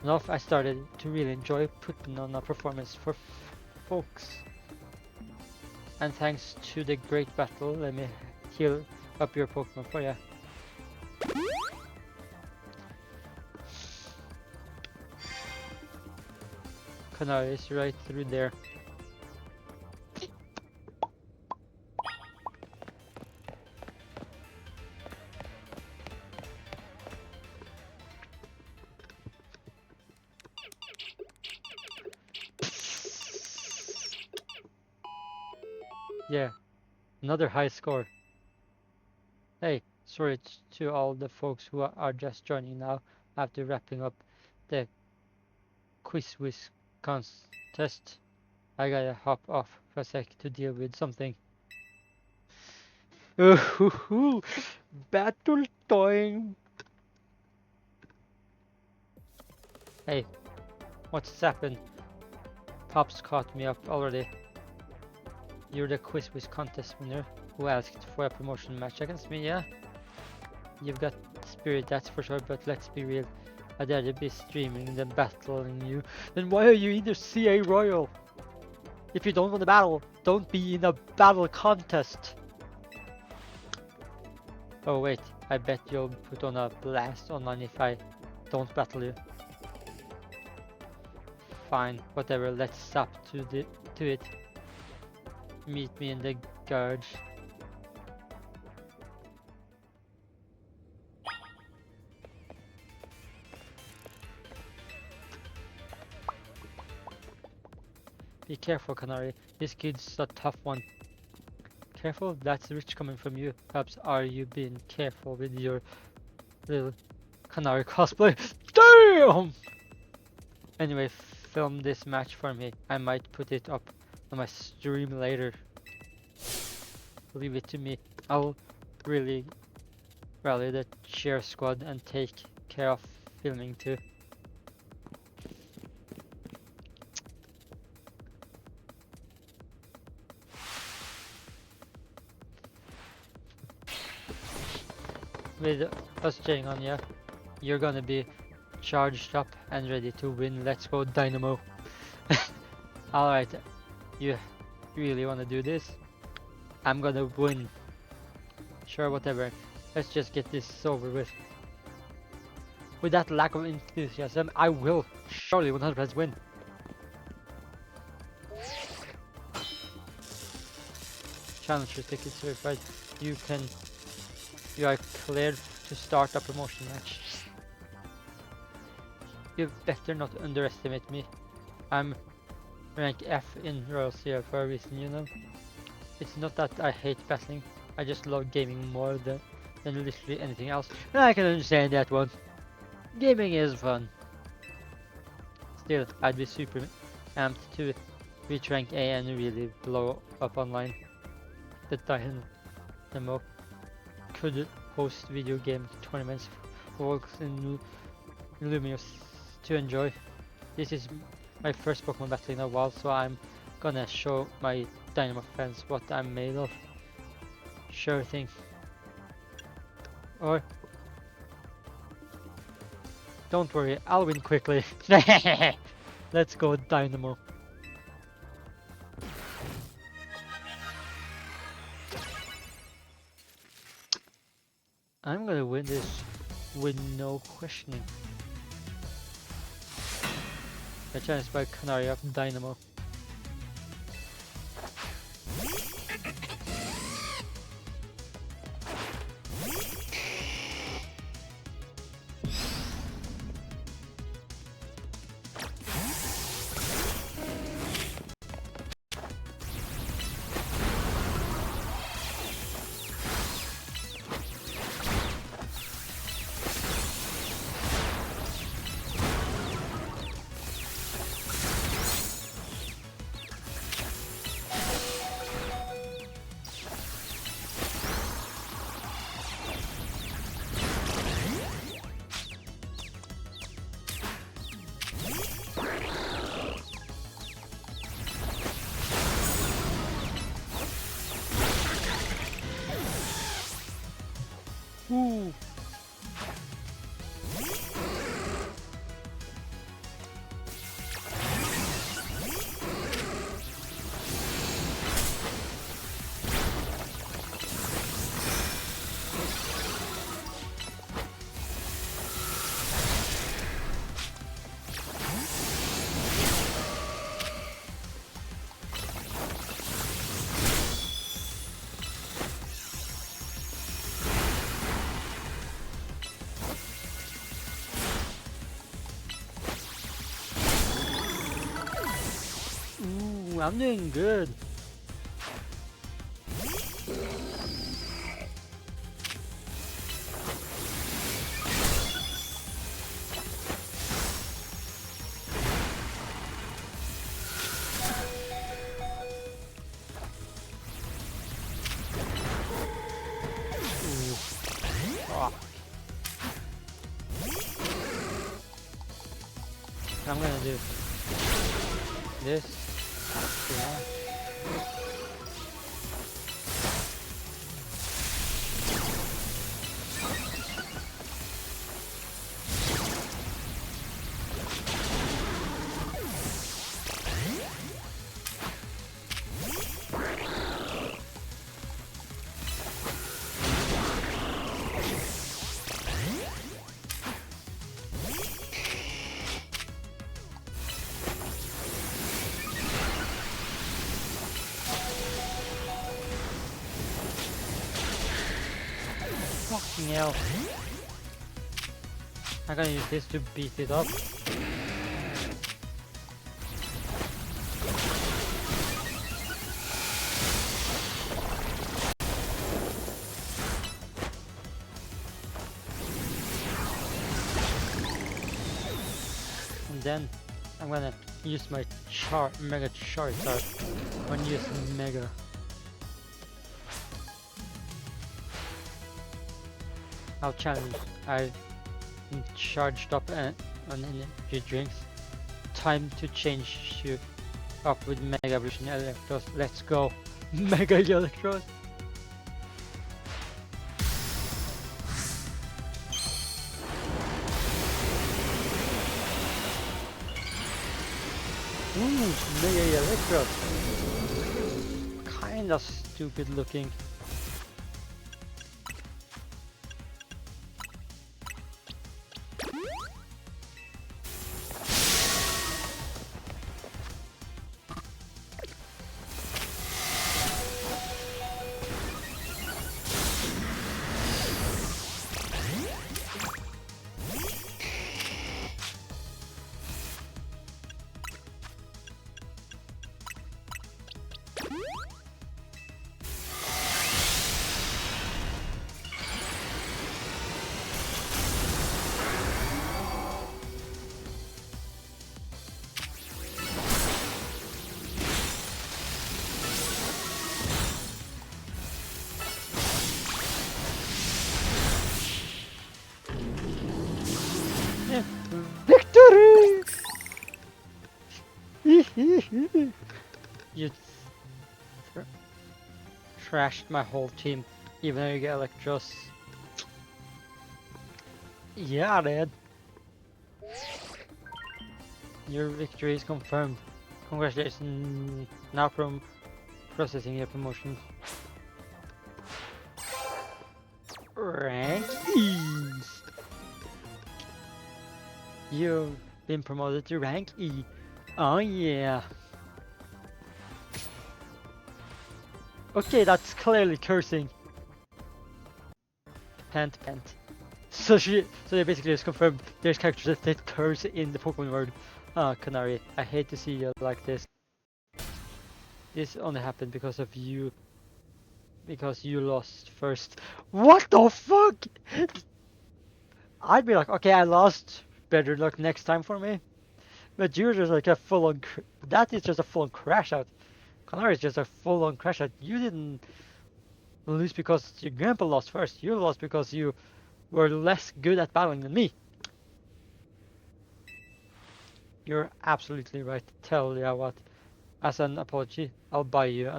enough I started to really enjoy putting on a performance for folks. And thanks to the great battle, let me heal up your Pokemon for ya. Canary is right through there. Yeah, another high score. Hey, sorry to all the folks who are just joining now after wrapping up the quiz contest. I gotta hop off for a sec to deal with something. Ooh, battle time! Hey, what's happened? Pops caught me up already. You're the quiz contest winner who asked for a promotion match against me, yeah? You've got spirit, that's for sure, but let's be real. I'd rather be streaming than battling you. Then why are you in the CA Royal? If you don't want to battle, don't be in a battle contest. Oh wait, I bet you'll put on a blast online if I don't battle you. Fine, whatever, let's stop to it. Meet me in the garage. Be careful, Canary. This kid's a tough one. Careful? That's rich coming from you. Perhaps are you being careful with your little Canary cosplay? Damn! Anyway, film this match for me. I might put it up on my stream later. Leave it to me. I'll really rally the cheer squad and take care of filming too. With us cheering on you, you're gonna be charged up and ready to win. Let's go, Dynamo. Alright, you really wanna do this? I'm gonna win. Sure, whatever. Let's just get this over with. With that lack of enthusiasm, I will surely 100% win. Challenger ticket certified. You are cleared to start a promotion match. You better not underestimate me. I'm rank F in Royal Sierra for a reason, you know. It's not that I hate battling, I just love gaming more than literally anything else. And I can understand that one. Gaming is fun. Still, I'd be super amped to reach rank A and really blow up online. The Dynamo could host video game tournaments for folks in Lumios to enjoy. This is my first Pokemon battle in a while, so I'm gonna show my Dynamo fans what I'm made of. Sure thing. Or don't worry, I'll win quickly. Let's go, Dynamo. I'm gonna win this with no questioning. The challenge by Canary of Dynamo. Ooh. Ooh, I'm doing good. Ooh. Fuck. I'm gonna do this. Yeah. Fucking hell. I'm gonna use this to beat it up. And then I'm gonna use my Mega Charizard when using Mega. I'll challenge. I charged up on energy drinks. Time to change you up with Mega Evolution Electros. Let's go. Mega Electros. Ooh, Mega Electros. Kinda stupid looking. Victory! You trashed my whole team, even though you get Electros. Yeah, dude. Your victory is confirmed. Congratulations. Now processing your promotion. Rank East. You've been promoted to rank E. Oh yeah. Okay, that's clearly cursing. Pant. So they basically just confirmed there's characters that curse in the Pokemon world. Ah, Canary, I hate to see you like this. This only happened because of you. Because you lost first. What the fuck? I'd be like, okay, I lost. Better luck next time for me. But you're just like a full-on. That is just a full-on crash out. Canary is just a full-on crash out. You didn't lose because your grandpa lost first. You lost because you were less good at battling than me. You're absolutely right. Tell ya what. As an apology, I'll buy you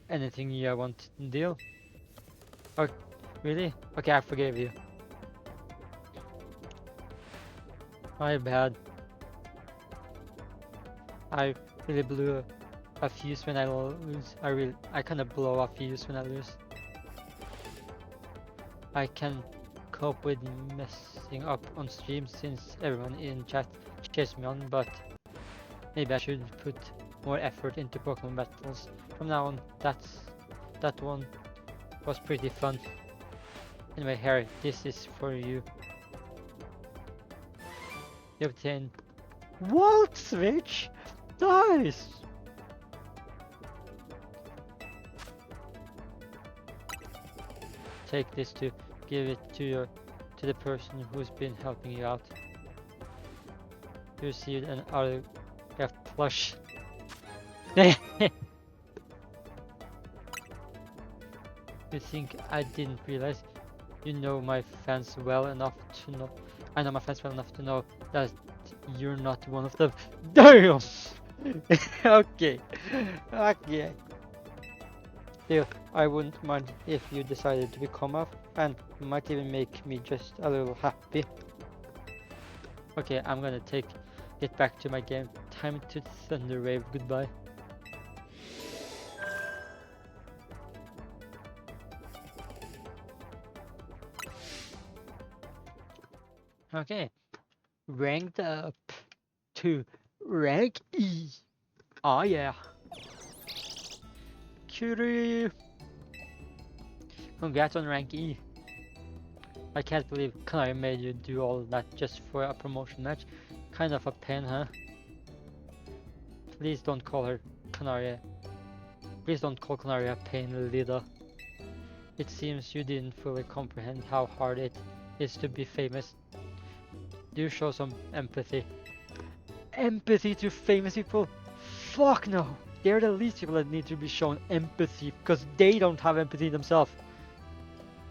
anything you want. Deal? Oh, really? Okay, I forgave you. My bad. I really blew a fuse when I lose. I kind of blow a fuse when I lose. I can cope with messing up on stream since everyone in chat cheers me on, but maybe I should put more effort into Pokemon battles from now on. That one was pretty fun. Anyway, Harry, this is for you. You obtain Volt Switch. Nice. Take this to give it to the person who's been helping you out. You received an autographed plush. You think I didn't realize? You know my fans well enough to know. I know my fans well enough to know that you're not one of them. Damn. Okay. Still, I wouldn't mind if you decided to become a fan. It might even make me just a little happy. Okay, I'm gonna get back to my game. Time to Thunder Wave. Goodbye. Okay, ranked up to rank E. Oh yeah. Cutie. Congrats on rank E. I can't believe Kanai made you do all that just for a promotion match. Kind of a pain, huh? Please don't call her Canaria. Please don't call Canaria a pain, Lida. It seems you didn't fully comprehend how hard it is to be famous. Do show some empathy. Empathy to famous people? Fuck no! They're the least people that need to be shown empathy because they don't have empathy themselves.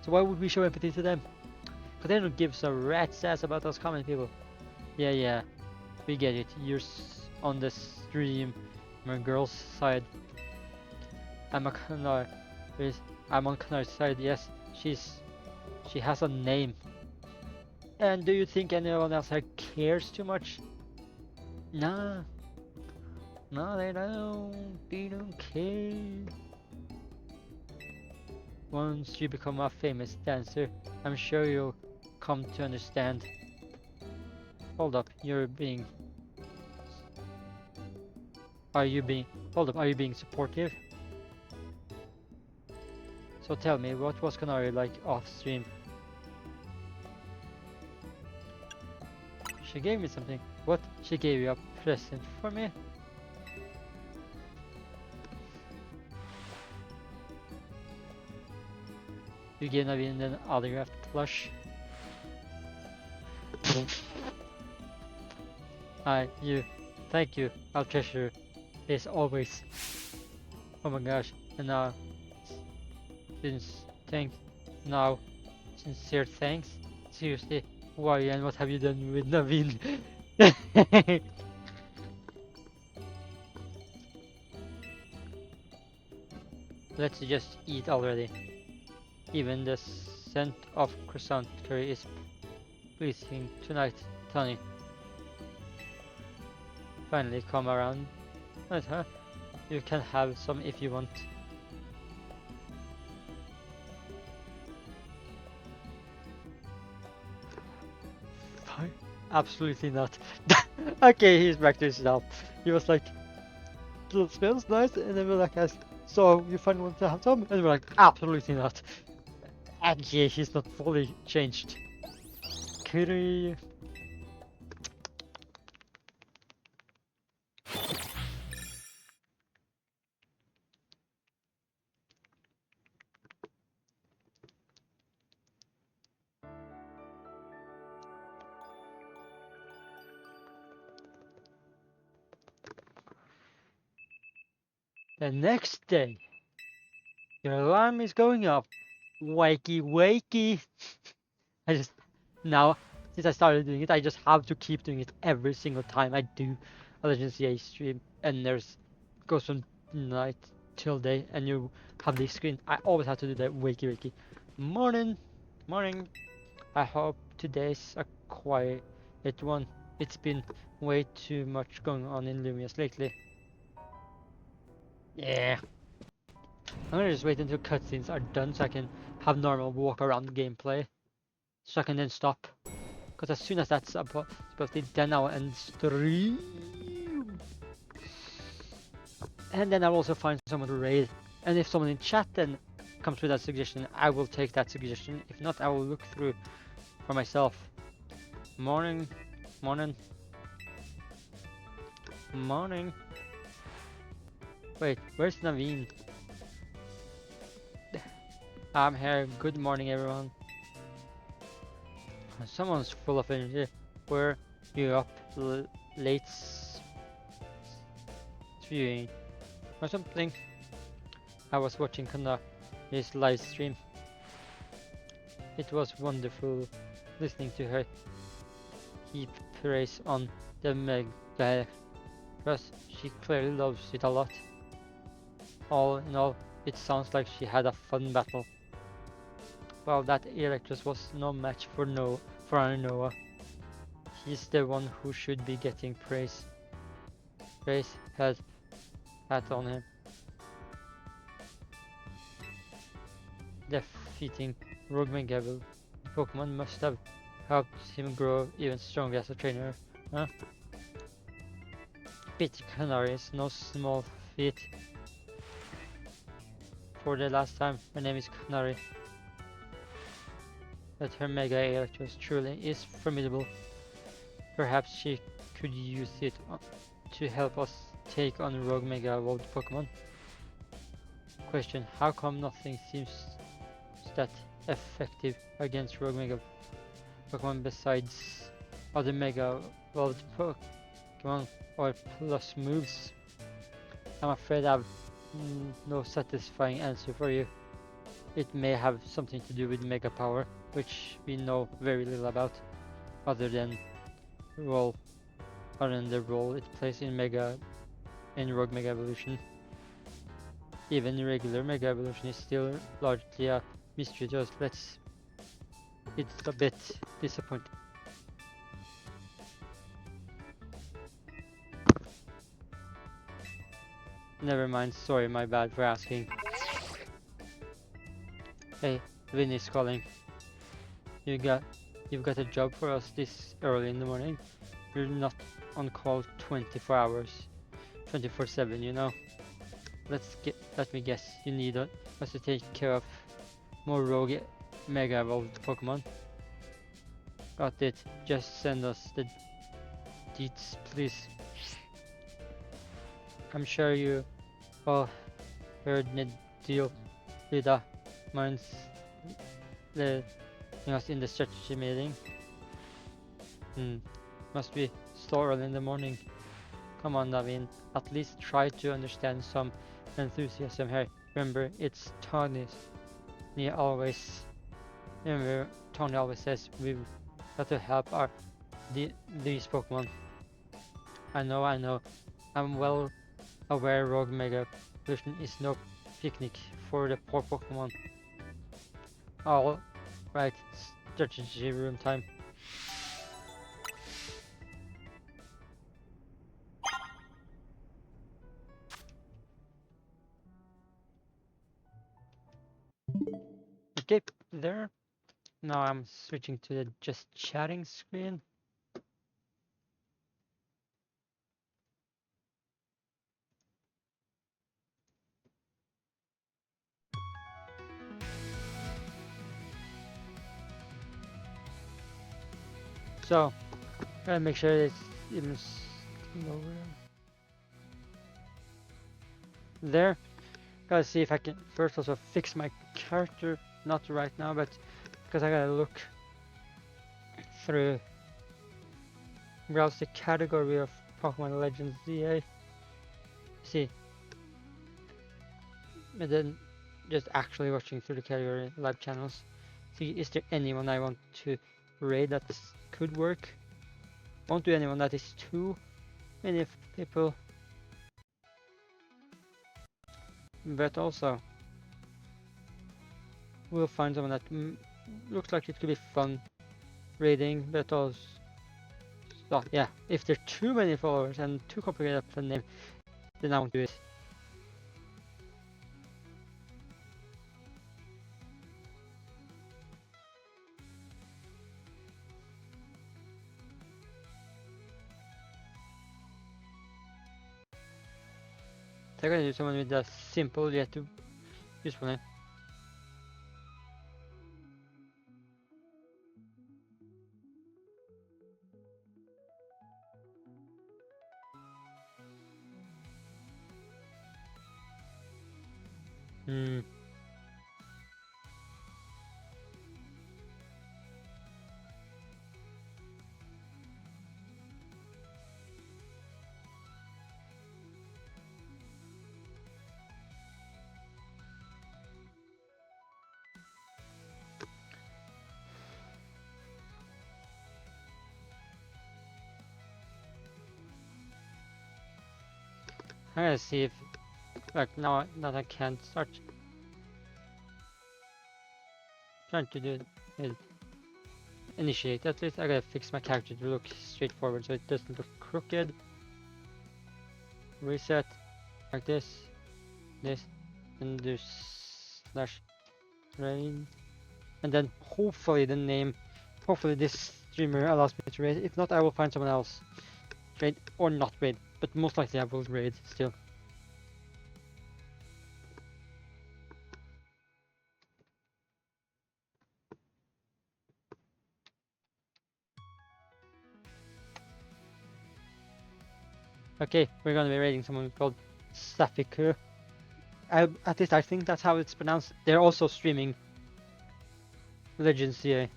So why would we show empathy to them? Because they don't give a rat's ass about those common people. Yeah, we get it. You're on the stream, my girl's side. I'm on Kanar's side. Yes, she has a name. And do you think anyone else cares too much? Nah. No, they don't. They don't care. Once you become a famous dancer, I'm sure you'll come to understand. Hold up, are you being supportive? So tell me, what was Canary like off stream? She gave me something. What? She gave you a present for me? You gave Naveen an autographed plush. Thank you. I'll treasure this always. Oh my gosh, and now, sincere thanks. Seriously, why and what have you done with Naveen? Let's just eat already. Even the scent of croissant curry is pleasing tonight, Tony. Finally come around. Right, huh? You can have some if you want. Absolutely not. Okay, he's back to himself. He was like, it smells nice, and then we're like, so you finally want to have some? And we're like, absolutely not. And yeah, he's not fully changed. Kitty. The next day, your alarm is going off. Wakey, wakey. I just, now, since I started doing it, I just have to keep doing it every single time I do a Legends CA stream. And there's, goes from night till day, and you have this screen. I always have to do that wakey, wakey. Morning, morning. I hope today's a quiet one. It's been way too much going on in Lumias lately. Yeah. I'm gonna just wait until cutscenes are done so I can have normal walk around gameplay. So I can then stop. Because as soon as that's supposed to, then I'll end stream. And then I'll also find someone to raid. And if someone in chat then comes with that suggestion, I will take that suggestion. If not, I will look through for myself. Morning, morning, morning. Wait, where's Naveen? I'm here. Good morning, everyone. Someone's full of energy. Were you up late viewing or something? I was watching Kanda's live stream. It was wonderful listening to her heap praise on the Mega. Plus, she clearly loves it a lot. All in all, it sounds like she had a fun battle. Well, that Electrus was no match for our Noah. He's the one who should be getting praise. Praise had hat on him. Defeating Rogue Megabel, the Pokemon must have helped him grow even stronger as a trainer, huh? Beat Canary is no small feat. For the last time, her name is Canary. That her Mega Electros truly is formidable. Perhaps she could use it to help us take on Rogue Mega Evolved Pokemon. Question: how come nothing seems that effective against Rogue Mega Pokemon besides other Mega Evolved Pokemon or plus moves? I'm afraid I have no satisfying answer for you. It may have something to do with Mega Power, which we know very little about, other than the role it plays in Rogue Mega Evolution. Even regular Mega Evolution is still largely a mystery to us. It's a bit disappointing. Never mind, sorry, my bad for asking. Hey, Vinny's calling. You've got a job for us this early in the morning. You're not on call 24 hours, 24/7, you know. Let me guess, you need us to take care of more rogue Mega Evolved Pokemon. Got it. Just send us the deets, please. I'm sure you all heard Neil Lida minds us in the strategy meeting. Must be so early in the morning. Come on, Naveen. At least try to understand some enthusiasm here. Remember, it's Tony's. Tony always says we've got to help these Pokemon. I know. I'm well aware Rogue Mega Evolution is no picnic for the poor Pokemon. All right, strategy room time. Okay, there. Now I'm switching to the just chatting screen. So gotta make sure it's even lower. There. Gotta see if I can first also fix my character. Not right now, but because I gotta look through, browse the category of Pokémon Legends ZA. See, and then just actually watching through the category live channels. See, is there anyone I want to raid that could work? Won't do anyone that is too many people, but also we'll find someone that looks like it could be fun raiding, but also, so yeah, if there are too many followers and too complicated of a name, then I won't do it. So I'm gonna do someone with a simple yet useful name. I'm gonna see if, like, now that I can't start trying to do it, initiate. At least I gotta fix my character to look straightforward so it doesn't look crooked. Reset, like this, and do slash raid. And then hopefully the name, hopefully this streamer allows me to raid. If not, I will find someone else. Raid or not raid, but most likely I will raid still. Okay, we're gonna be raiding someone called Safiku. At least I think that's how it's pronounced. They're also streaming Legends CA.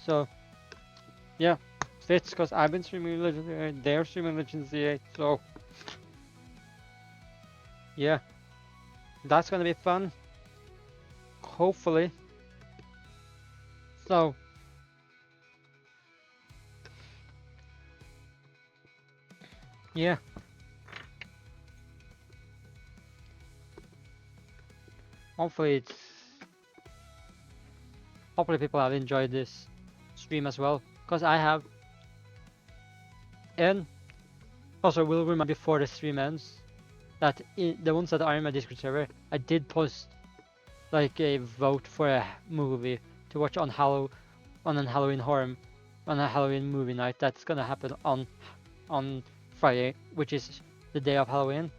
So, yeah, fits because I've been streaming Legends CA, they're streaming Legends CA, so yeah, that's gonna be fun. Hopefully. So, yeah. Hopefully people have enjoyed this stream as well, because I have. And also will remind before the stream ends that the ones that are in my Discord server, I did post like a vote for a movie to watch on Halloween horror, on a Halloween movie night that's gonna happen on Friday, which is the day of Halloween,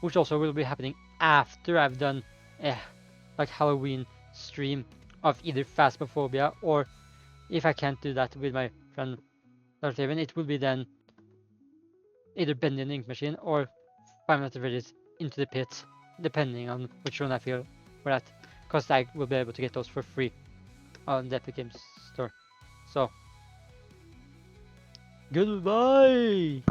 which also will be happening after I've done a like Halloween stream of either Phasmophobia, or if I can't do that with my friend Dartaven, it will be then either Bendy and Ink Machine or Five Nights at Freddy's Into the Pit, depending on which one I feel for that, because I will be able to get those for free on the Epic Games Store. So, goodbye!